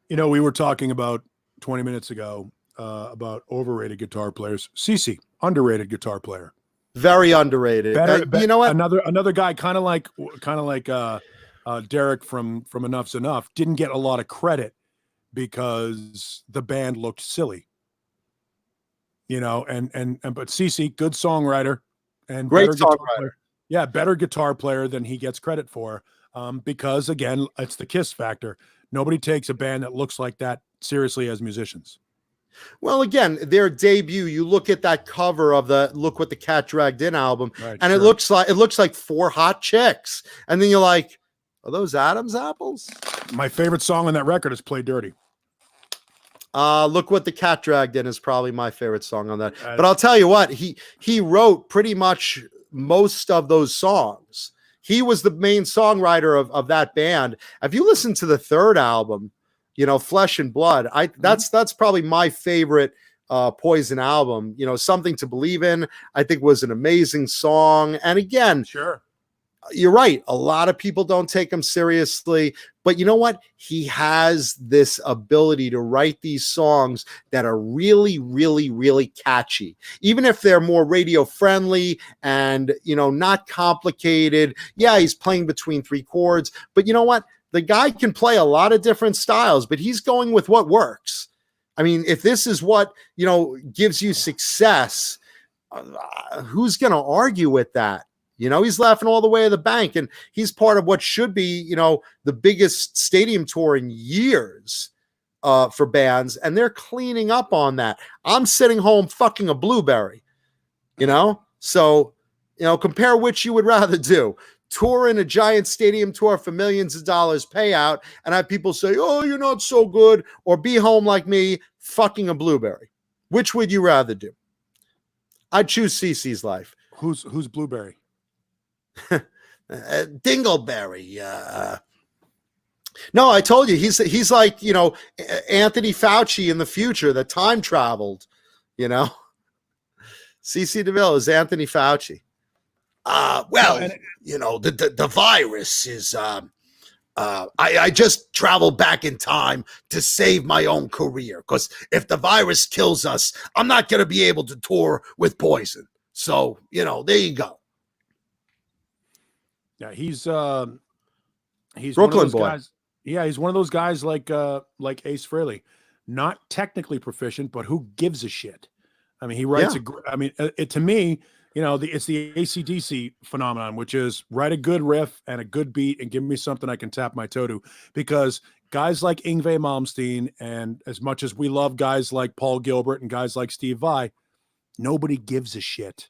We were talking about 20 minutes ago about overrated guitar players. CC, underrated guitar player. Very underrated. You know what? Another guy, kind of like Derek from Enough's Enough, didn't get a lot of credit because the band looked silly. But CC, good songwriter and great better songwriter. Yeah, better guitar player than he gets credit for. Because again, it's the Kiss factor. Nobody takes a band that looks like that seriously as musicians. Well, again, their debut, you look at that cover of the Look What the Cat Dragged In album, right, and sure. it looks like four hot chicks. And then you're like, are those Adam's apples? My favorite song on that record is Play Dirty. Look What the Cat Dragged In is probably my favorite song on that. But I'll tell you what, he wrote pretty much most of those songs. He was the main songwriter of that band. If you listen to the third album, Flesh and Blood, that's probably my favorite Poison album. Something to Believe In, I think, was an amazing song. And again, sure, you're right. A lot of people don't take him seriously, but you know what? He has this ability to write these songs that are really, really, really catchy. Even if they're more radio friendly and, not complicated. Yeah, he's playing between 3 chords, but you know what? The guy can play a lot of different styles, but he's going with what works. I mean, if this is what, gives you success, who's going to argue with that? He's laughing all the way to the bank, and he's part of what should be, the biggest stadium tour in years for bands, and they're cleaning up on that. I'm sitting home fucking a blueberry, So, compare which you would rather do. Tour in a giant stadium tour for millions of dollars payout and have people say, oh, you're not so good, or be home like me fucking a blueberry. Which would you rather do? I'd choose CeCe's life. Who's Blueberry? Dingleberry. No, I told you he's like Anthony Fauci in the future that time traveled. CeCe Deville is Anthony Fauci. The virus is. I just traveled back in time to save my own career, because if the virus kills us, I'm not going to be able to tour with Poison. So there you go. Yeah, he's Brooklyn one of those boy. guys. Yeah, he's one of those guys like Ace Frehley, not technically proficient, but who gives a shit? I mean, he writes to me, it's the AC/DC phenomenon, which is write a good riff and a good beat and give me something I can tap my toe to. Because guys like Yngwie Malmsteen, and as much as we love guys like Paul Gilbert and guys like Steve Vai, nobody gives a shit.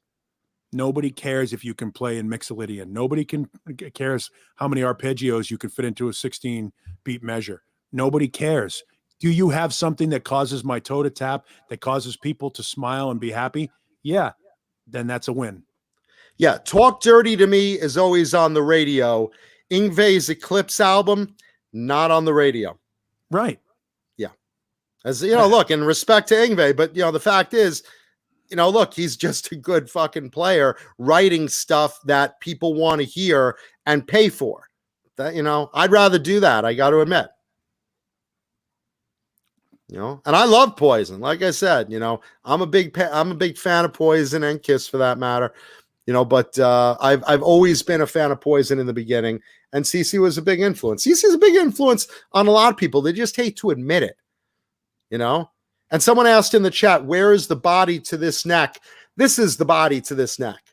Nobody cares if you can play in Mixolydian. Nobody cares how many arpeggios you can fit into a 16-beat measure. Nobody cares. Do you have something that causes my toe to tap, that causes people to smile and be happy? Yeah, then that's a win. Yeah, Talk Dirty to me is always on the radio. Yngwie's Eclipse album, not on the radio. Right. Yeah. As look, in respect to Yngwie, but the fact is, look, he's just a good fucking player writing stuff that people want to hear and pay for. That, I'd rather do that, I got to admit. And I love Poison. Like I said, I'm a big fan of Poison and Kiss for that matter. But I've always been a fan of Poison in the beginning, and CeCe was a big influence. CeCe's a big influence on a lot of people. They just hate to admit it. And someone asked in the chat, where is the body to this neck? This is the body to this neck.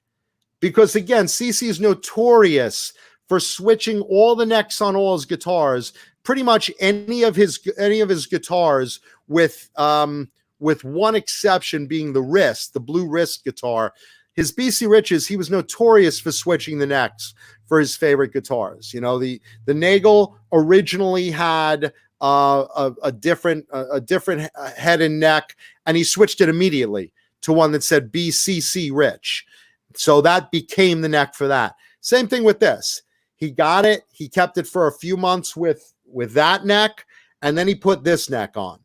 Because again, CeCe is notorious for switching all the necks on all his guitars, pretty much any of his guitars, with one exception being the blue wrist guitar. His BC Riches, he was notorious for switching the necks for his favorite guitars. The Nagel originally had a different head and neck, and he switched it immediately to one that said BCC Rich. So that became the neck for that. Same thing with this. He got it. He kept it for a few months with that neck, and then he put this neck on.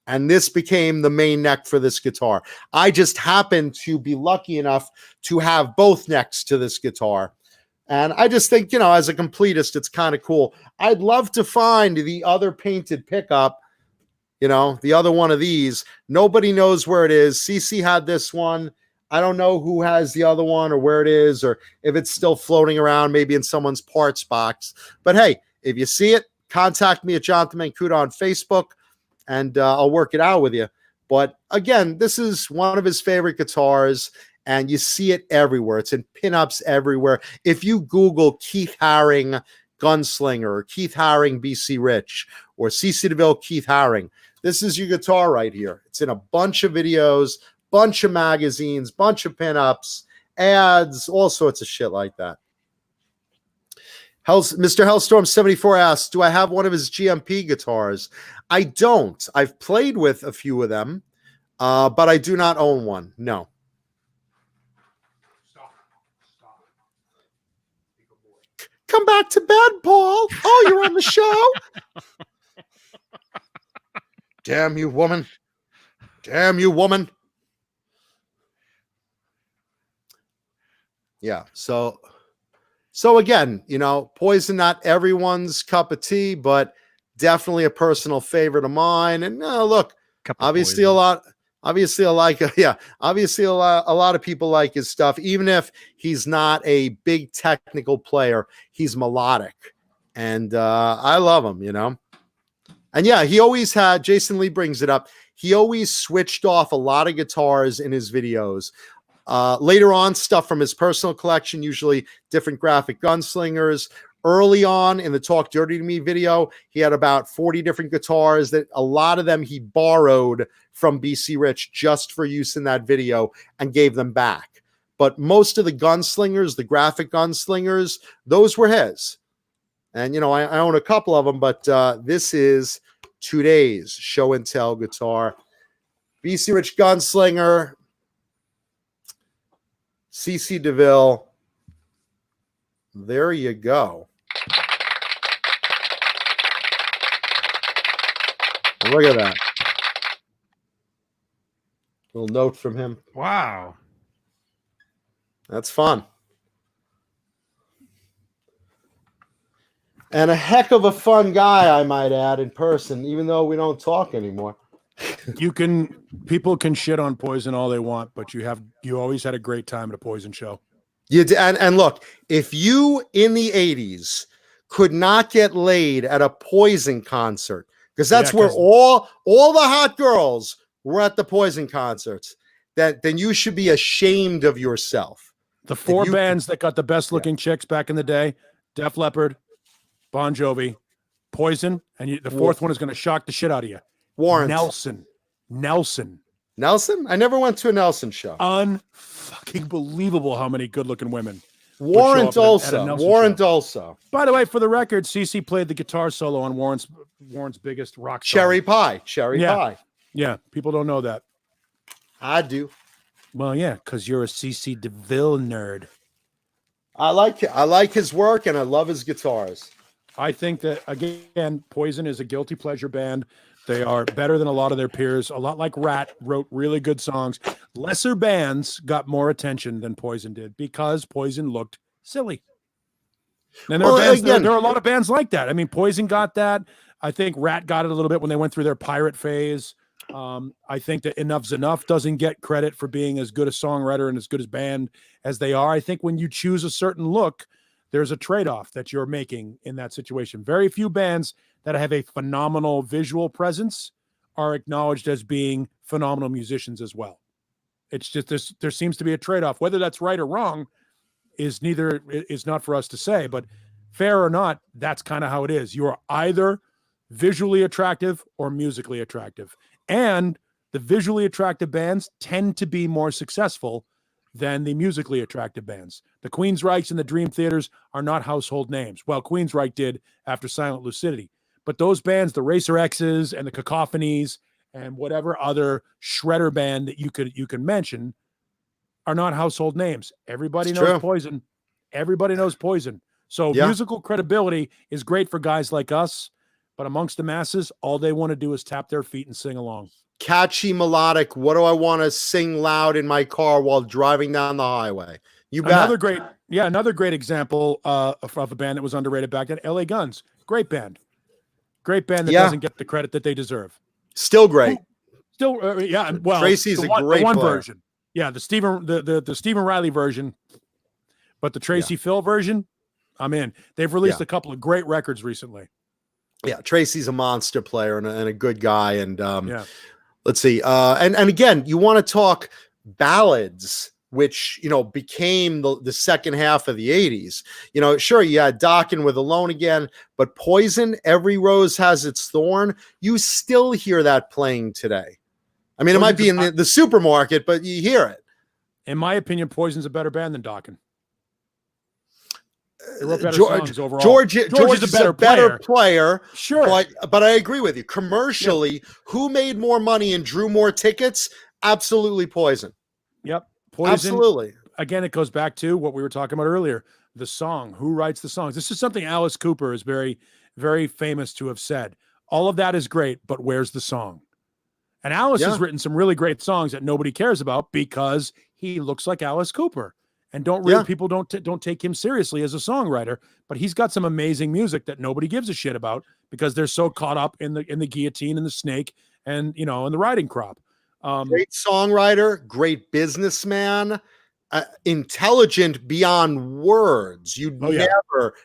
And this became the main neck for this guitar. I just happened to be lucky enough to have both necks to this guitar. And I just think, as a completist, it's kind of cool. I'd love to find the other painted pickup, the other one of these. Nobody knows where it is. CeCe had this one. I don't know who has the other one or where it is, or if it's still floating around, maybe in someone's parts box. But hey, if you see it, contact me at Jonathan Mancuda on Facebook, and I'll work it out with you. But again, this is one of his favorite guitars, and you see it everywhere. It's in pinups everywhere. If you Google Keith Haring Gunslinger or Keith Haring BC Rich or CeCe DeVille Keith Haring, this is your guitar right here. It's in a bunch of videos, bunch of magazines, bunch of pinups, ads, all sorts of shit like that. Mr. Hellstorm 74 asks, do I have one of his GMP guitars? I don't. I've played with a few of them, but I do not own one. No. Come back to bed, Paul. Oh, you're on the show? Damn you, woman. Damn you, woman. Yeah, so So again, you know, Poison, not everyone's cup of tea, but definitely a personal favorite of mine. And look, Cup of obviously Poison. obviously I like, obviously a lot of people like his stuff, even if he's not a big technical player, he's melodic. And I love him, you know. And yeah, he always had, Jason Lee brings it up, he always switched off a lot of guitars in his videos. Later on, stuff from his personal collection, usually different graphic gunslingers. Early on in the Talk Dirty to Me video, he had about 40 different guitars that a lot of them he borrowed from BC Rich just for use in that video and gave them back. But most of the gunslingers, the graphic gunslingers, those were his. And, you know, I own a couple of them, but this is today's show and tell guitar. BC Rich Gunslinger, CC Deville. There you go. And look at that. Little note from him. Wow. That's fun. And a heck of a fun guy, I might add, in person, even though we don't talk anymore. People can shit on Poison all they want, but you always had a great time at a Poison show. You did, and look, if you in the 80s could not get laid at a Poison concert, because that's where all the hot girls were at the Poison concerts, then you should be ashamed of yourself. The four bands that got the best looking chicks back in the day: Def Leppard, Bon Jovi, Poison, and the fourth one is going to shock the shit out of you. Warrant. Nelson. I never went to a Nelson show. Unfucking believable how many good looking women. Warrant also. By the way, for the record, CC played the guitar solo on Warrant's biggest rock song. Cherry Pie. Pie. Yeah, people don't know that. I do. Well, yeah, because you're a CC DeVille nerd. I like his work, and I love his guitars. I think that, again, Poison is a guilty pleasure band. They are better than a lot of their peers. A lot like Rat wrote really good songs. Lesser bands got more attention than Poison did because Poison looked silly. And there are a lot of bands like that. I mean, Poison got that. I think Rat got it a little bit when they went through their pirate phase. I think that Enough's Enough doesn't get credit for being as good a songwriter and as good as band as they are. I think when you choose a certain look, there's a trade-off that you're making in that situation. Very few bands that have a phenomenal visual presence are acknowledged as being phenomenal musicians as well. It's just there seems to be a trade-off. Whether that's right or wrong is not for us to say, but fair or not, that's kind of how it is. You are either visually attractive or musically attractive. And the visually attractive bands tend to be more successful than the musically attractive bands. The Queensryches and the Dream Theaters are not household names. Well, Queensryche did after Silent Lucidity. But those bands, the Racer X's and the Cacophonies and whatever other shredder band that you can mention, are not household names. Everybody knows Poison. Everybody knows Poison. So musical credibility is great for guys like us, but amongst the masses, all they want to do is tap their feet and sing along. Catchy, melodic. What do I want to sing loud in my car while driving down the highway? You bet. Another great example of a band that was underrated back then, LA Guns. Great band that doesn't get the credit that they deserve. Still great. Well, Tracy's a great one player. version. Yeah, the Stephen Riley version, but the Tracy Phil version, I'm in. They've released a couple of great records recently. Yeah, Tracy's a monster player and a good guy. And let's see. And again, you want to talk ballads, which, you know, became the second half of the 80s. You know, sure, you had Dokken with Alone Again, but Poison, Every Rose Has Its Thorn, you still hear that playing today. I mean, it might be in the supermarket, but you hear it. In my opinion, Poison's a better band than Dokken. George is a better player. Sure. But I agree with you. Commercially, who made more money and drew more tickets? Absolutely Poison. Yep. Poison. Absolutely. Again, it goes back to what we were talking about earlier. The song. Who writes the songs? This is something Alice Cooper is very, very famous to have said. All of that is great, but where's the song? And Alice has written some really great songs that nobody cares about because he looks like Alice Cooper. and people don't take him seriously as a songwriter, but he's got some amazing music that nobody gives a shit about because they're so caught up in the guillotine and the snake and and the riding crop. Great songwriter, great businessman, intelligent beyond words. You'd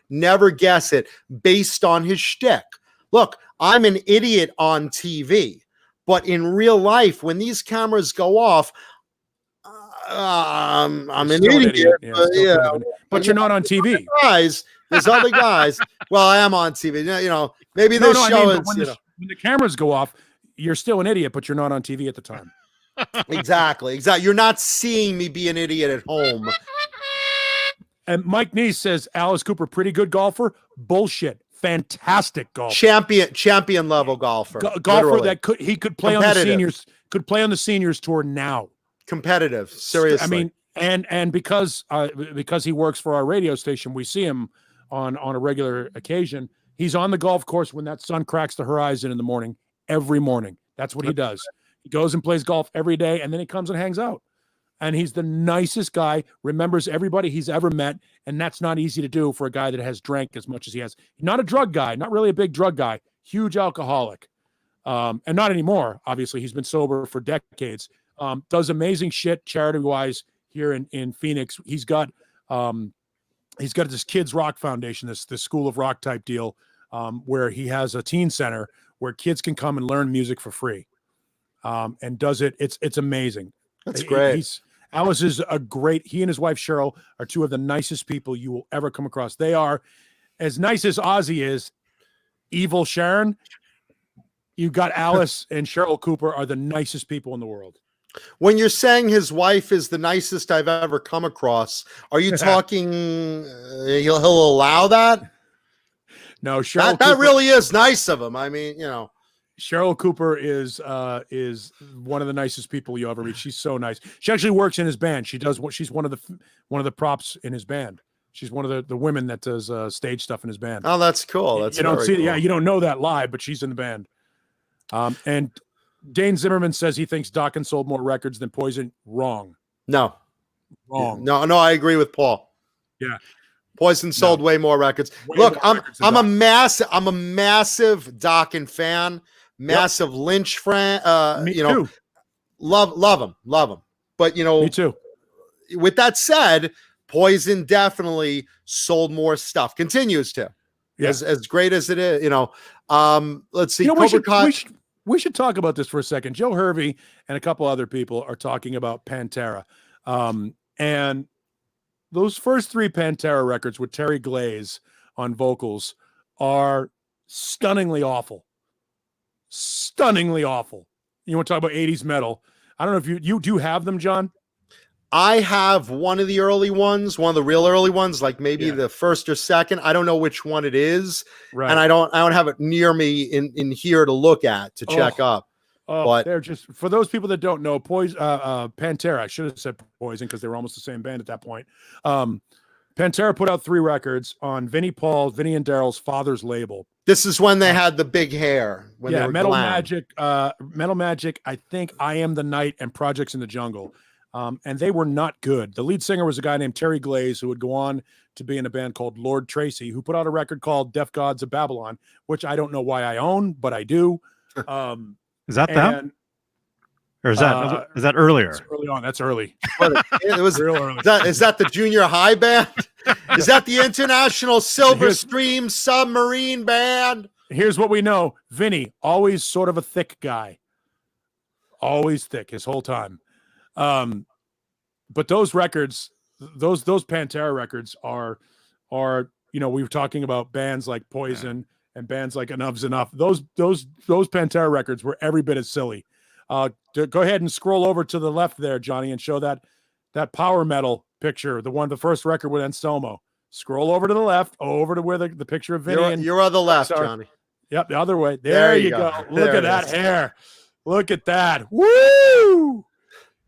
never guess it based on his shtick. Look, I'm an idiot on TV, but in real life, when these cameras go off, I'm an idiot. But you're not on TV. There's other guys. Well, I am on TV. Maybe this show is. When the cameras go off, you're still an idiot, but you're not on TV at the time. Exactly. You're not seeing me be an idiot at home. And Mike Neese says Alice Cooper, pretty good golfer. Bullshit. Fantastic golfer. Champion level golfer. Golfer that could play on the seniors. Could play on the seniors tour now. Competitive. Seriously. I mean, and because he works for our radio station, we see him on a regular occasion. He's on the golf course when that sun cracks the horizon in the morning. Every morning. That's what he does. He goes and plays golf every day, and then he comes and hangs out. And he's the nicest guy, remembers everybody he's ever met, and that's not easy to do for a guy that has drank as much as he has. Not a drug guy, not really a big drug guy, huge alcoholic. And not anymore, obviously. He's been sober for decades. Does amazing shit charity-wise here in Phoenix. He's got this Kids Rock Foundation, this School of Rock type deal, where he has a teen center where kids can come and learn music for free. And does it. It's amazing. That's great. Alice is he and his wife Cheryl are two of the nicest people you will ever come across. They are as nice as Ozzy is. Evil Sharon. You got Alice and Cheryl Cooper are the nicest people in the world. When you're saying his wife is the nicest I've ever come across, are you talking he'll allow that? No, Cheryl that really is nice of him. I mean, Cheryl Cooper is one of the nicest people you ever meet. She's so nice. She actually works in his band. She's one of the props in his band. She's one of the women that does stage stuff in his band. Oh, that's cool. That's you don't see cool. Yeah, you don't know that live, but she's in the band. And Dane Zimmerman says he thinks Dokken sold more records than Poison. Wrong. No. Wrong. No, I agree with Paul. Yeah. Poison sold way more records. Look, I'm a massive Dokken fan, massive Lynch fan. Me too. Love him. But me too. With that said, Poison definitely sold more stuff. Continues to. Yeah. As great as it is, let's see. We should talk about this for a second. Joe Hervey and a couple other people are talking about Pantera. And those first three Pantera records with Terry Glaze on vocals are stunningly awful. Stunningly awful. You want to talk about 80s metal? I don't know if you do have them, John? I have one of the early ones, one of the real early ones, like maybe the first or second. I don't know which one it is. Right. And I don't have it near me in here to look at, to check up. But they're just, for those people that don't know, Pantera, I should have said Poison because they were almost the same band at that point. Pantera put out 3 records on Vinnie and Daryl's father's label. This is when they had the big hair. When they were Metal glam. Magic, I think I Am the Night and Projects in the Jungle. And they were not good. The lead singer was a guy named Terry Glaze, who would go on to be in a band called Lord Tracy, who put out a record called Deaf Gods of Babylon, which I don't know why I own, but I do. Is that them? Or is that earlier? That's early on. That's early. It was real early. Is that the junior high band? Is that the International Silver Stream Submarine Band? Here's what we know. Vinny, always sort of a thick guy. Always thick his whole time. But those records, those Pantera records are, we were talking about bands like Poison and bands like Enough's Enough. Those Pantera records were every bit as silly. Go ahead and scroll over to the left there, Johnny, and show that power metal picture, the first record with Anselmo. Scroll over to the left, over to where the picture of Vinny. You're on the left, Johnny. Yep, the other way. There you go. Look at that hair. Look at that. Woo!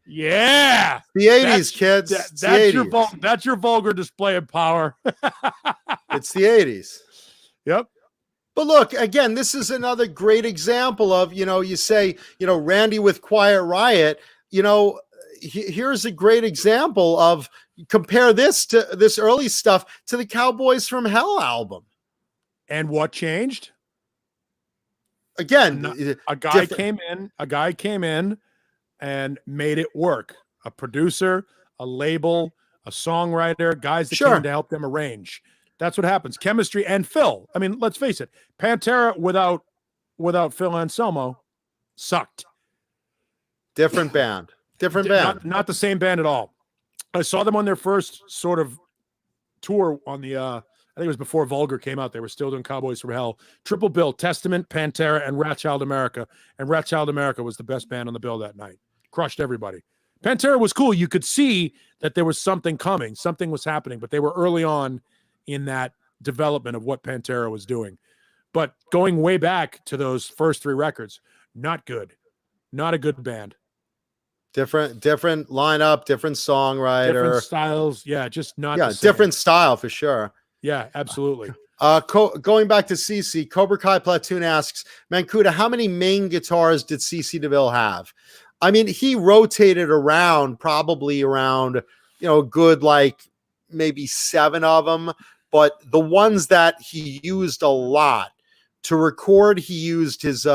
Yeah, the 80s, kids. That's your vulgar display of power. It's the 80s. Yep. But look, again, this is another great example of, you say, Randy with Quiet Riot, here's a great example of compare this to this early stuff to the Cowboys from Hell album. And what changed? Again, A guy came in and made it work. A producer, a label, a songwriter, guys that came to help them arrange. That's what happens. Chemistry and Phil. I mean, let's face it. Pantera without Phil Anselmo sucked. Different band. Different band. Not the same band at all. I saw them on their first sort of tour on the I think it was before Vulgar came out. They were still doing Cowboys from Hell. Triple bill, Testament, Pantera, and Rat Child America. And Rat Child America was the best band on the bill that night. Crushed everybody. Pantera was cool. You could see that there was something coming. Something was happening, but they were early on in that development of what Pantera was doing. But going way back to those first 3 records, not good. Not a good band. Different lineup, different songwriter. Different styles. Yeah, just not the same. Different style for sure. Yeah, absolutely. Going back to CC, Cobra Kai Platoon asks, Mancuda, how many main guitars did CC DeVille have? I mean, he rotated around, probably around, good like maybe 7 of them. But the ones that he used a lot to record, he used his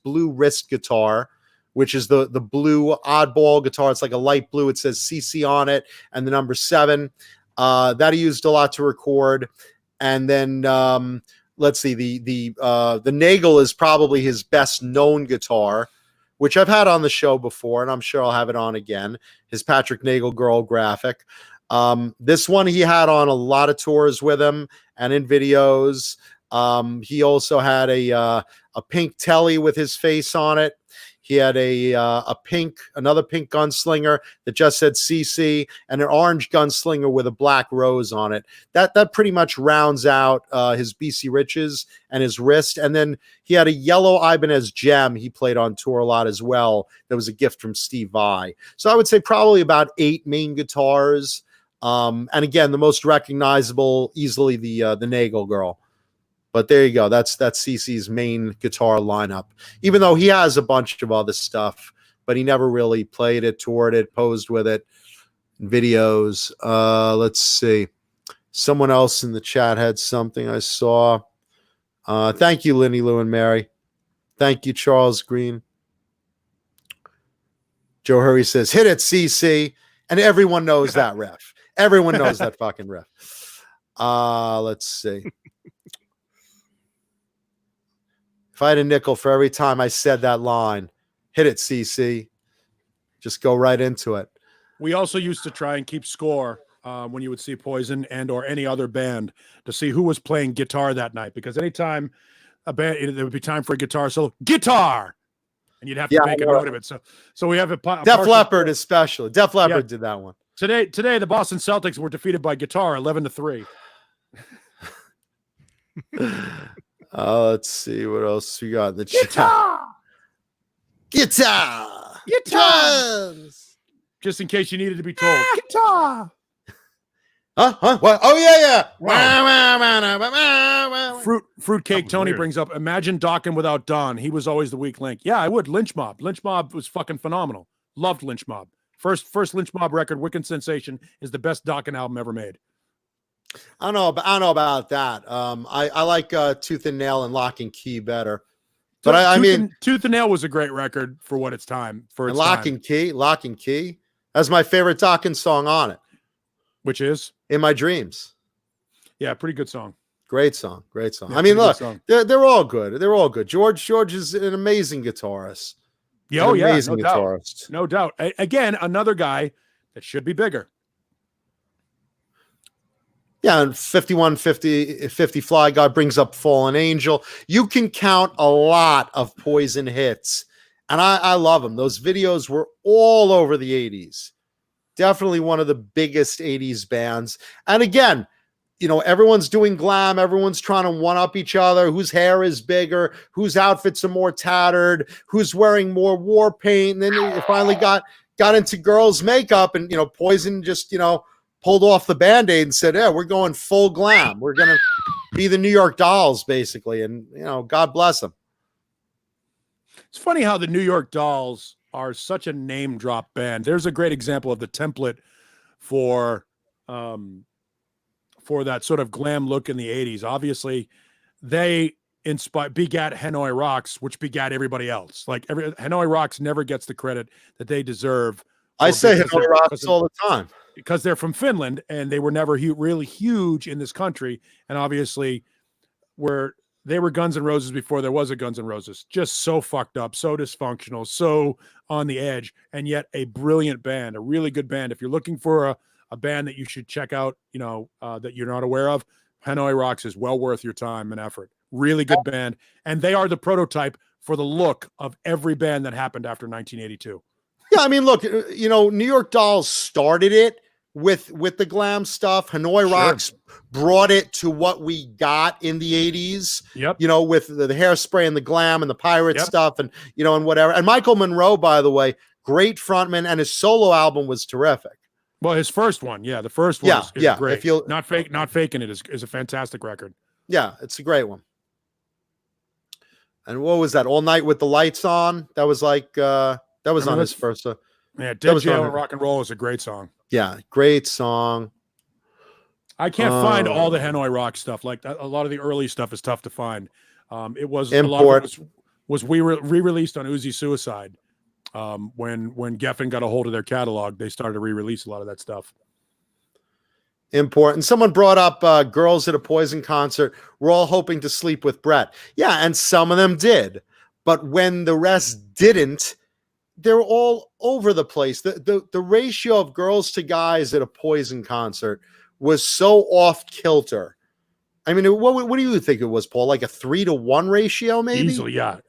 blue wrist guitar, which is the blue oddball guitar. It's like a light blue. It says CC on it and the number 7. That he used a lot to record. And then let's see, the Nagel is probably his best known guitar, which I've had on the show before, and I'm sure I'll have it on again. His Patrick Nagel Girl graphic. This one he had on a lot of tours with him and in videos. He also had a pink telly with his face on it. He had another pink gunslinger that just said CC, and an orange gunslinger with a black rose on it. That pretty much rounds out his BC Riches and his wrist. And then he had a yellow Ibanez Gem he played on tour a lot as well. That was a gift from Steve Vai. So I would say probably about 8 main guitars. And again, the most recognizable, easily the Nagel Girl. But there you go. That's CC's main guitar lineup. Even though he has a bunch of other stuff, but he never really played it, toured it, posed with it, videos. Let's see. Someone else in the chat had something I saw. Thank you, Linny Lou and Mary. Thank you, Charles Green. Joe Hurry says, hit it, CC. And everyone knows that riff. Everyone knows that fucking riff. Let's see. If I had a nickel for every time I said that line, hit it, CC. Just go right into it. We also used to try and keep score when you would see Poison and or any other band to see who was playing guitar that night. Because anytime a band, there would be time for a guitar solo, guitar, and you'd have to make a note of it. So we have a Def Leppard especially. Def Leppard did that one. Today, the Boston Celtics were defeated by guitar 11-3. Let's see what else we got in the chat. Guitar. Drums. Just in case you needed to be told. Guitar. Huh? What? Oh yeah. Fruitcake Tony brings up, imagine Dokken without Don. He was always the weak link. Yeah, I would. Lynch Mob. Lynch Mob was fucking phenomenal. Loved Lynch Mob. First Lynch Mob record, Wicked Sensation, is the best Dokken album ever made. I don't know about that. I like Tooth and Nail and Lock and Key better. But I mean, Tooth and Nail was a great record for what its time. Lock and Key. That's my favorite Dokken song on it. Which is In My Dreams. Yeah, pretty good song. Great song. Yeah, I mean, look, they're all good. George is an amazing guitarist. Amazing guitarist. No doubt. Again, another guy that should be bigger. Yeah, and 50 Fly God brings up Fallen Angel. You can count a lot of Poison hits, and I love them. Those videos were all over the 80s. Definitely one of the biggest 80s bands. And again, everyone's doing glam. Everyone's trying to one-up each other. Whose hair is bigger, whose outfits are more tattered, who's wearing more war paint. And then you finally got into girls' makeup, and, Poison just, pulled off the Band-Aid and said, yeah, we're going full glam. We're going to be the New York Dolls, basically. And, God bless them. It's funny how the New York Dolls are such a name drop band. There's a great example of the template for that sort of glam look in the 80s. Obviously, they begat Hanoi Rocks, which begat everybody else. Like Hanoi Rocks never gets the credit that they deserve. I say Hanoi Rocks all the time because they're from Finland and they were never really huge in this country. And obviously, they were Guns N' Roses before there was a Guns N' Roses. Just so fucked up, so dysfunctional, so on the edge, and yet a brilliant band, a really good band. If you're looking for a band that you should check out, that you're not aware of, Hanoi Rocks is well worth your time and effort. Really good band. And they are the prototype for the look of every band that happened after 1982. Yeah, I mean, look, New York Dolls started it with the glam stuff. Hanoi Rocks brought it to what we got in the 80s. Yep. With the hairspray and the glam and the pirate stuff and and whatever. And Michael Monroe, by the way, great frontman, and his solo album was terrific. Well, his first one, the first one is great. If you not faking it is a fantastic record. Yeah, it's a great one. And what was that? All Night with the Lights On? That was like that was on his first. Dead Jail and Rock and Roll is a great song. Yeah, great song. I can't find all the Hanoi Rock stuff. Like a lot of the early stuff is tough to find. It was Import. A lot of it was re-released on Uzi Suicide. When Geffen got a hold of their catalog, they started to re-release a lot of that stuff. Important. Someone brought up girls at a Poison concert. We're all hoping to sleep with Brett. Yeah, and some of them did. But when the rest didn't, they're all over the place. The ratio of girls to guys at a Poison concert was so off kilter. I mean, what do you think it was, Paul? Like a 3-to-1 ratio, maybe? Easily. At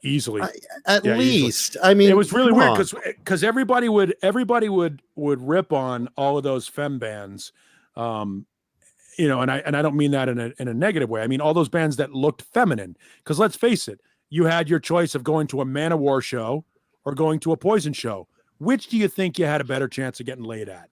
least. Easily. I mean, it was really weird because everybody would rip on all of those femme bands, and I don't mean that in a negative way. I mean all those bands that looked feminine. Because let's face it, you had your choice of going to a Manowar show or going to a Poison show. Which do you think you had a better chance of getting laid at?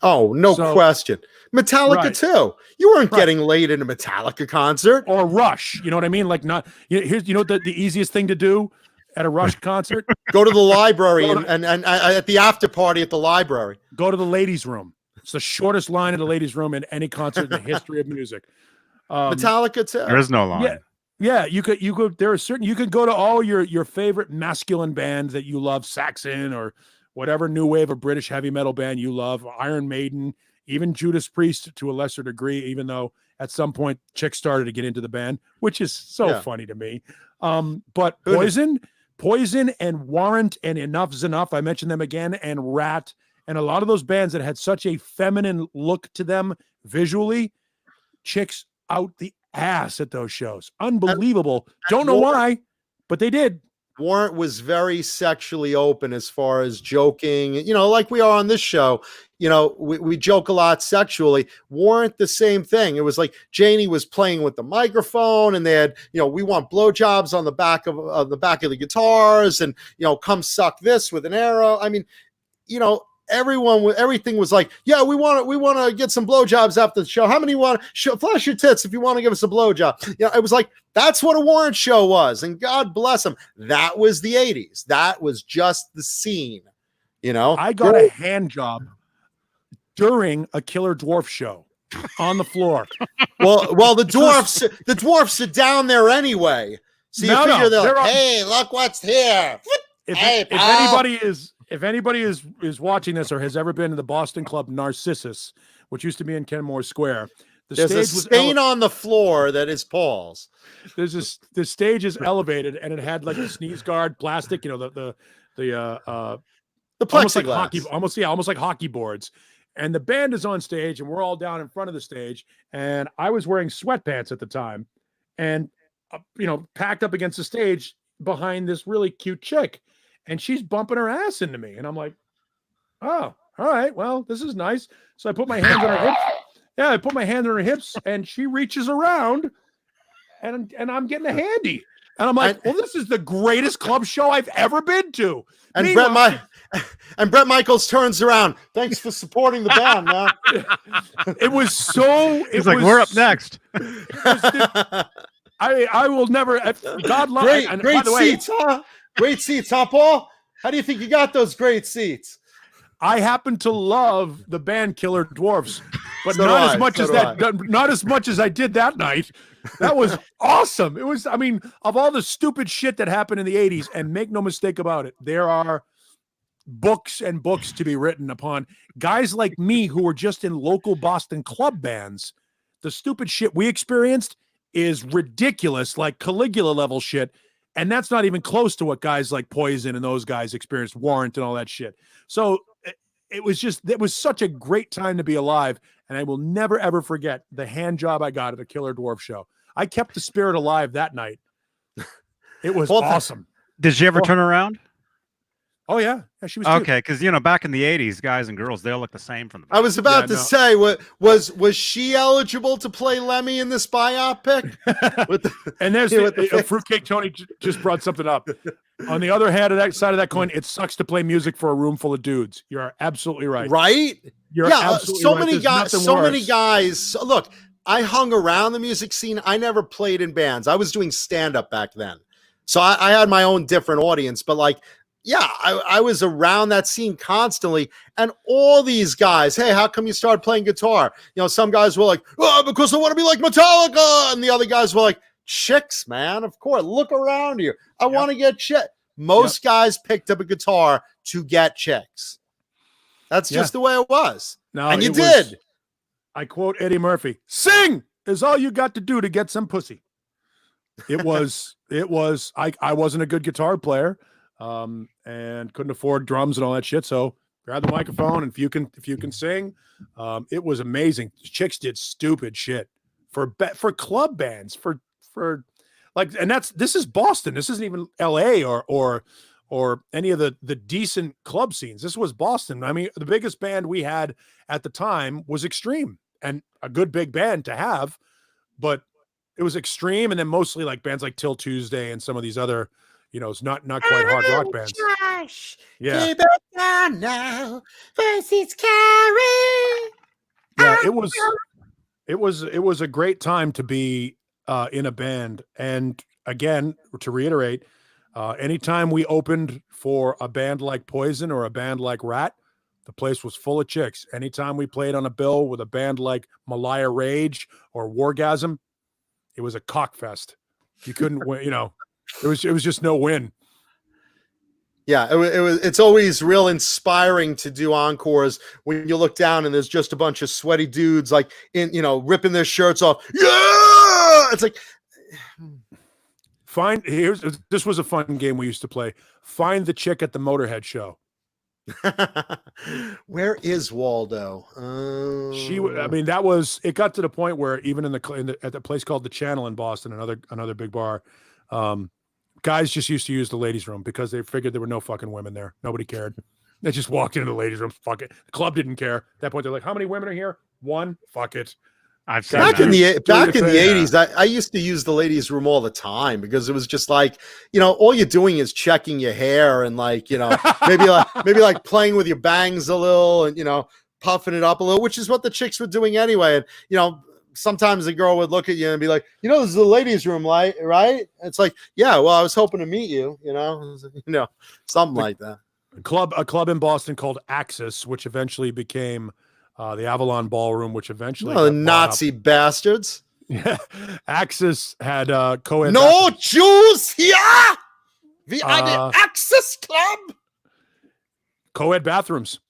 Oh, no question. Metallica too. You weren't getting laid in a Metallica concert or Rush. You know what I mean? Like not. Here's the easiest thing to do at a Rush concert. Go to the library and at the after party at the library. Go to the ladies' room. It's the shortest line in the ladies' room in any concert in the history of music. Metallica too. There is no line. Yeah. You could. There are certain. You could go to all your favorite masculine bands that you love, Saxon or whatever new wave of British heavy metal band you love, Iron Maiden, even Judas Priest to a lesser degree, even though at some point chicks started to get into the band, which is so funny to me. But Poison and Warrant and Enough's Enough, I mentioned them again, and Rat, and a lot of those bands that had such a feminine look to them visually, chicks out the ass at those shows. Unbelievable. Don't know why, but they did. Warrant was very sexually open as far as joking, like we are on this show. We joke a lot sexually. Warrant, the same thing. It was like Janie was playing with the microphone, and they had, we want blowjobs on the back of the guitars, and come suck this with an arrow. I mean, everything was like, yeah, we want to get some blowjobs after the show. How many want to flash your tits if you want to give us a blowjob? It was like, that's what a Warrant show was. And God bless them. That was the 80s. That was just the scene. I got a hand job during a Killer Dwarf show on the floor. Well, the dwarfs are down there anyway. So you figure they're like, hey, look what's here. If anybody is watching this or has ever been to the Boston club Narcissus, which used to be in Kenmore Square, there's a stain on the floor that is Paul's. The stage is elevated, and it had like the sneeze guard plastic, the plexiglass, almost like hockey boards. And the band is on stage, and we're all down in front of the stage. And I was wearing sweatpants at the time, and packed up against the stage behind this really cute chick. And she's bumping her ass into me. And I'm like, oh, all right, well, this is nice. So I put my hands on her hips. Yeah, I put my hand on her hips, and she reaches around, and I'm getting a handy. And I'm like, well, this is the greatest club show I've ever been to. And Brett Michaels turns around. Thanks for supporting the band, man. It was so. He's like, we're up next. I will never. God love. Great seats, huh? Great seats, huh, Paul? How do you think you got those great seats? I happen to love the band Killer Dwarfs, but So do not I, as much so as do that. I. Not as much as I did that night. That was awesome. It was. I mean, of all the stupid shit that happened in the '80s, and make no mistake about it, there are books and books to be written upon guys like me who were just in local Boston club bands. The stupid shit we experienced is ridiculous, like Caligula level shit. And that's not even close to what guys like Poison and those guys experienced, Warrant and all that shit. So it was such a great time to be alive. And I will never, ever forget the hand job I got at a Killer Dwarf show. I kept the spirit alive that night. It was awesome. Did she ever turn around? Oh yeah, she was cute. Okay, because back in the '80s, guys and girls, they all look the same from the back. I was about to say, was she eligible to play Lemmy in this biopic? And there's Fruitcake Tony just brought something up. On the other hand of that side of that coin, it sucks to play music for a room full of dudes. You're absolutely right. Right? You're absolutely so right. many There's guys. nothing So worse. many guys. Look, I hung around the music scene. I never played in bands. I was doing stand up back then, so I had my own different audience. But like, yeah, I was around that scene constantly, and all these guys, hey, how come you started playing guitar? Some guys were like, oh, because I want to be like Metallica, and the other guys were like, chicks, man, of course. Look around you. I want to get chicks. Most guys picked up a guitar to get chicks. That's just the way it was. No, and you did. I quote Eddie Murphy: "Sing is all you got to do to get some pussy." It was. I wasn't a good guitar player. And couldn't afford drums and all that shit. So grab the microphone, and if you can sing, it was amazing. Chicks did stupid shit for club bands for like, and this is Boston. This isn't even LA or any of the decent club scenes. This was Boston. I mean, the biggest band we had at the time was Extreme, and a good big band to have, but it was Extreme, and then mostly like bands like Till Tuesday and some of these other, it's not quite hard rock bands. Josh, Yeah. keep it down now. Versus Carrie. Yeah, it was a great time to be in a band. And again, to reiterate, anytime we opened for a band like Poison or a band like Rat, the place was full of chicks. Anytime we played on a bill with a band like Malaya Rage or Wargasm, it was a cockfest. You couldn't win, it was just no win. Yeah, it's always real inspiring to do encores when you look down and there's just a bunch of sweaty dudes like ripping their shirts off. Yeah, it's like this was a fun game we used to play. Find the chick at the Motorhead show. Where is Waldo? It got to the point where even at the place called the Channel in Boston, another big bar, guys just used to use the ladies' room because they figured there were no fucking women there. Nobody cared. They just walked into the ladies' room. Fuck it. The club didn't care. At that point, they're like, "How many women are here? One. Fuck it." Back in the 80s, I used to use the ladies' room all the time because it was just like, all you're doing is checking your hair and like, maybe like playing with your bangs a little and puffing it up a little, which is what the chicks were doing anyway. And sometimes a girl would look at you and be like, this is the ladies' room, right? It's like, yeah, well, I was hoping to meet you, something like that. A club in Boston called Axis, which eventually became the Avalon Ballroom, which eventually the Nazi bastards. Yeah, Axis had co-ed. No Jews here. We are the Axis Club. Co-ed bathrooms.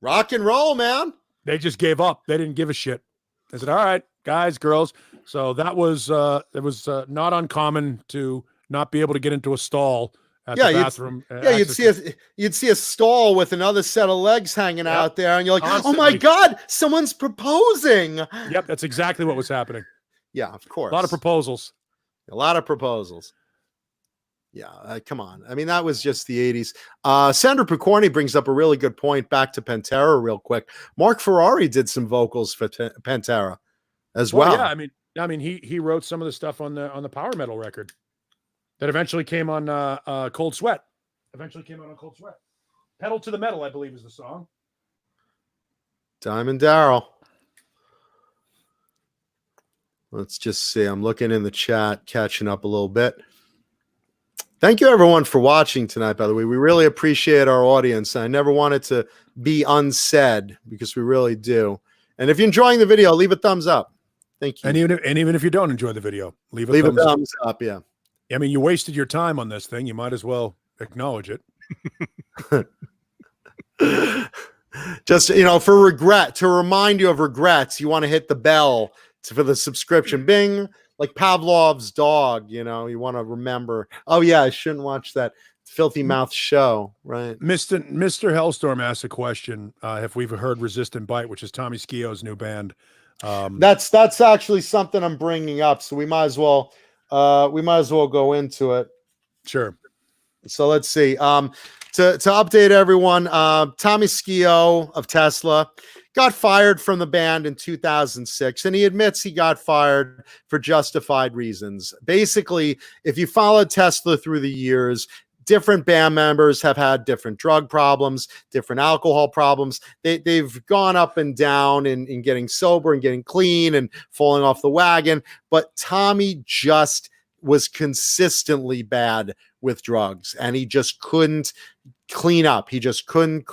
Rock and roll, man. They just gave up. They didn't give a shit. They said, "All right, guys, girls." So that was not uncommon to not be able to get into a stall at the bathroom. You'd see a stall with another set of legs hanging out there, and you're like, constantly. "Oh my god, someone's proposing!" Yep, that's exactly what was happening. Yeah, of course. A lot of proposals. Yeah, come on. I mean, that was just the 80s. Sandra Picorni brings up a really good point back to Pantera real quick. Mark Ferrari did some vocals for Pantera as well. Yeah, I mean, he wrote some of the stuff on the power metal record that eventually came on Cold Sweat. Pedal to the Metal, I believe, is the song. Diamond Darrell. Let's just see. I'm looking in the chat, catching up a little bit. Thank you, everyone, for watching tonight, by the way. We really appreciate our audience. I never want it to be unsaid because we really do. And if you're enjoying the video, leave a thumbs up. Thank you. And even if you don't enjoy the video, leave a thumbs up. Yeah. I mean, you wasted your time on this thing. You might as well acknowledge it. Just, for regret, to remind you of regrets, you want to hit the bell for the subscription. Bing, like Pavlov's dog, you want to remember. Oh, yeah, I shouldn't watch that filthy mouth show, right? Mr. Hellstorm asked a question, if we've heard Resistant Bite, which is Tommy Skeo's new band. That's actually something I'm bringing up, so we might as well go into it. Sure. So let's see. To update everyone, Tommy Skio of Tesla got fired from the band in 2006, and he admits he got fired for justified reasons. Basically, if you followed Tesla through the years, different band members have had different drug problems, different alcohol problems. They've gone up and down in getting sober and getting clean and falling off the wagon. But Tommy just was consistently bad with drugs, and he just couldn't clean up. He just couldn't.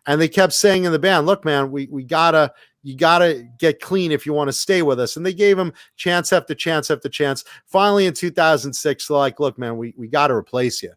And they kept saying in the band, look, man, you gotta get clean if you want to stay with us. And they gave him chance after chance after chance. Finally, in 2006, they're like, look, man, we got to replace you.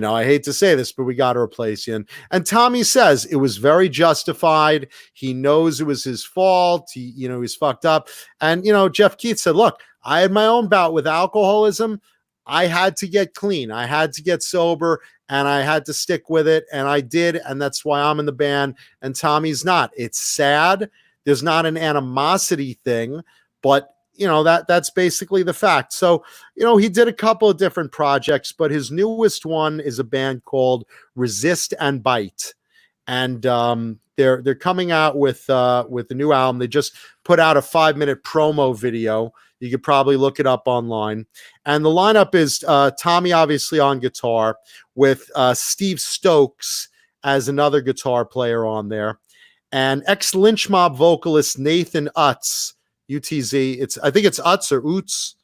I hate to say this, but we got to replace you. And Tommy says it was very justified. He knows it was his fault. He's fucked up. And, Jeff Keith said, look, I had my own bout with alcoholism. I had to get clean. I had to get sober, and I had to stick with it. And I did. And that's why I'm in the band. And Tommy's not. It's sad. There's not an animosity thing, but that's basically the fact. So, he did a couple of different projects, but his newest one is a band called Resist and Bite. And they're coming out with a new album. They just put out a 5-minute promo video. You could probably look it up online. And the lineup is Tommy, obviously, on guitar, with Steve Stokes as another guitar player on there, and ex-Lynch Mob vocalist Nathan Utz, UTZ. I think it's Utz or Utz.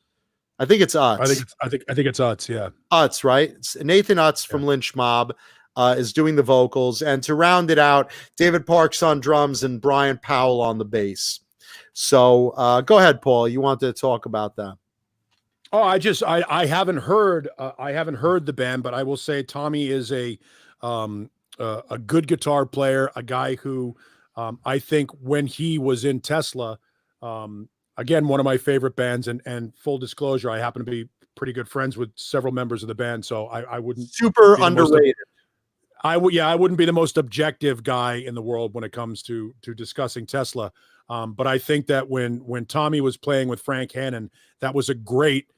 I think it's Utz. I think it's Utz. Yeah, Utz, right? It's Nathan Utz from Lynch Mob is doing the vocals, and to round it out, David Parks on drums and Brian Powell on the bass. So go ahead, Paul. You want to talk about that? Oh, I haven't heard the band, but I will say Tommy is a good guitar player, a guy who I think when he was in Tesla, again, one of my favorite bands, and full disclosure, I happen to be pretty good friends with several members of the band, so I wouldn't super underrated. I wouldn't be the most objective guy in the world when it comes to discussing Tesla. But I think that when Tommy was playing with Frank Hannon, that was a great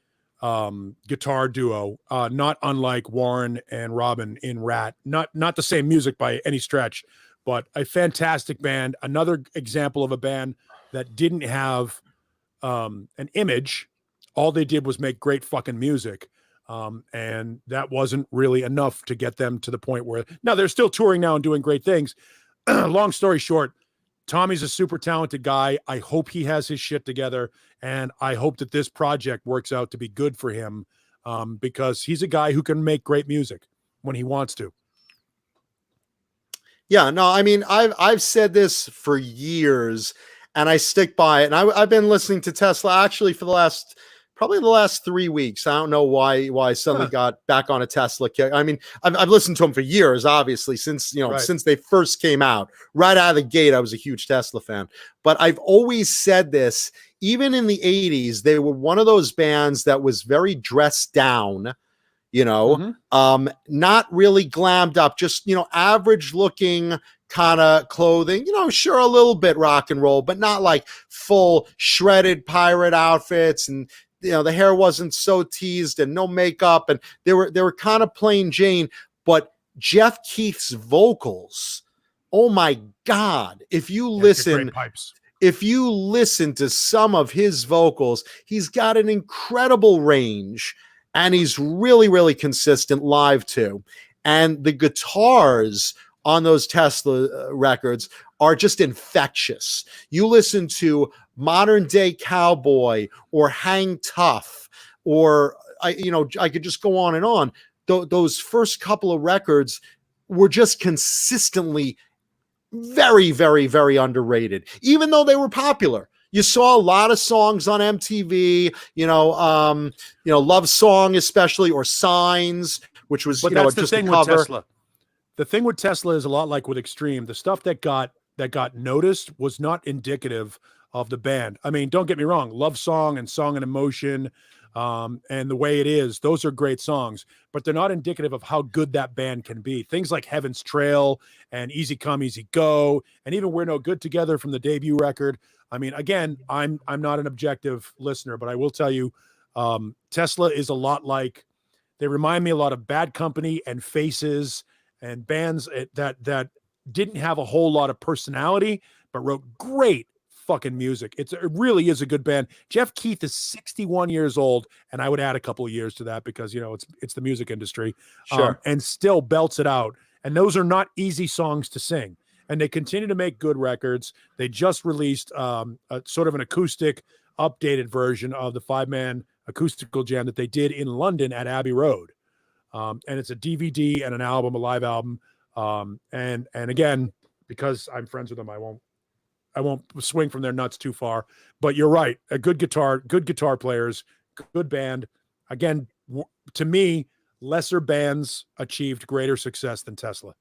guitar duo, not unlike Warren and Robin in Rat. Not the same music by any stretch, but a fantastic band. Another example of a band that didn't have an image. All they did was make great fucking music. And that wasn't really enough to get them to the point where now they're still touring now and doing great things. Long story short, Tommy's a super talented guy. I hope he has his shit together, and I hope that this project works out to be good for him, because he's a guy who can make great music when he wants to. Yeah, no, I mean, I've said this for years, and I stick by it. And I've been listening to Tesla actually for probably the last 3 weeks. I don't know why I suddenly got back on a Tesla kick. I mean, I've listened to them for years, obviously, since since they first came out. Right out of the gate, I was a huge Tesla fan. But I've always said this, even in the 80s, they were one of those bands that was very dressed down, not really glammed up, just, average looking kind of clothing, sure, a little bit rock and roll, but not like full shredded pirate outfits, and the hair wasn't so teased and no makeup, and they were kind of plain Jane. But Jeff Keith's vocals, oh my God, if you listen to some of his vocals, he's got an incredible range, and he's really, really consistent live too. And the guitars on those Tesla records are just infectious. You listen to Modern Day Cowboy or Hang Tough or I could just go on and on. Those first couple of records were just consistently very, very, very underrated, even though they were popular. You saw a lot of songs on MTV, Love Song especially, or Signs, which was that's the just thing a cover. with Tesla. The thing with Tesla is a lot like with Extreme. The stuff that got noticed was not indicative of the band. I mean, don't get me wrong, Love Song and Song and Emotion, and The Way It Is, those are great songs, but they're not indicative of how good that band can be. Things like Heaven's Trail and Easy Come, Easy Go, and even We're No Good Together from the debut record. I mean, again, I'm not an objective listener, but I will tell you, Tesla is a lot like, they remind me a lot of Bad Company and Faces and bands that didn't have a whole lot of personality, but wrote great fucking music. It really is a good band. Jeff Keith is 61 years old, and I would add a couple of years to that because it's the music industry, Sure. and still belts it out. And those are not easy songs to sing. And they continue to make good records. They just released a sort of an acoustic, updated version of the 5-man acoustical jam that they did in London at Abbey Road. And it's a DVD and an album, a live album. And again, because I'm friends with them, I won't swing from their nuts too far. But you're right. Good guitar players, good band. Again, to me, lesser bands achieved greater success than Tesla.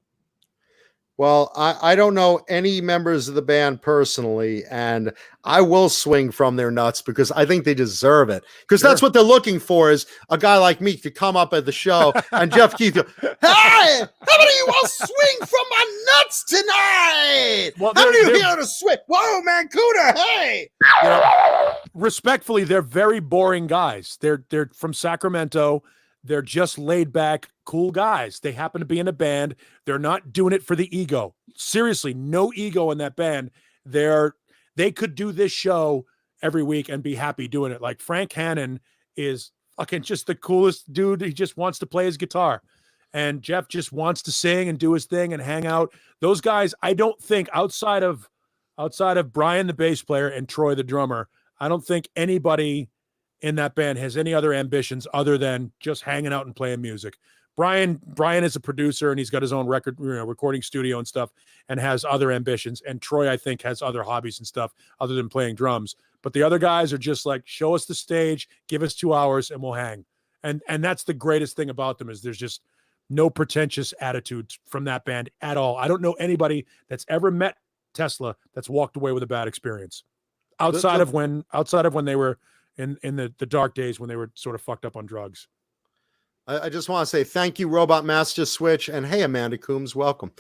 Well, I don't know any members of the band personally, and I will swing from their nuts because I think they deserve it. Because that's what they're looking for, is a guy like me to come up at the show and Jeff Keith go, "Hey, how many of you all swing from my nuts tonight? Well, how many of you here to swing? Whoa, Mancuda, hey!" Respectfully, they're very boring guys. They're from Sacramento. They're just laid back, cool guys. They happen to be in a band. They're not doing it for the ego. Seriously, no ego in that band. They could do this show every week and be happy doing it. Like Frank Hannon is fucking just the coolest dude. He just wants to play his guitar. And Jeff just wants to sing and do his thing and hang out. Those guys, I don't think outside of Brian, the bass player, and Troy, the drummer, I don't think anybody in that band has any other ambitions other than just hanging out and playing music. Brian is a producer and he's got his own recording studio and stuff and has other ambitions. And Troy, I think, has other hobbies and stuff other than playing drums. But the other guys are just like, show us the stage, give us 2 hours and we'll hang. And that's the greatest thing about them, is there's just no pretentious attitude from that band at all. I don't know anybody that's ever met Tesla that's walked away with a bad experience outside of when they were in the dark days when they were sort of fucked up on drugs. I just want to say thank you, Robot Master Switch, and hey, Amanda Coombs, welcome.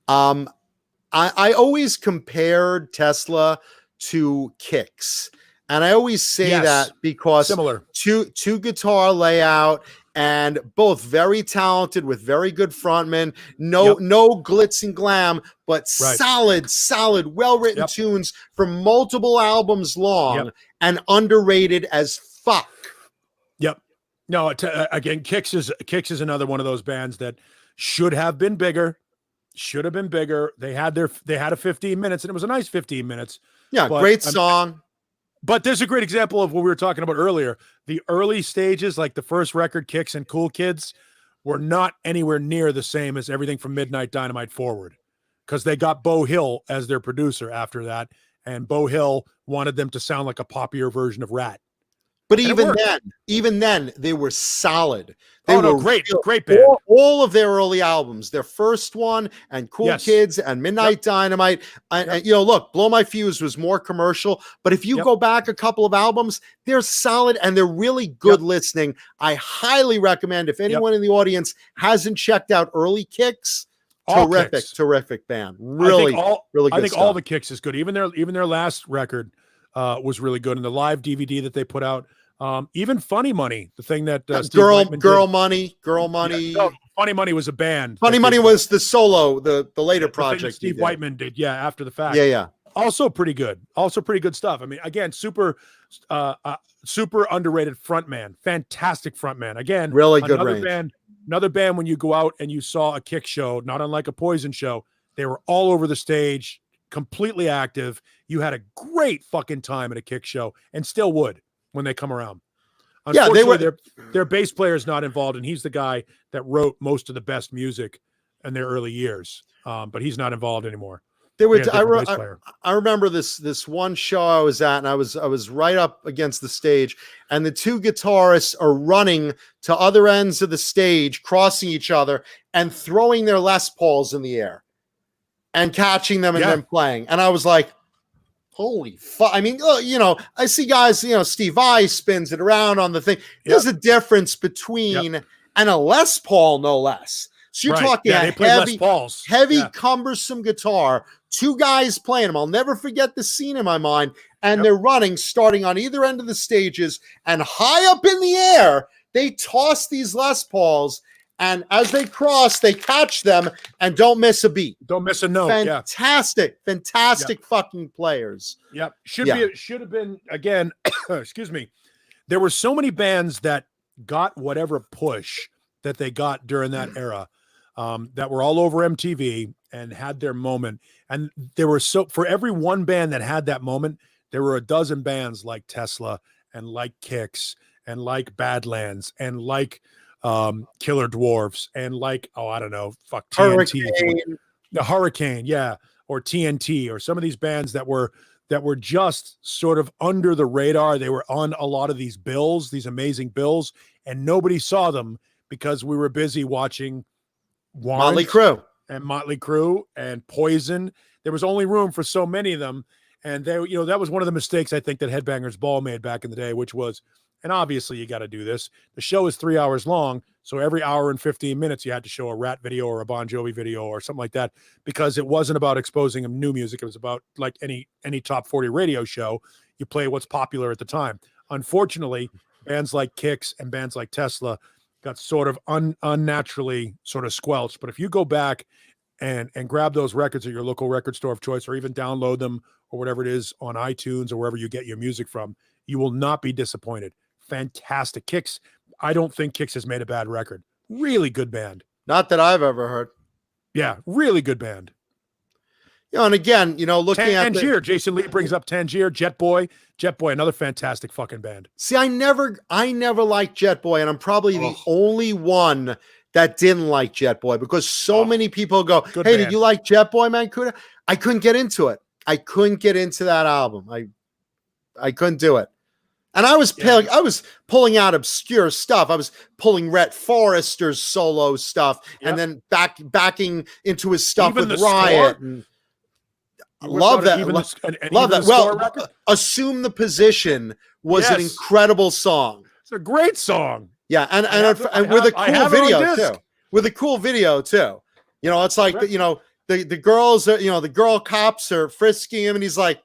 I always compared Tesla to Kicks, and I always say that because similar two guitar layout, and both very talented with very good frontmen. No glitz and glam, but solid, well-written tunes for multiple albums long and underrated as fuck. Yep. No, again, Kicks is another one of those bands that should have been bigger. Should have been bigger. They had a 15 minutes, and it was a nice 15 minutes. Yeah, great song. But there's a great example of what we were talking about earlier. The early stages, like the first record, Kicks and Cool Kids, were not anywhere near the same as everything from Midnight Dynamite forward, because they got Beau Hill as their producer after that, and Beau Hill wanted them to sound like a poppier version of Rat. But even then, they were solid. They were great band. All of their early albums, their first one, and Cool Kids, and Midnight Dynamite. And, look, Blow My Fuse was more commercial. But if you go back a couple of albums, they're solid and they're really good listening. I highly recommend, if anyone in the audience hasn't checked out early Kicks, terrific band. Really good I think stuff. all the Kicks is good. Even their last record was really good, and the live DVD that they put out. Even Funny Money, the thing that Girl Money. No, Funny Money was a band. Funny Money was the solo, the later project Steve Whiteman did, after the fact. Yeah. Also pretty good stuff. I mean, again, super underrated frontman, fantastic frontman. Again, really good range. Another band, when you go out and you saw a Kick show, not unlike a Poison show, they were all over the stage, completely active. You had a great fucking time at a Kick show, and still would when they come around. Yeah, they Unfortunately, were. their bass player is not involved, and he's the guy that wrote most of the best music in their early years. But he's not involved anymore. They were. They had a different bass player. I remember this one show I was at, and I was right up against the stage, and the two guitarists are running to other ends of the stage, crossing each other, and throwing their Les Pauls in the air, and catching them and then playing. And I was like, holy fuck. I mean, you know, I see guys, you know, Steve Vai spins it around on the thing. There's a difference between and a Les Paul, no less. So you're talking a heavy, cumbersome guitar, two guys playing them. I'll never forget the scene in my mind. And they're running, starting on either end of the stages, and high up in the air, they toss these Les Pauls. And as they cross, they catch them and don't miss a beat. Don't miss a note. Fantastic fucking players. Yep. Should have been again. Excuse me. There were so many bands that got whatever push that they got during that era, that were all over MTV and had their moment. And there were for every one band that had that moment, there were a dozen bands like Tesla and like Kix and like Badlands and like Killer Dwarfs and like, I don't know, fuck TNT, the Hurricane, or TNT, or some of these bands that were just sort of under the radar. They were on a lot of these bills, these amazing bills, and nobody saw them because we were busy watching Motley Crue and Poison. There was only room for so many of them, and they, you know, that was one of the mistakes I think that Headbangers Ball made back in the day, which was, and obviously you got to do this. The show is 3 hours long, so every hour and 15 minutes you had to show a Rat video or a Bon Jovi video or something like that, because it wasn't about exposing them new music. It was about, like any top 40 radio show, you play what's popular at the time. Unfortunately, bands like Kix and bands like Tesla got sort of unnaturally sort of squelched. But if you go back and grab those records at your local record store of choice, or even download them or whatever it is on iTunes or wherever you get your music from, you will not be disappointed. Fantastic. Kix, I don't think Kix has made a bad record. Really good band. Not that I've ever heard. Yeah, really good band. You know, and again, you know, looking at Tangier, Jason Lee brings up Tangier, Jet Boy, another fantastic fucking band. See, I never liked Jet Boy, and I'm probably the only one that didn't like Jet Boy, because so many people go, "Hey, band. did you like Jet Boy, man?" I couldn't get into it. I couldn't get into that album. I couldn't do it. And I was pulling out obscure stuff. I was pulling Rhett Forrester's solo stuff, and then backing into his stuff even with Riot. Love that. Love that. Well, Assume the Position was an incredible song. It's a great song. Yeah, and with a cool video too. With a cool video too. You know, it's like you know the girls are, you know, the girl cops are frisking him, and he's like,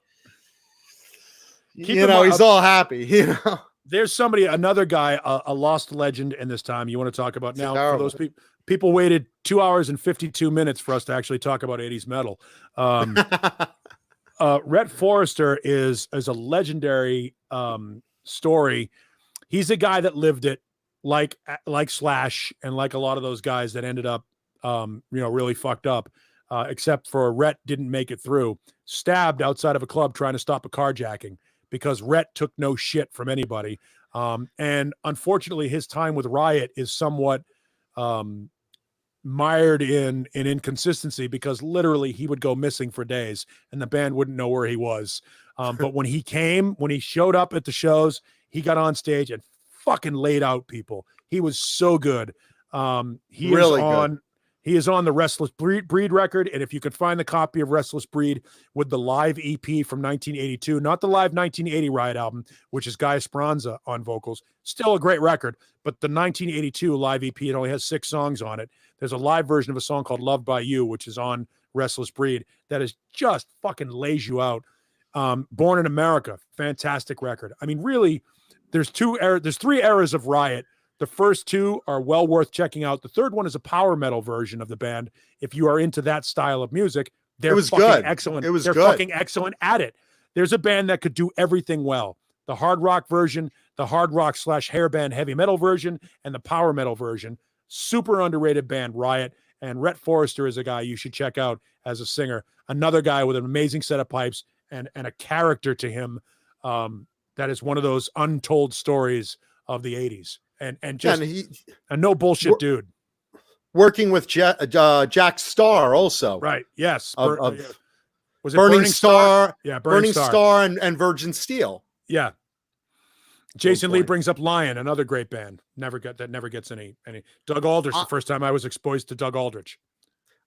he's all happy. You know, there's another guy, a lost legend in this time. You want to talk about now? For those people waited 2 hours and 52 minutes for us to actually talk about 80s metal. Rhett Forrester is a legendary story. He's a guy that lived it, like Slash and like a lot of those guys that ended up really fucked up, except for Rhett didn't make it through. Stabbed outside of a club trying to stop a carjacking because Rhett took no shit from anybody. And unfortunately, his time with Riot is somewhat mired in inconsistency, because literally he would go missing for days and the band wouldn't know where he was. But when he showed up at the shows, he got on stage and fucking laid out people. He was so good. He is on the Restless Breed record, and if you could find the copy of Restless Breed with the live EP from 1982, not the live 1980 Riot album, which is Guy Speranza on vocals, still a great record, but the 1982 live EP, it only has 6 songs on it. There's a live version of a song called Loved by You, which is on Restless Breed, that is just fucking lays you out. Born in America, fantastic record. I mean, really, there's 3 eras of Riot. The first 2 are well worth checking out. The third one is a power metal version of the band. If you are into that style of music, they're fucking excellent. They're fucking excellent at it. There's a band that could do everything well. The hard rock version, the hard rock / hairband heavy metal version, and the power metal version. Super underrated band, Riot. And Rhett Forrester is a guy you should check out as a singer. Another guy with an amazing set of pipes and a character to him that is one of those untold stories of the 80s, and Yeah, just and he a no bullshit dude. working with Jack Starr also Right. Yes. of Was it Burning Star? Yeah. Burning Star and Virgin Steel. Yeah. Jason Lee boy. brings up Lion, another great band. Never gets any. Doug Aldrich. The first time I was exposed to Doug Aldrich.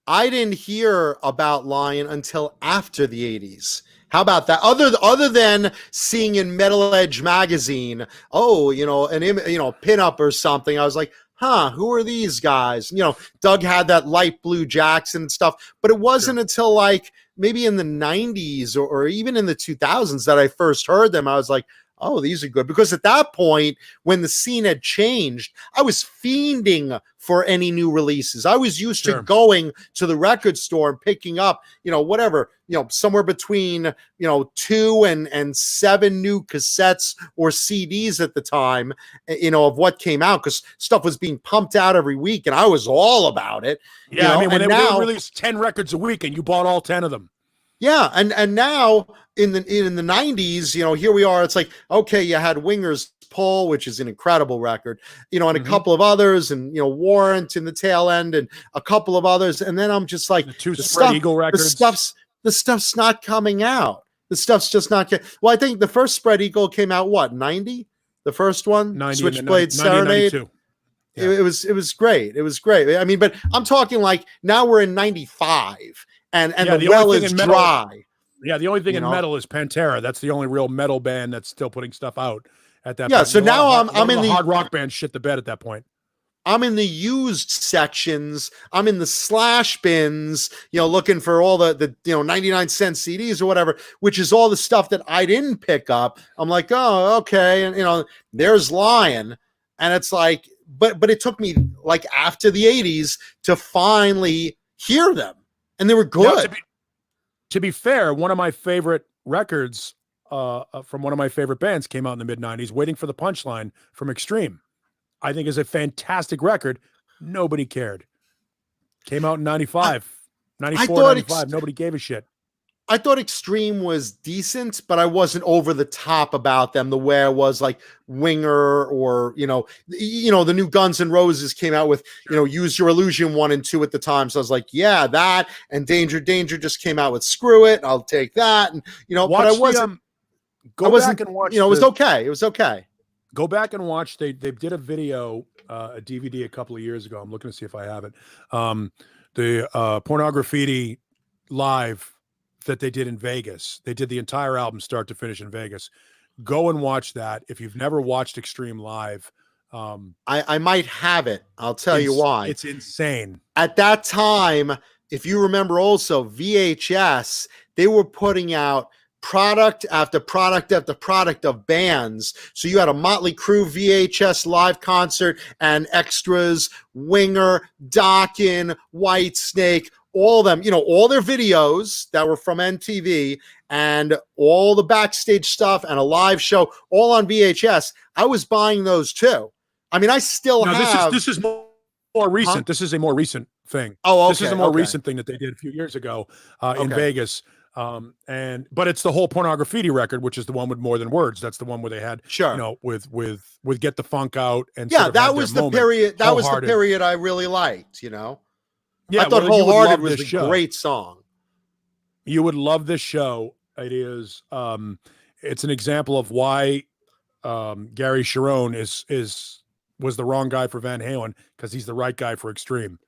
I didn't hear about Lion until after the 80s. How about that? Other than seeing in Metal Edge magazine, pinup or something, I was like, who are these guys? Doug had that light blue Jackson and stuff, but it wasn't until like maybe in the 90s or even in the 2000s that I first heard them. I was like, oh, these are good. Because at that point, when the scene had changed, I was fiending for any new releases. I was used to going to the record store and picking up, somewhere between, 2 and 7 new cassettes or CDs at the time, of what came out, because stuff was being pumped out every week, and I was all about it. Yeah, when they would release 10 records a week, and you bought all 10 of them. Yeah, and now in the 90s, here we are. It's like, okay, you had Winger's Pull, which is an incredible record, and a couple of others, and Warrant in the tail end, and a couple of others, and then I'm just like, the 2 Spread Eagle records. The stuff's not coming out. The stuff's just not getting. Well, I think the first Spread Eagle came out 90, the first one, 90, Switchblade Serenade. Yeah. It was great. It was great. I mean, but I'm talking like now we're in 95. And the well is dry. Yeah, the only thing in metal is Pantera. That's the only real metal band that's still putting stuff out at that point. Yeah, so now I'm in the hard rock band shit the bed at that point. I'm in the used sections. I'm in the slash bins, looking for all the 99-cent CDs or whatever, which is all the stuff that I didn't pick up. I'm like, oh, okay. And, there's Lion. And it's like, but it took me like after the 80s to finally hear them. And they were good. Now, to be fair, one of my favorite records from one of my favorite bands came out in the mid-90s, Waiting for the Punchline from Extreme. I think is a fantastic record. Nobody cared. Came out in 95, 94, 95. Nobody gave a shit. I thought Extreme was decent, but I wasn't over the top about them the way I was like Winger or, the new Guns N' Roses came out with, Use Your Illusion 1 and 2 at the time. So I was like, yeah, that, and Danger just came out with Screw It. I'll take that. And, but I wasn't, back and watch. It was okay. It was okay. Go back and watch. They did a video, a DVD a couple of years ago. I'm looking to see if I have it. The Pornography live that they did in Vegas. They did the entire album start to finish in Vegas. Go and watch that. If you've never watched Extreme live, I might have it. I'll tell you why. It's insane. At that time, if you remember also VHS, they were putting out product after product after product of bands. So you had a Motley Crue VHS live concert and extras, Winger, Dokken, Whitesnake, all of them, all their videos that were from MTV and all the backstage stuff and a live show, all on VHS. I was buying those too. I mean, I still have. This is more recent. Huh? This is a more recent thing. Oh, okay. This is a more recent thing that they did a few years ago in Vegas. But it's the whole Pornography record, which is the one with More Than Words. That's the one where they had, with Get the Funk Out. And that was the period. That was the period I really liked, Yeah, I thought Wholehearted was a great song. You would love this show. It is it's an example of why Gary Cherone was the wrong guy for Van Halen, because he's the right guy for Extreme.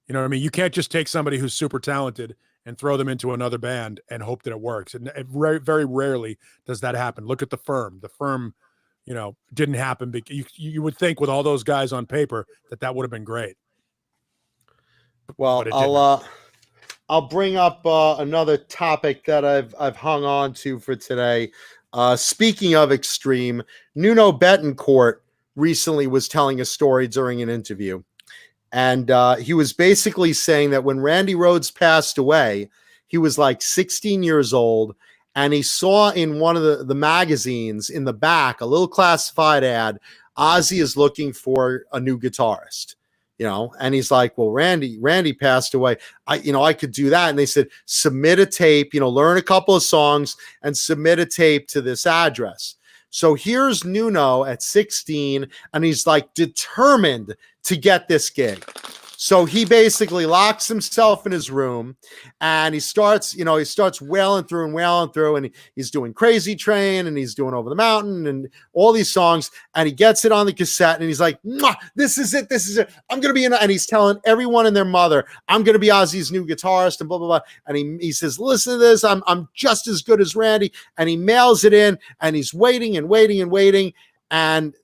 You know what I mean? You can't just take somebody who's super talented and throw them into another band and hope that it works. And very, very rarely does that happen. Look at The Firm. The Firm, didn't happen. Because you would think with all those guys on paper that would have been great. Well, I'll bring up another topic that I've hung on to for today. Speaking of Extreme, Nuno Bettencourt recently was telling a story during an interview. And he was basically saying that when Randy Rhoads passed away, he was like 16 years old. And he saw in one of the magazines in the back, a little classified ad, Ozzy is looking for a new guitarist. And he's like, well, Randy passed away. I could do that. And they said, submit a tape, learn a couple of songs and submit a tape to this address. So here's Nuno at 16, and he's like determined to get this gig. So he basically locks himself in his room, and he starts wailing through, and he's doing Crazy Train, and he's doing Over the Mountain, and all these songs, and he gets it on the cassette, and he's like, this is it. I'm going to be in, and he's telling everyone and their mother, I'm going to be Ozzy's new guitarist, and blah, blah, blah. And he says, listen to this. I'm just as good as Randy. And he mails it in, and he's waiting. And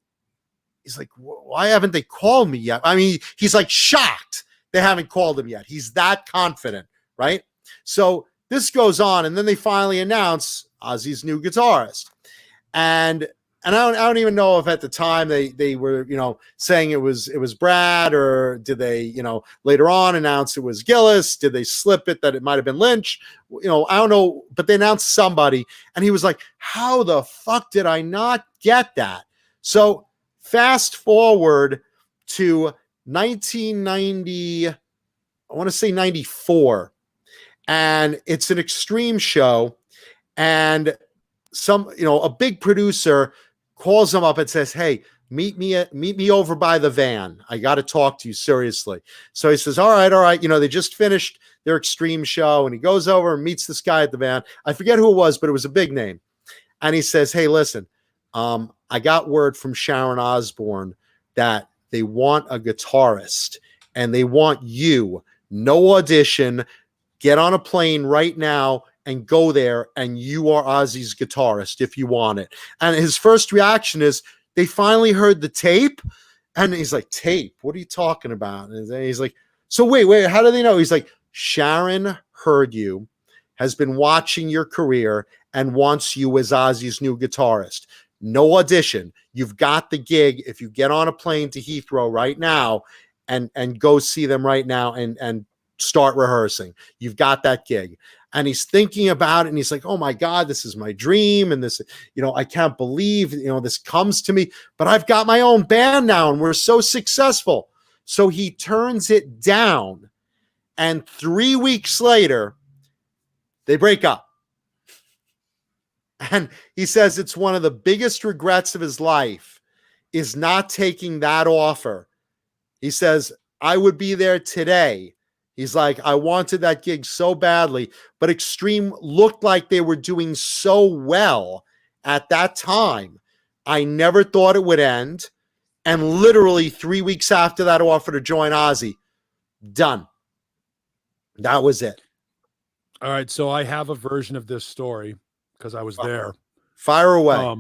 he's like, why haven't they called me yet? I mean, he's like shocked they haven't called him yet. He's that confident, right? So this goes on, and then they finally announce Ozzy's new guitarist. And I don't even know if at the time they were, saying it was Brad, or did they, later on announce it was Gillis? Did they slip it that it might have been Lynch? I don't know, but they announced somebody, and he was like, how the fuck did I not get that? So fast forward to 1990, I want to say 94, and it's an Extreme show, and a big producer calls him up and says, hey, meet me over by the van. I got to talk to you seriously. So he says, all right. They just finished their Extreme show, and he goes over and meets this guy at the van. I forget who it was, but it was a big name. And he says, hey, listen, I got word from Sharon Osbourne that they want a guitarist, and they want you. No audition. Get on a plane right now and go there, and you are Ozzy's guitarist if you want it. And his first reaction is, they finally heard the tape? And he's like, tape? What are you talking about? And he's like, so wait, how do they know? He's like, Sharon heard you, has been watching your career, and wants you as Ozzy's new guitarist. No audition. You've got the gig. If you get on a plane to Heathrow right now and go see them right now and start rehearsing, you've got that gig. And he's thinking about it, and he's like, oh my God, this is my dream. And this, I can't believe, this comes to me, but I've got my own band now, and we're so successful. So he turns it down. And 3 weeks later, they break up. And he says it's one of the biggest regrets of his life is not taking that offer. He says, I would be there today. He's like, I wanted that gig so badly, but Extreme looked like they were doing so well at that time. I never thought it would end. And literally 3 weeks after that offer to join Ozzy, done. That was it. All right. So I have a version of this story because I was there. Fire away.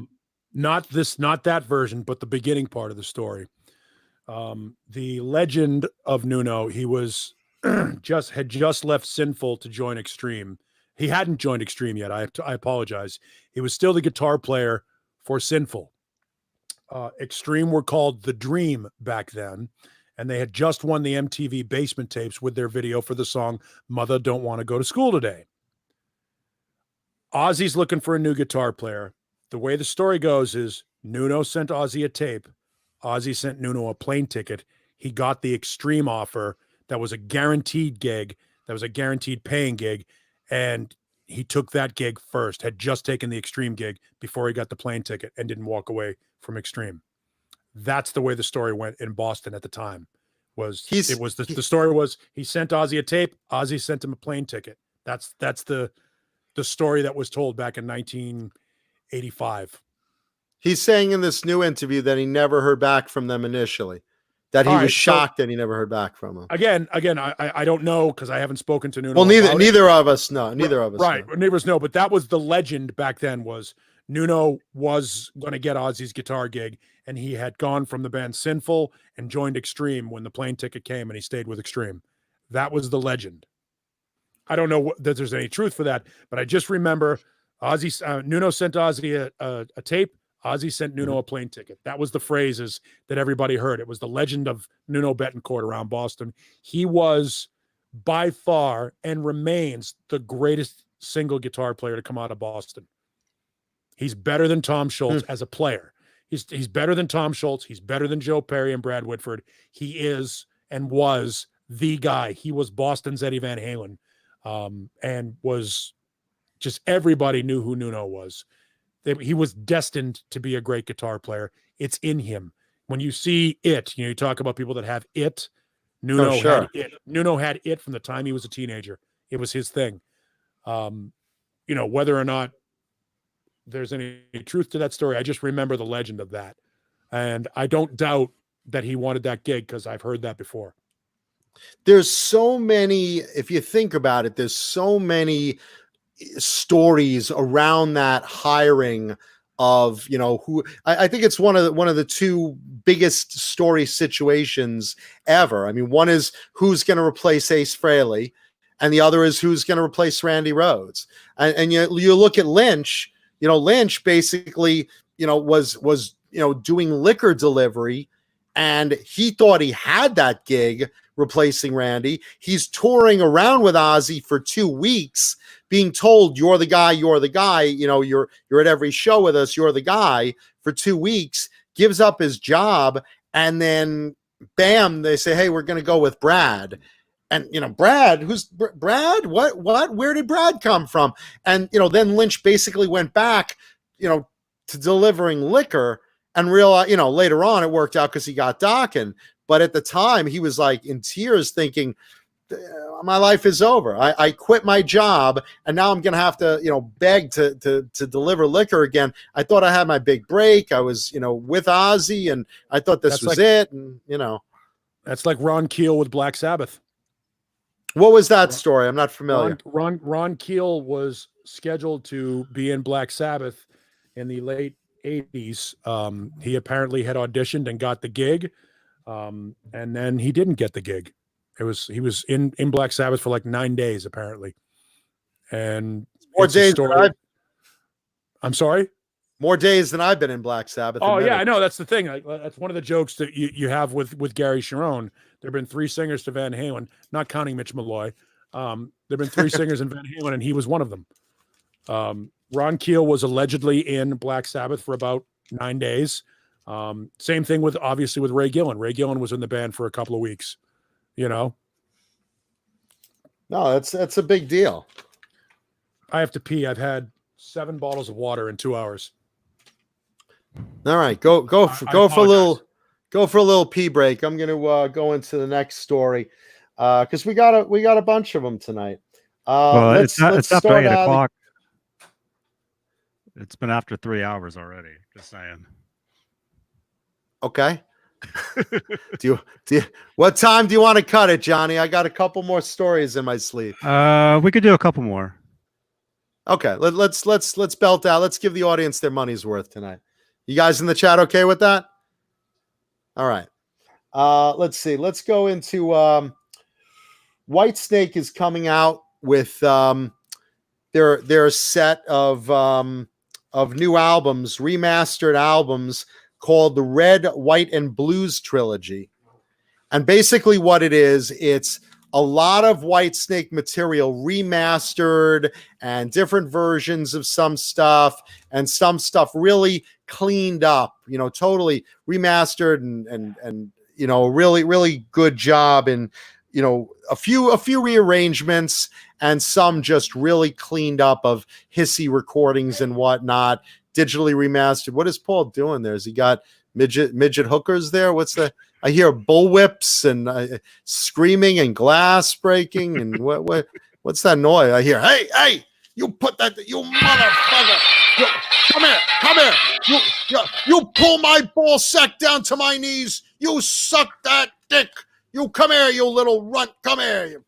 Not that version, but the beginning part of the story. The legend of Nuno, he was had just left Sinful to join Extreme. He hadn't joined Extreme yet. I apologize. He was still the guitar player for Sinful. Extreme were called The Dream back then, and they had just won the MTV Basement Tapes with their video for the song Mother Don't Want to Go to School Today. Ozzy's looking for a new guitar player. The way the story goes is Nuno sent Ozzy a tape. Ozzy sent Nuno a plane ticket. He got the Extreme offer. That was a guaranteed gig. That was a guaranteed paying gig. And he took that gig first, had just taken the Extreme gig before he got the plane ticket and didn't walk away from Extreme. That's the way the story went in Boston at the time. The story was he sent Ozzy a tape. Ozzy sent him a plane ticket. That's the story that was told back in 1985. He's saying in this new interview that he never heard back from them initially, that he was shocked that he never heard back from them. Again, I don't know because I haven't spoken to Nuno. Well, neither of us know. Neither of us right. know. Neither of us know. But that was the legend back then, was Nuno was going to get Ozzy's guitar gig, and he had gone from the band Sinful and joined Extreme when the plane ticket came, and he stayed with Extreme. That was the legend. I don't know that there's any truth for that, but I just remember Nuno sent Ozzy a tape. Ozzy sent Nuno a plane ticket. That was the phrases that everybody heard. It was the legend of Nuno Bettencourt around Boston. He was by far and remains the greatest single guitar player to come out of Boston. He's better than Tom Scholz as a player. He's better than Tom Scholz. He's better than Joe Perry and Brad Whitford. He is and was the guy. He was Boston's Eddie Van Halen, and was just, everybody knew who Nuno was. he was destined to be a great guitar player. It's in him. When you see it, you talk about people that have it. Nuno had it. Nuno had it from the time he was a teenager. It was his thing. Whether or not there's any truth to that story, I just remember the legend of that. And I don't doubt that he wanted that gig because I've heard that before. There's so many, if you think about it, there's so many stories around that hiring of, who I think it's one of the two biggest story situations ever. I mean, one is who's going to replace Ace Frehley, and the other is who's going to replace Randy Rhoads. And you look at Lynch. Lynch basically, was doing liquor delivery, and he thought he had that gig replacing Randy. He's touring around with Ozzy for 2 weeks, being told, you're the guy, you're the guy, you're at every show with us, you're the guy, for 2 weeks, gives up his job, and then bam, they say, hey, we're going to go with Brad. And, Brad, who's Brad? What, where did Brad come from? And, then Lynch basically went back, to delivering liquor, and realized, later on it worked out because he got Dokken. But at the time he was like in tears thinking, my life is over. I quit my job, and now I'm going to have to, beg to deliver liquor again. I thought I had my big break. I was, with Ozzy, and I thought this was it. And, that's like Ron Keel with Black Sabbath. What was that story? I'm not familiar. Ron Keel was scheduled to be in Black Sabbath in the late 80s. He apparently had auditioned and got the gig. And then he didn't get the gig. He was in Black Sabbath for like 9 days, apparently. And more days than I'm sorry? More days than I've been in Black Sabbath. Oh, yeah, I know. That's the thing. That's one of the jokes that you have with Gary Sharon. There have been 3 singers to Van Halen, not counting Mitch Malloy. There have been 3 singers in Van Halen, and he was one of them. Ron Keel was allegedly in Black Sabbath for about 9 days. Same thing obviously with Ray Gillen. Ray Gillen was in the band for a couple of weeks. No, that's a big deal. I have to pee. I've had 7 bottles of water in 2 hours. All right, go for a little pee break. I'm going to go into the next story because we got a bunch of them tonight. It's after 8 o'clock. It's been after 3 hours already. Just saying. Okay. What time do you want to cut it, Johnny? I got a couple more stories in my sleeve. We could do a couple more. Okay, let's belt out. Let's give the audience their money's worth tonight. You guys in the chat okay with that? All right. Let's see. Let's go into Whitesnake is coming out with their set of new albums, remastered albums called the Red, White, and Blues Trilogy. And basically what it is, it's a lot of Whitesnake material remastered and different versions of some stuff, and some stuff really cleaned up, totally remastered and really, really good job. And, a few rearrangements and some just really cleaned up of hissy recordings and whatnot, digitally remastered. What is Paul doing there? Has he got midget hookers there? I hear bullwhips and screaming and glass breaking and what's that noise? I hear, hey, you put that, you motherfucker, come here, you pull my ball sack down to my knees, you suck that dick, you come here, you little runt, come here.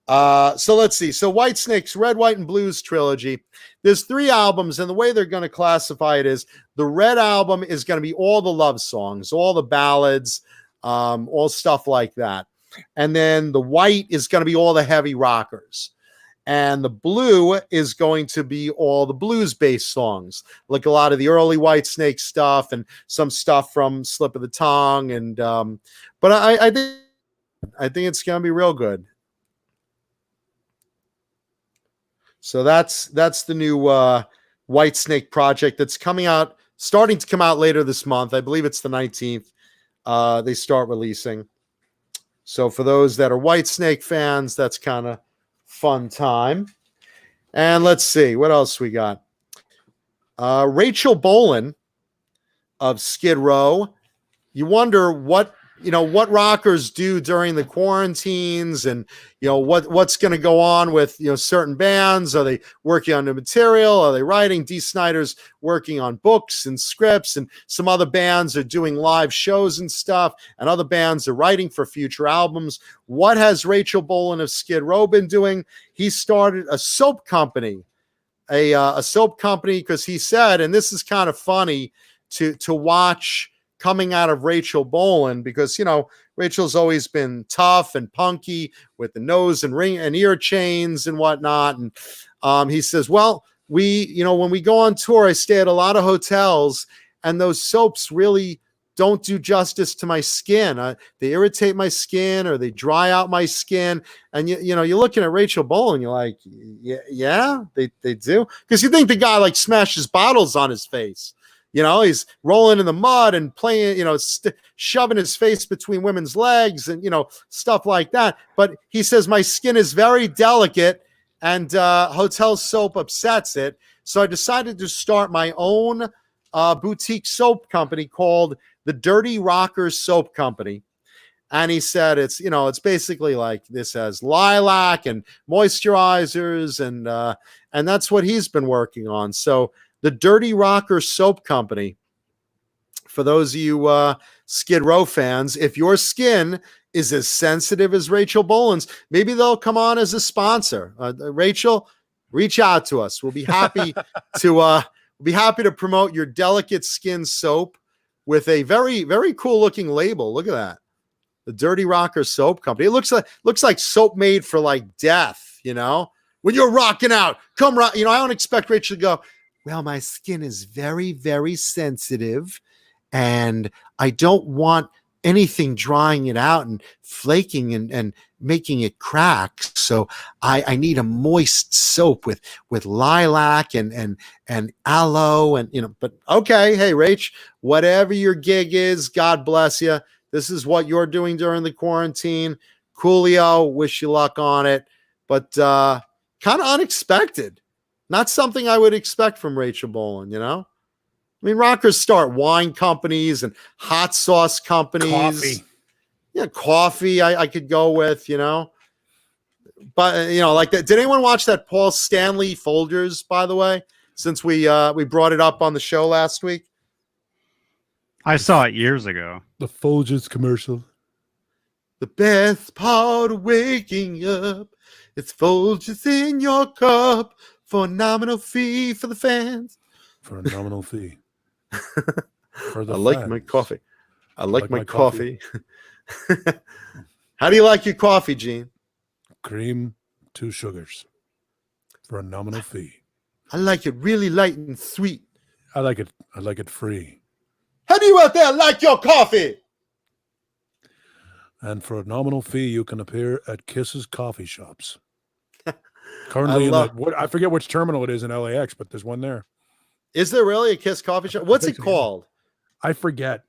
So let's see. So Whitesnake's Red, White, and Blues Trilogy. There's 3 albums, and the way they're going to classify it is the Red album is going to be all the love songs, all the ballads, all stuff like that. And then the White is going to be all the heavy rockers. And the Blue is going to be all the blues-based songs, like a lot of the early Whitesnake stuff and some stuff from Slip of the Tongue. And but I think it's going to be real good. So that's the new Whitesnake project that's starting to come out later this month. I believe it's the 19th. They start releasing. So for those that are Whitesnake fans, that's kind of fun time. And let's see what else we got. Rachael Bolan of Skid Row. You wonder what rockers do during the quarantines, and what's going to go on with certain bands. Are they working on new material? Are they writing? Dee Snider's working on books and scripts, and some other bands are doing live shows and stuff, and other bands are writing for future albums. What has Rachael Bolan of Skid Row been doing? He started a soap company, a soap company, because he said, and this is kind of funny to watch coming out of Rachael Bolan, because Rachel's always been tough and punky with the nose and ring and ear chains and whatnot. And he says, well, when we go on tour, I stay at a lot of hotels, and those soaps really don't do justice to my skin. They irritate my skin, or they dry out my skin. And you're looking at Rachael Bolan, you're like, yeah, they do, because you think the guy like smashes bottles on his face. He's rolling in the mud and playing, shoving his face between women's legs and, stuff like that. But he says, my skin is very delicate, and hotel soap upsets it. So I decided to start my own boutique soap company called the Dirty Rockers Soap Company. And he said, it's basically like, this has lilac and moisturizers, and that's what he's been working on. So the Dirty Rocker Soap Company, for those of you Skid Row fans, if your skin is as sensitive as Rachael Bolan's, maybe they'll come on as a sponsor. Rachel, reach out to us. We'll be happy to promote your delicate skin soap with a very, very cool looking label. Look at that. The Dirty Rocker Soap Company. It looks like soap made for like death, when you're rocking out, come rock. I don't expect Rachel to go, well, my skin is very, very sensitive, and I don't want anything drying it out and flaking and making it crack. So I need a moist soap with lilac and aloe and but okay, hey Rach, whatever your gig is, God bless you. This is what you're doing during the quarantine. Coolio, wish you luck on it, but kind of unexpected. Not something I would expect from Rachael Bolan, I mean, rockers start wine companies and hot sauce companies. Coffee. Yeah, coffee I could go with, But, like that. Did anyone watch that Paul Stanley Folgers, by the way, since we brought it up on the show last week? I saw it years ago. The Folgers commercial. The best part of waking up, it's Folgers in your cup. For a nominal fee for the fans. For a nominal fee. For the I like fans. my coffee. I like my coffee. How do you like your coffee, Gene? Cream, 2 sugars. For a nominal fee. I like it really light and sweet. I like it free. How do you out there like your coffee? And for a nominal fee, you can appear at Kiss's coffee shops. Currently, I forget which terminal it is in LAX, but there's one there. Is there really a Kiss coffee shop? What's it called? I forget.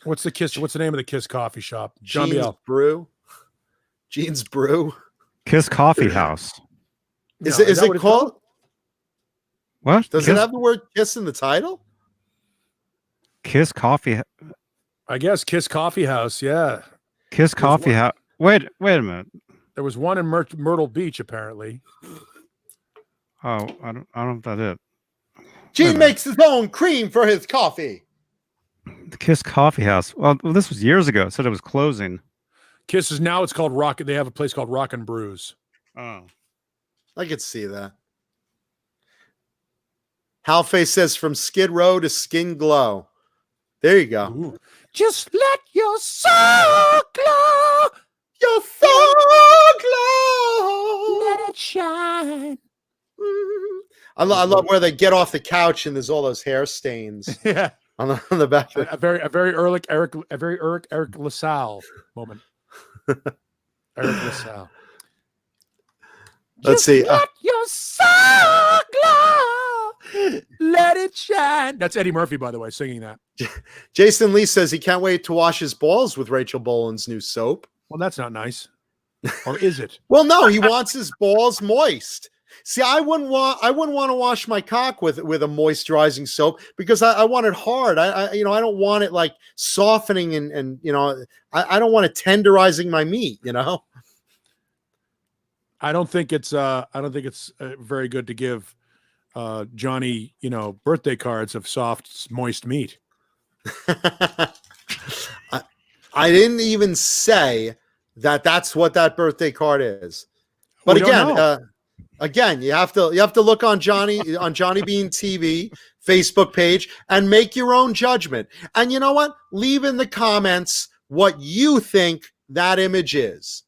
What's the name of the Kiss coffee shop? John Gene's Biel. Brew. Gene's Brew. Kiss Coffee House. Is it called? What? Does it have the word Kiss in the title? Kiss Coffee. I guess Kiss Coffee House. Yeah. Kiss Coffee House. Wait a minute. There was one in Myrtle Beach, apparently. Oh, I don't know if that's it. Gene makes his own cream for his coffee. The Kiss Coffee House. Well, this was years ago. It said it was closing. Kiss is now, it's called Rock. They have a place called Rock and Brews. Oh. I could see that. Halface says from Skid Row to Skin Glow. There you go. Ooh. Just let your soul glow. Your soul glow. Let it shine. I love where they get off the couch and there's all those hair stains Yeah. on the back. A very Eric LaSalle moment. Eric LaSalle. Let's see. Let your soul glow. Let it shine. That's Eddie Murphy, by the way, singing that. Jason Lee says he can't wait to wash his balls with Rachael Bolan's new soap. Well, that's not nice. Or is it? Well, no, he wants his balls moist. See, I wouldn't want to wash my cock with a moisturizing soap because I want it hard. I don't want it like softening and I don't want it tenderizing my meat. I don't think it's very good to give Johnny birthday cards of soft, moist meat. I didn't even say that's what that birthday card is. But again, you have to look on Johnny Beane TV Facebook page and make your own judgment. And you know what? Leave in the comments what you think that image is.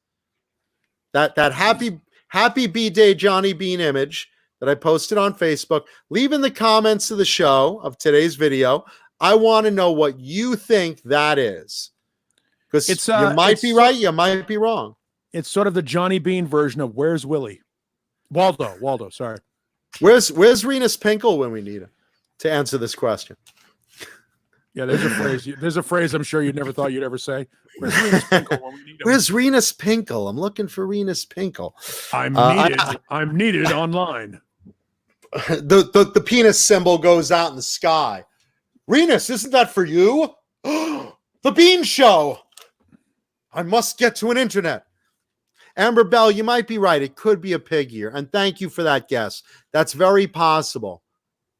That happy B-Day Johnny Beane image that I posted on Facebook. Leave in the comments of the show of today's video. I want to know what you think that is. Because you might be right, you might be wrong. It's sort of the Johnny Beane version of Where's Willie? Waldo, sorry. Where's Renus Pinkle when we need him to answer this question? Yeah, there's a phrase. There's a phrase I'm sure you never thought you'd ever say. Where's Renus Pinkle when we need him? Where's Renus Pinkle? I'm looking for Renus Pinkle. I'm needed online. The penis symbol goes out in the sky. Renus, isn't that for you? The Beane Show. I must get to an internet. Amber Bell, you might be right. It could be a pig ear. And thank you for that guess. That's very possible.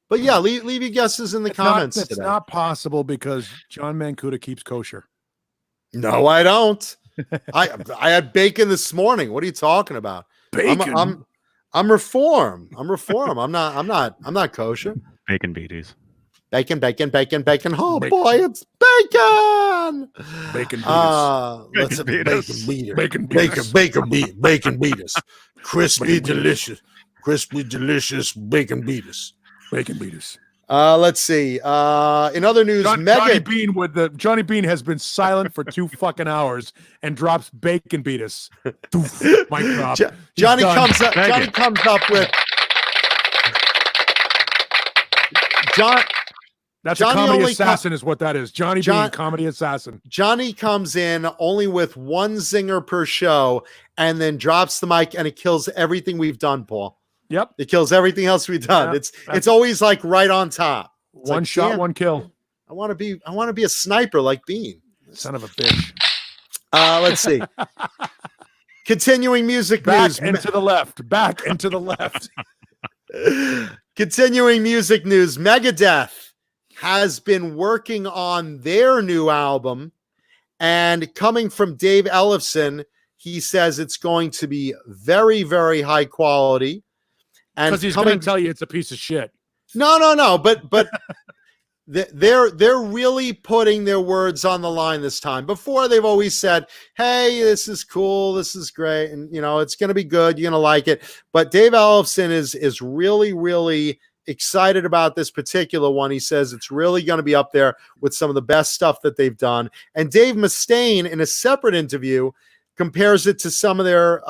But yeah, leave your guesses in the comments today. It's not possible because John Mancuda keeps kosher. No, I don't. I had bacon this morning. What are you talking about? Bacon. I'm reform. I'm not kosher. Bacon beaties. Bacon. Oh boy, it's bacon. Bacon Let's bacon beaters. Crispy, delicious bacon beaters. Bacon beaters. Let's see. In other news, Johnny Beane has been silent for 2 fucking hours and drops bacon beaters. Mic drop. Johnny comes up with John. That's Johnny a comedy assassin is what that is. Johnny Beane, comedy assassin. Johnny comes in only with one zinger per show and then drops the mic and it kills everything we've done, Paul. Yep. It kills everything else we've done. Yep. It's always like right on top. It's one shot, one kill. I want to be a sniper like Beane. Son of a bitch. Let's see. Continuing music news. Back and to the left. Continuing music news. Megadeth has been working on their new album, and coming from Dave Ellefson, he says it's going to be very, very high quality. And because he's going to tell you it's a piece of shit. No. But they're really putting their words on the line this time. Before, they've always said, "Hey, this is cool, this is great, and it's going to be good. You're going to like it." But Dave Ellefson is really, really excited about this particular one. He says it's really going to be up there with some of the best stuff that they've done. And Dave Mustaine, in a separate interview, compares it to some of their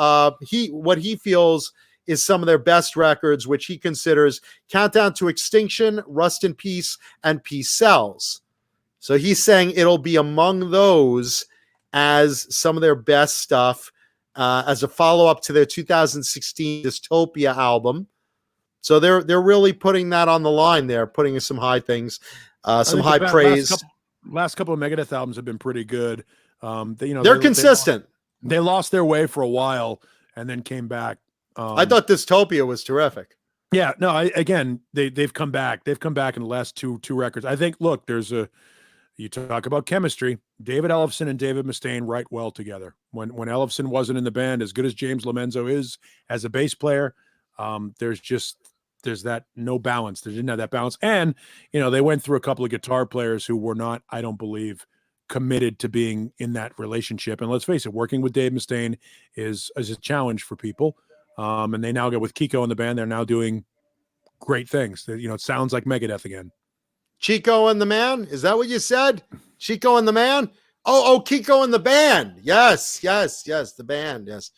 what he feels is some of their best records, which he considers Countdown to Extinction, Rust in Peace, and Peace Sells. So he's saying it'll be among those as some of their best stuff, as a follow-up to their 2016 Dystopia album. So they're really putting that on the line there, putting some high things, some high praise. Last couple of Megadeth albums have been pretty good. They're consistent. They lost their way for a while and then came back. I thought Dystopia was terrific. Yeah, no. Again, they've come back. They've come back in the last two records. I think. Look, you talk about chemistry. David Ellefson and David Mustaine write well together. When Ellefson wasn't in the band, as good as James Lomenzo is as a bass player, there's that no balance. They didn't have that balance, and they went through a couple of guitar players who were not, I don't believe, committed to being in that relationship. And let's face it, working with Dave Mustaine is a challenge for people. And they now get with Kiko in the band. They're now doing great things. It sounds like Megadeth again. Chico and the Man? Is that what you said? Chico and the Man? Oh, Kiko and the band. Yes, the band. Yes.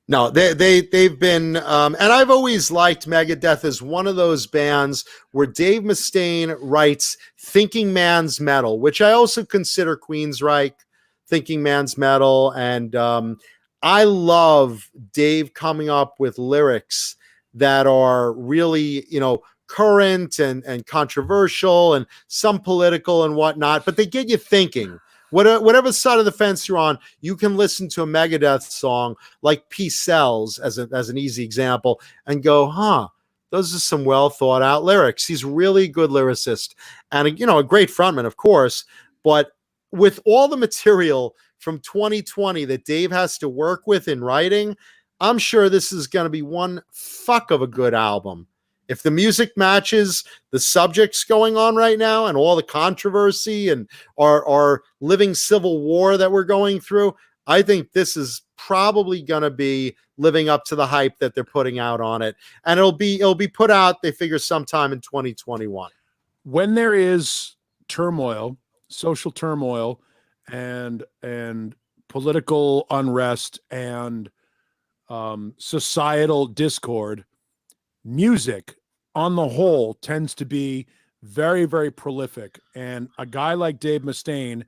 No, they've been, and I've always liked Megadeth as one of those bands where Dave Mustaine writes thinking man's metal, which I also consider Queensryche thinking man's metal. And I love Dave coming up with lyrics that are really, current and controversial, and some political and whatnot, but they get you thinking. Whatever side of the fence you're on, you can listen to a Megadeth song like Peace Sells as an easy example and go, those are some well thought out lyrics. He's really a good lyricist and a great frontman, of course. But with all the material from 2020 that Dave has to work with in writing, I'm sure this is going to be one fuck of a good album. If the music matches the subjects going on right now and all the controversy and our living civil war that we're going through, I think this is probably going to be living up to the hype that they're putting out on it. And it'll be put out, they figure, sometime in 2021. When there is turmoil, social turmoil, and political unrest and societal discord, music on the whole tends to be very, very prolific. And a guy like Dave Mustaine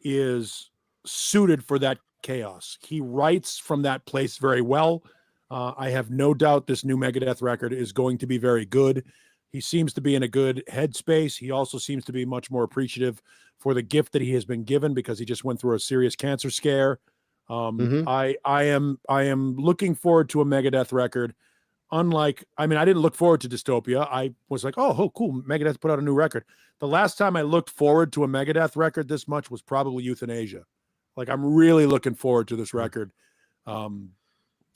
is suited for that chaos. He writes from that place very well. I have no doubt this new Megadeth record is going to be very good. He seems to be in a good headspace. He also seems to be much more appreciative for the gift that he has been given because he just went through a serious cancer scare. I am looking forward to a Megadeth record. I didn't look forward to Dystopia. I was like, oh, cool. Megadeth put out a new record. The last time I looked forward to a Megadeth record this much was probably Euthanasia. Like, I'm really looking forward to this record. And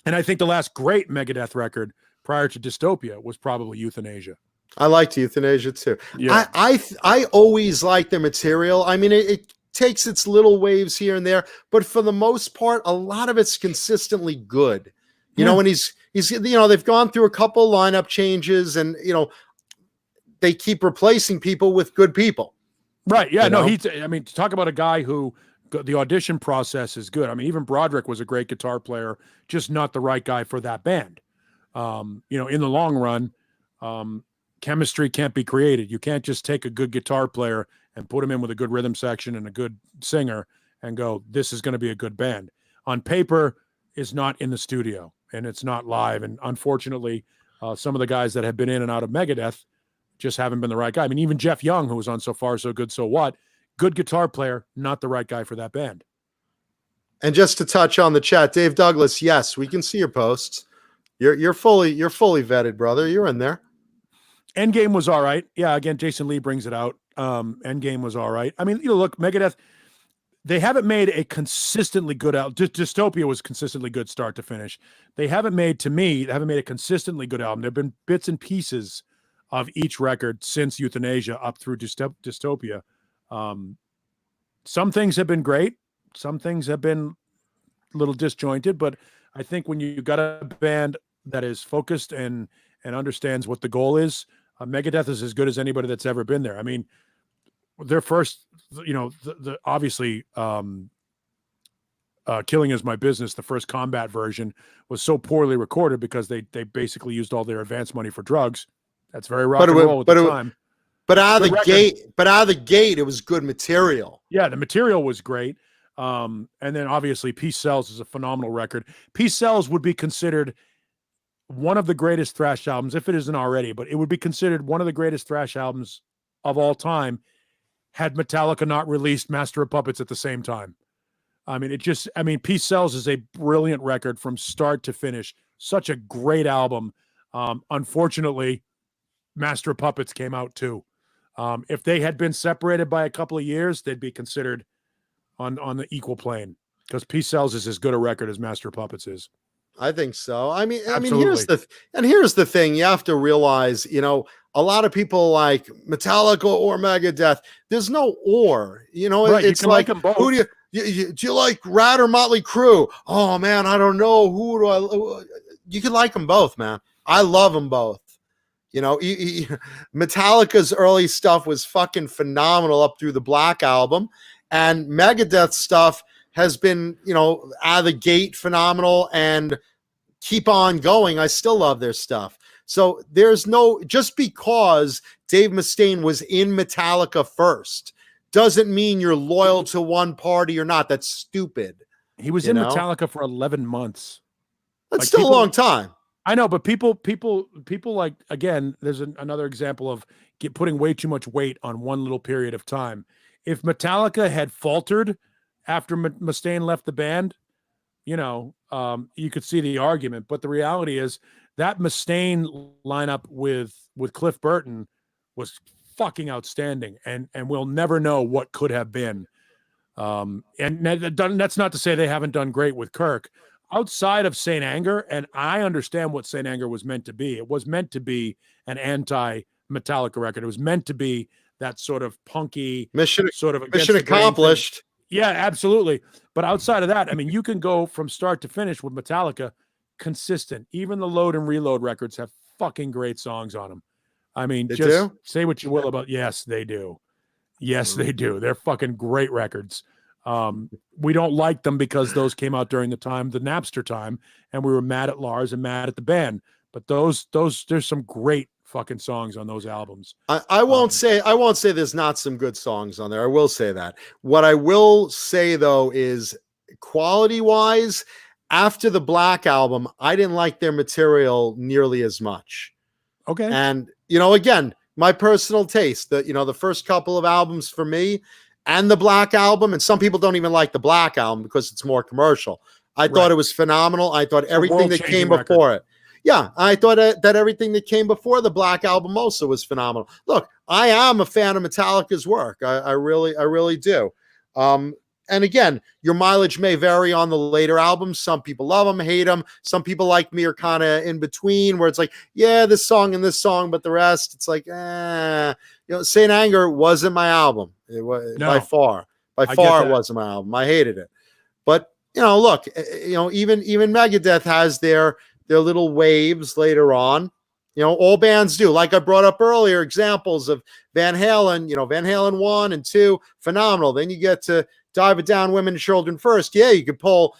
I think the last great Megadeth record prior to Dystopia was probably Euthanasia. I liked Euthanasia too. Yeah. I always like their material. I mean, it takes its little waves here and there, but for the most part, a lot of it's consistently good. You know, when he's they've gone through a couple lineup changes, and they keep replacing people with good people. Right. Yeah. No, talk about a guy who the audition process is good. I mean, even Broderick was a great guitar player, just not the right guy for that band. In the long run, chemistry can't be created. You can't just take a good guitar player and put him in with a good rhythm section and a good singer and go, this is going to be a good band. On paper, is not in the studio and it's not live. And unfortunately, some of the guys that have been in and out of Megadeth just haven't been the right guy. I mean, even Jeff Young, who was on So Far, So Good, So What, good guitar player, not the right guy for that band. And just to touch on the chat, Dave Douglas, yes, we can see your posts. You're fully vetted, brother. You're in there. Endgame was all right. Yeah, again, Jason Lee brings it out. Endgame was all right. I mean, look, Megadeth, they haven't made a consistently good album. Dystopia was consistently good start to finish. They haven't made a consistently good album. There have been bits and pieces of each record since Euthanasia up through Dystopia. Some things have been great. Some things have been a little disjointed, but I think when you got a band that is focused and understands what the goal is, Megadeth is as good as anybody that's ever been there. I mean, their first, obviously, Killing Is My Business, the first Combat version, was so poorly recorded because they basically used all their advance money for drugs. That's very rock and roll at the time. But out of the gate, it was good material. Yeah, the material was great. And then obviously Peace Sells is a phenomenal record. Peace Sells would be considered one of the greatest thrash albums, if it isn't already, but it would be considered one of the greatest thrash albums of all time had Metallica not released Master of Puppets at the same time. I mean, Peace Sells is a brilliant record from start to finish. Such a great album. Unfortunately, Master of Puppets came out too. If they had been separated by a couple of years, they'd be considered on the equal plane, because Peace Sells is as good a record as Master of Puppets is. I think so. I mean, Absolutely. here's the thing. You have to realize, a lot of people like Metallica or Megadeth. There's no or. Right, it's like them both. who do you like, Rat or Motley Crue? Oh man, I don't know. Who do I? You can like them both, man. I love them both. Metallica's early stuff was fucking phenomenal up through the Black Album, and Megadeth stuff has been, out of the gate phenomenal and keep on going. I still love their stuff. So there's just because Dave Mustaine was in Metallica first doesn't mean you're loyal to one party or not. That's stupid. He was in Metallica for 11 months. That's still a long time. I know, but people like, again, there's another example of putting way too much weight on one little period of time. If Metallica had faltered after Mustaine left the band, you know, you could see the argument. But the reality is that Mustaine lineup with Cliff Burton was fucking outstanding, and we'll never know what could have been. And that's not to say they haven't done great with Kirk. Outside of Saint Anger, and I understand what Saint Anger was meant to be. It was meant to be an anti-Metallica record. It was meant to be that sort of punky mission against accomplished. Yeah, absolutely. But outside of that, I mean, you can go from start to finish with Metallica consistent. Even the Load and Reload records have fucking great songs on them. I mean, They just do? say what you will about, yes, they do. Yes, they do. They're fucking great records. We don't like them because those came out during the Napster time, and we were mad at Lars and mad at the band. But those there's some great fucking songs on those albums. I won't say there's not some good songs on there. I will say that. What I will say though is quality wise, after the Black album, I didn't like their material nearly as much. Okay. And again, my personal taste, the first couple of albums for me and the Black album, and some people don't even like the Black album because it's more commercial. I thought it was phenomenal. I thought everything that came before it. Yeah, I thought that everything that came before the Black album also was phenomenal. Look, I am a fan of Metallica's work. I really do. And again, your mileage may vary on the later albums. Some people love them, hate them. Some people like me are kind of in between, where it's like, yeah, this song and this song, but the rest, it's like, Saint Anger wasn't my album. It was by far, it wasn't my album. I hated it. But look, even Megadeth has their little waves later on. All bands do. Like I brought up earlier, examples of Van Halen. Van Halen 1 and 2, phenomenal. Then you get to Dive It Down, Women and Children First. Yeah, you could pull,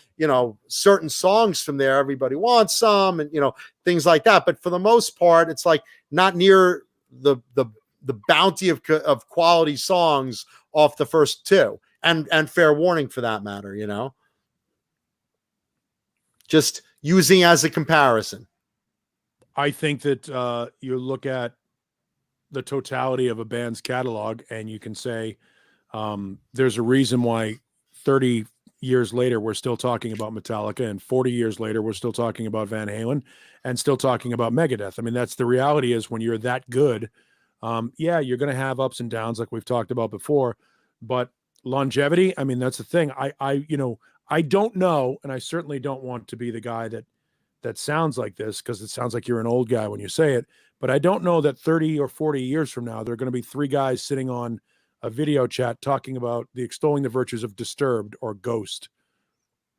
certain songs from there. Everybody Wants Some, and things like that. But for the most part, it's like not near the bounty of quality songs off the first two, and Fair Warning for that matter. Just using as a comparison. I think that you look at the totality of a band's catalog, and you can say there's a reason why 30 years later we're still talking about Metallica, and 40 years later we're still talking about Van Halen, and still talking about Megadeth. I mean, that's the reality. Is when you're that good, you're going to have ups and downs like we've talked about before, but longevity, I mean, that's the thing. I don't know, and I certainly don't want to be the guy that sounds like this, because it sounds like you're an old guy when you say it, but I don't know that 30 or 40 years from now, there are going to be three guys sitting on a video chat talking about extolling the virtues of Disturbed or Ghost.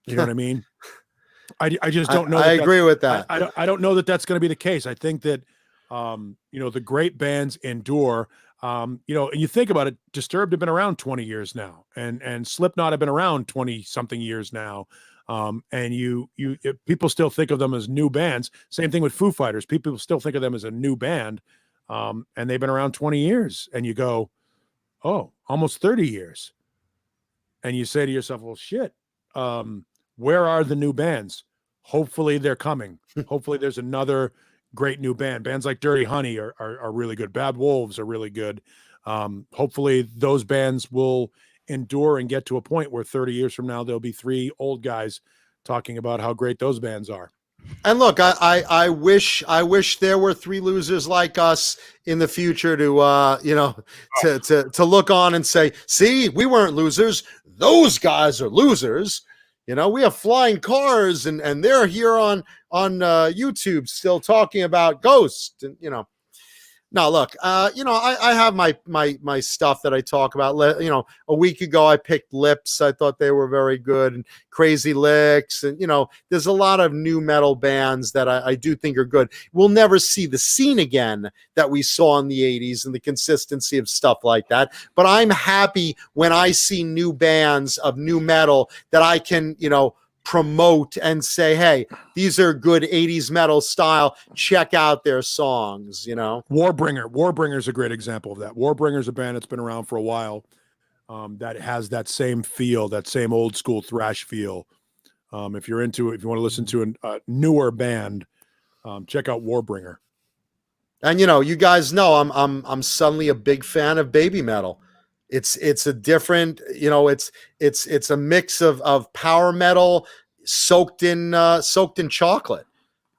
You know what I mean? I just don't know. I agree with that. I don't know that that's going to be the case. I think that, the great bands endure. And you think about it, Disturbed have been around 20 years now, and Slipknot have been around 20 something years now. And people still think of them as new bands. Same thing with Foo Fighters. People still think of them as a new band. And they've been around 20 years, and you go, oh, almost 30 years. And you say to yourself, well, shit, where are the new bands? Hopefully they're coming. Hopefully there's another great new band. Bands like Dirty Honey are really good. Bad Wolves are really good. Hopefully those bands will endure and get to a point where 30 years from now, there'll be three old guys talking about how great those bands are. And look, I wish there were three losers like us in the future to look on and say, see, we weren't losers. Those guys are losers. We have flying cars, and they're here on YouTube still talking about Ghost, and No, look, I have my stuff that I talk about. A week ago I picked Lips. I thought they were very good, and Crazy Licks, and there's a lot of new metal bands that I do think are good. We'll never see the scene again that we saw in the 80s and the consistency of stuff like that. But I'm happy when I see new bands of new metal that I can, promote and say, hey, these are good 80s metal style, check out their songs. Warbringer's a great example of that. Warbringer's a band that's been around for a while, that has that same feel, that same old school thrash feel. If you want to listen to a newer band, Check out Warbringer. And you guys know I'm suddenly a big fan of baby metal. It's a different, it's a mix of power metal soaked in chocolate.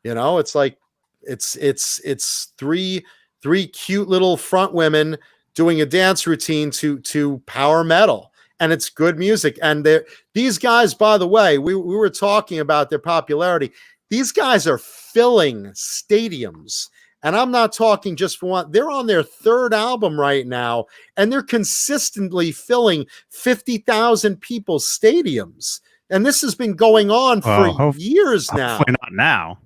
It's like it's three cute little front women doing a dance routine to power metal, and it's good music. And these guys, by the way, we were talking about their popularity. These guys are filling stadiums. And I'm not talking just for one. They're on their third album right now, and they're consistently filling 50,000 people's stadiums. And this has been going on for years now. Hopefully not now.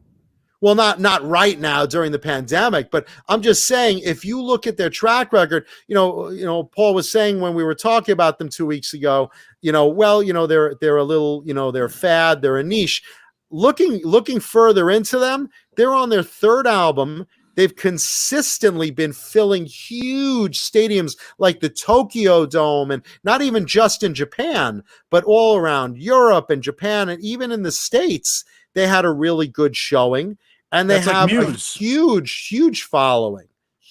Well, not right now during the pandemic, but I'm just saying, if you look at their track record, Paul was saying when we were talking about them 2 weeks ago, they're a little, they're fad, they're a niche. Looking further into them, they're on their third album. They've consistently been filling huge stadiums like the Tokyo Dome, and not even just in Japan, but all around Europe and Japan, and even in the States, they had a really good showing, and they have a huge following.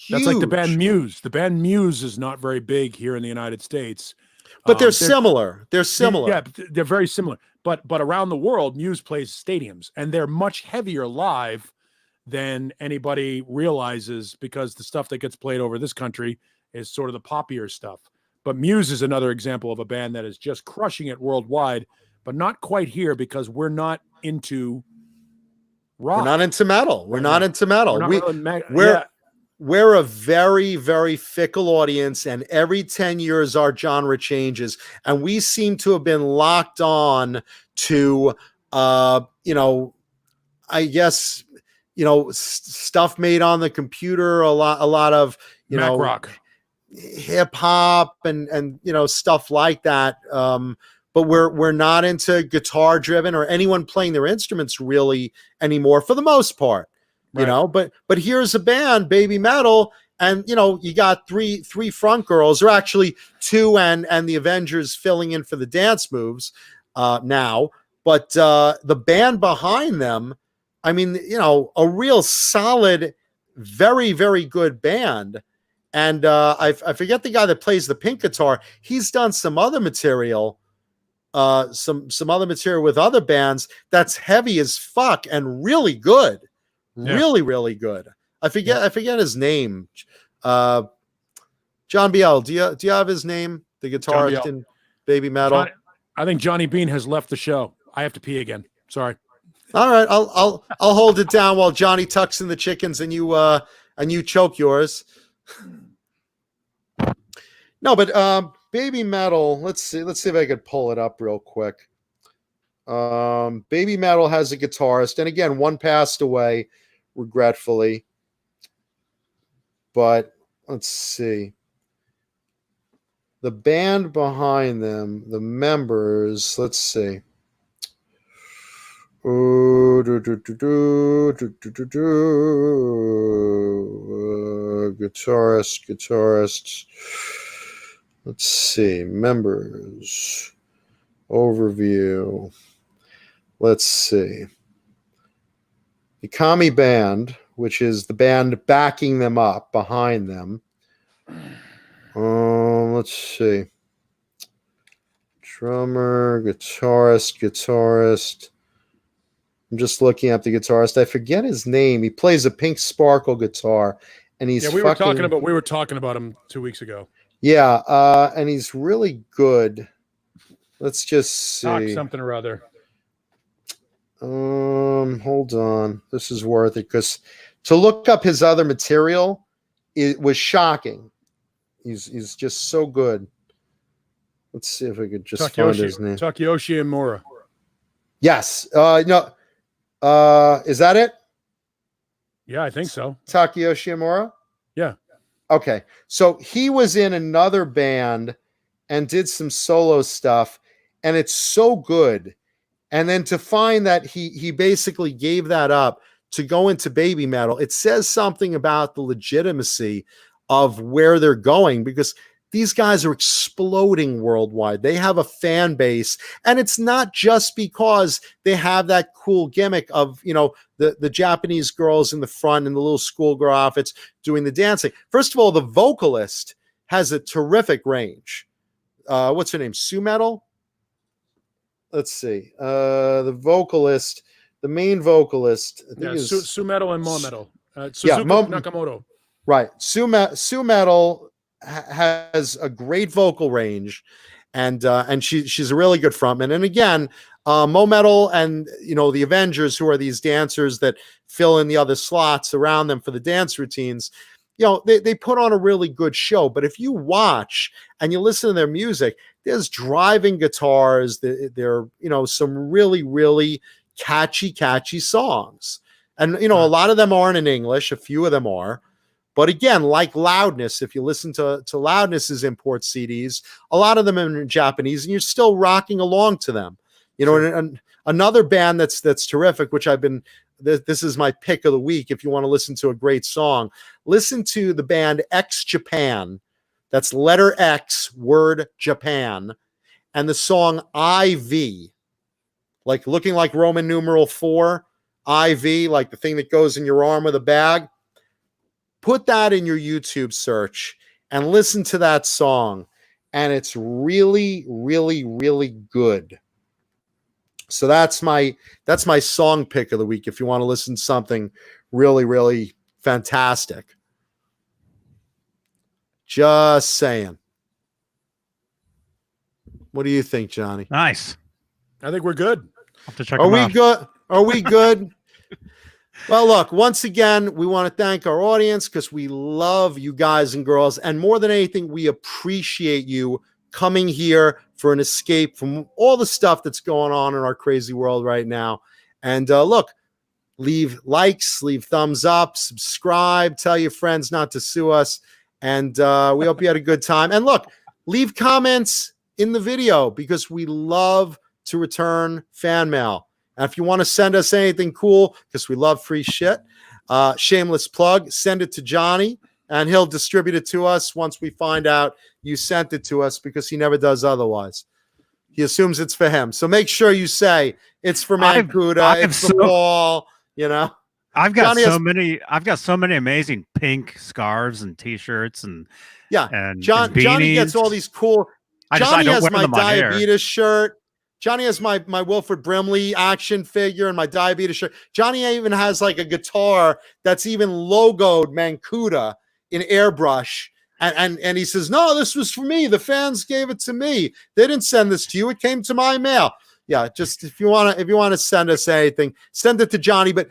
That's like the band Muse. The band Muse is not very big here in the United States. But they're similar. They're similar. Yeah, they're very similar. But around the world, Muse plays stadiums, and they're much heavier live than anybody realizes, because the stuff that gets played over this country is sort of the poppier stuff. But Muse is another example of a band that is just crushing it worldwide, but not quite here because we're not into rock. We're not into metal. We're not into metal. We're We're a very, very fickle audience, and every 10 years our genre changes, and we seem to have been locked on to, I guess, stuff made on the computer, a lot of, Mac rock, hip hop and stuff like that. But we're not into guitar driven or anyone playing their instruments really anymore for the most part. Right. But here's a band, Baby Metal, and you got three front girls, or actually two, and the Avengers filling in for the dance moves now. But the band behind them, I mean, a real solid, very, very good band. And I forget the guy that plays the pink guitar. He's done some other material, some other material with other bands that's heavy as fuck and really good. Yeah. Really, really good. I forget his name. John Biel. Do you have his name? The guitarist in Baby Metal. I think Johnny Beane has left the show. I have to pee again. Sorry. All right, I'll hold it down while Johnny tucks in the chickens and you choke yours. No, but Baby Metal. Let's see if I could pull it up real quick. Baby Metal has a guitarist, and again, one passed away, regretfully. But let's see. The band behind them, the members, let's see. Guitarists. Let's see. Members. Overview. Let's see. The Kami Band, which is the band backing them up, behind them. Let's see. Drummer, guitarist. I'm just looking at the guitarist. I forget his name. He plays a pink sparkle guitar, and he's we were talking about him 2 weeks ago. Yeah, and he's really good. Let's just see. Talk something or other. Hold on. This is worth it, because to look up his other material, it was shocking. He's just so good. Let's see if I could just find his name. Takeyoshi Imura. Yes. No. Is that it? Yeah, I think so. Takeyoshi Imura? Yeah. Okay. So he was in another band and did some solo stuff, and it's so good. And then to find that he basically gave that up to go into Baby Metal, it says something about the legitimacy of where they're going, because these guys are exploding worldwide. They have a fan base, and it's not just because they have that cool gimmick of, you know, the Japanese girls in the front and the little schoolgirl outfits doing the dancing. First of all, the vocalist has a terrific range. What's her name? Sue Metal? Let's see. The vocalist, the main vocalist. I think is Sue Metal and Mo Metal. Suzuka Nakamoto. Right. Sue Metal has a great vocal range, and she's a really good frontman. And again, Mo Metal and, you know, the Avengers, who are these dancers that fill in the other slots around them for the dance routines, you know, they put on a really good show. But if you watch and you listen to their music, there's driving guitars. There are, you know, some really, really catchy songs. And, you know, a lot of them aren't in English. A few of them are. But again, like Loudness, if you listen to Loudness's import CDs, a lot of them are in Japanese, and you're still rocking along to them. You know, and another band that's terrific, which this is my pick of the week. If you want to listen to a great song, listen to the band X Japan. That's letter X, word Japan, and the song IV, like looking like Roman numeral 4, IV, like the thing that goes in your arm with a bag. Put that in your YouTube search and listen to that song, and it's really, really, really good. So that's my song pick of the week. If you want to listen to something really, really fantastic, just saying. What do you think, Johnny? Nice. I think we're good. I'll have to check Are them we out. good? Are we good? Well, look, once again, we want to thank our audience because we love you guys and girls. And more than anything, we appreciate you coming here for an escape from all the stuff that's going on in our crazy world right now. And look, leave likes, leave thumbs up, subscribe, tell your friends not to sue us. And we hope you had a good time. And look, leave comments in the video because we love to return fan mail. And if you want to send us anything cool, because we love free shit, shameless plug, send it to Johnny, and he'll distribute it to us once we find out you sent it to us, because he never does otherwise. He assumes it's for him. So make sure you say it's for Mancuda, it's for Paul, you know. I've got so many amazing pink scarves and t-shirts and Johnny gets all these cool. Johnny has my diabetes shirt. Johnny has my Wilford Brimley action figure and my diabetes shirt. Johnny even has like a guitar that's even logoed Mancuda in airbrush. And he says, no, this was for me. The fans gave it to me. They didn't send this to you. It came to my mail. Yeah, just if you want to send us anything, send it to Johnny, but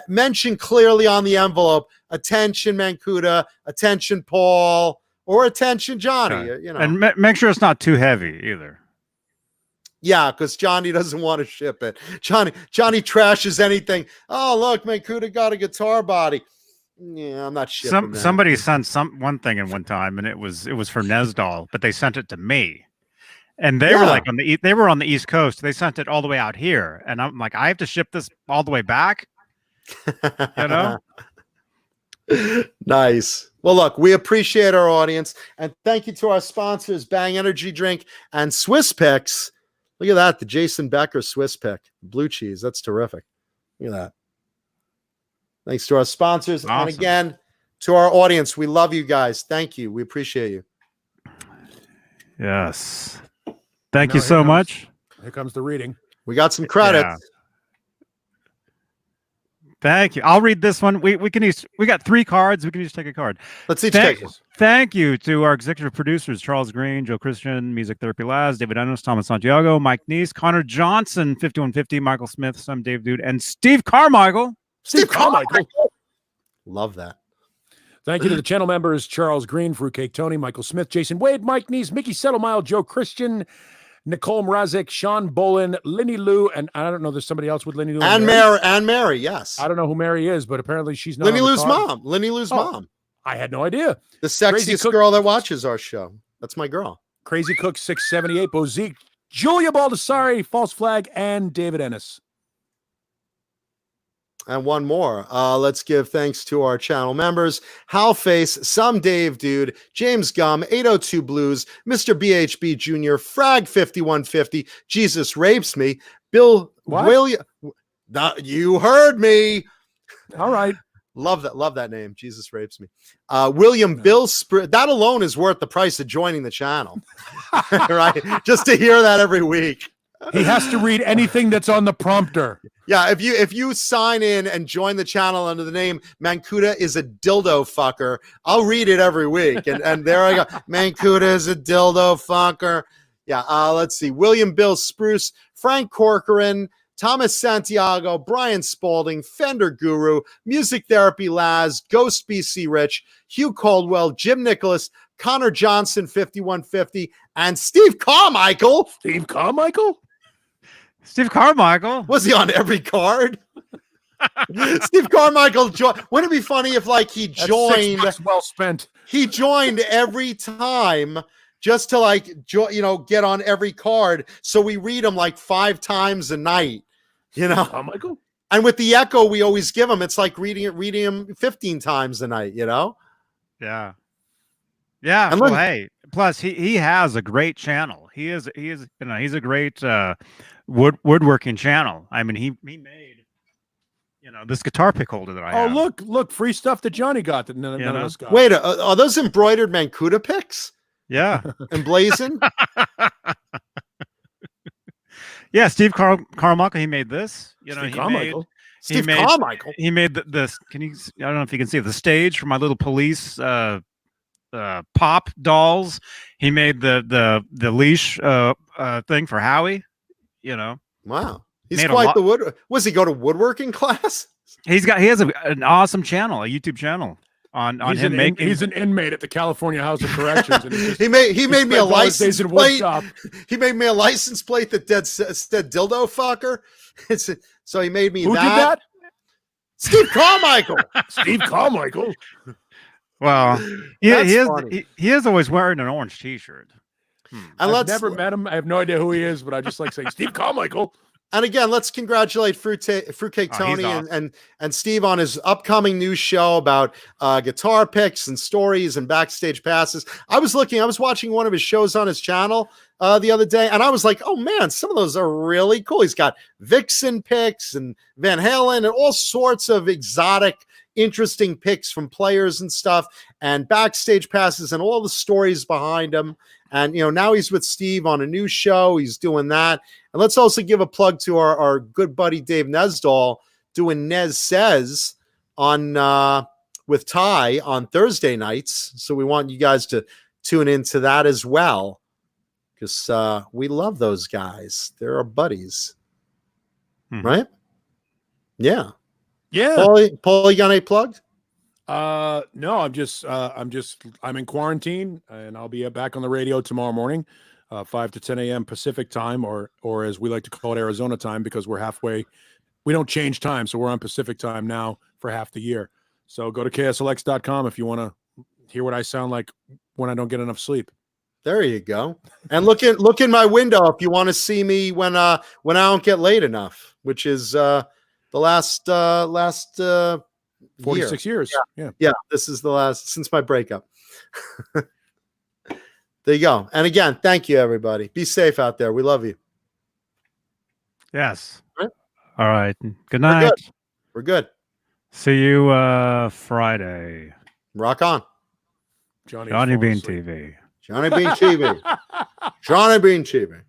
mention clearly on the envelope, attention Mancuda, attention Paul, or attention Johnny. Okay. You know, and make sure it's not too heavy either. Yeah, because Johnny doesn't want to ship it. Johnny trashes anything. Oh, look, Mancuda got a guitar body. Yeah, I'm not shipping that. Somebody sent one thing in one time, and it was for Nesdal, but they sent it to me. And they were like they were on the East Coast. They sent it all the way out here, and I'm like, I have to ship this all the way back. You know. Nice. Well, look, we appreciate our audience, and thank you to our sponsors, Bang Energy Drink and Swiss Picks. Look at that, the Jason Becker Swiss pick, blue cheese. That's terrific. Look at that. Thanks to our sponsors. Awesome. And again, to our audience, we love you guys. Thank you. We appreciate you. Yes. Thank you so much. Here comes the reading. We got some credits. Yeah. Thank you. I'll read this one. We got 3 cards. We can each take a card. Let's each take this. Thank you to our executive producers, Charles Green, Joe Christian, Music Therapy Laz, David Ennis, Thomas Santiago, Mike Neese, Connor Johnson, 5150, Michael Smith, Some Dave Dude, and Steve Carmichael. Steve Carmichael. Love that. Thank you to the channel members, Charles Green, Fruitcake Tony, Michael Smith, Jason Wade, Mike Neese, Mickey Settlemile, Joe Christian, Nicole Mrazek, Sean Bolan, Lenny Lou, and I don't know, there's somebody else with Lenny Lou. And Mary, yes. I don't know who Mary is, but apparently she's not. Lenny Lou's mom. Lenny Lou's mom. I had no idea. The sexiest girl that watches our show. That's my girl. Crazy Cook 678, Bozique, Julia Baldessari, False Flag, and David Ennis. And one more. Let's give thanks to our channel members: Hal Face, Some Dave Dude, James Gum, 802 Blues, Mr. BHB Jr., Frag 5150, Jesus Rapes Me, Bill What? William. You heard me. All right. Love that name. Jesus Rapes Me. William Bill that alone is worth the price of joining the channel. Right? Just to hear that every week. He has to read anything that's on the prompter. Yeah, if you sign in and join the channel under the name Mancuda is a dildo fucker, I'll read it every week. And there I go. Mancuda is a dildo fucker. Yeah, let's see. William Bill Spruce, Frank Corcoran, Thomas Santiago, Brian Spalding, Fender Guru, Music Therapy Laz, Ghost BC Rich, Hugh Caldwell, Jim Nicholas, Connor Johnson 5150, and Steve Carmichael. Steve Carmichael? Steve Carmichael. Was he on every card? Steve Carmichael wouldn't it be funny if like he joined $6 well spent. He joined every time just to like get on every card, so we read them like 5 times a night, Carmichael? And with the echo we always give him, it's like reading him 15 times a night, Yeah. And Well, look, hey, plus he has a great channel. He's a great woodworking channel. I mean, he made this guitar pick holder that I have. Look, free stuff that Johnny got that none of us got. wait, are those embroidered Mancuda picks? Yeah. Emblazoned? Yeah, Steve Carmichael, he made this. Steve Carmichael. Steve Carmichael. He made this. I don't know if you can see it, the stage for my little police pop dolls. He made the leash thing for Howie. Wow. He's quite the wood. Was he go to woodworking class? He has an awesome channel, a YouTube channel on him making. He's an inmate at the California House of Corrections. And he made me a license plate. Workshop. He made me a license plate that said dildo fucker. So he made me Who that. did that? Steve Carmichael. Steve Carmichael. Well, he is always wearing an orange T-shirt. And I've never met him. I have no idea who he is, but I just like saying Steve Carmichael. And again, let's congratulate Fruitcake Tony awesome. and Steve on his upcoming new show about guitar picks and stories and backstage passes. I was watching one of his shows on his channel the other day, and I was like, oh man, some of those are really cool. He's got Vixen picks and Van Halen and all sorts of exotic, interesting picks from players and stuff, and backstage passes and all the stories behind them. And now he's with Steve on a new show. He's doing that. And let's also give a plug to our good buddy Dave Nesdahl doing Nez Says on with Ty on Thursday nights. So we want you guys to tune into that as well, because we love those guys. They're our buddies, right? Yeah. Paul, you got any plugged? No, I'm in quarantine, and I'll be back on the radio tomorrow morning, 5 to 10 a.m. Pacific time, or as we like to call it, Arizona time, because we're halfway. We don't change time, so we're on Pacific time now for half the year. So go to kslx.com if you want to hear what I sound like when I don't get enough sleep. There you go. And look in my window if you want to see me when I don't get late enough, which is the last 46 years. Yeah. This is the last since my breakup. There you go. And again, thank you, everybody. Be safe out there. We love you. Yes. All right. All right. Good night. We're good. See you Friday. Rock on. Johnny Beane TV. Johnny Beane TV. Johnny Beane TV.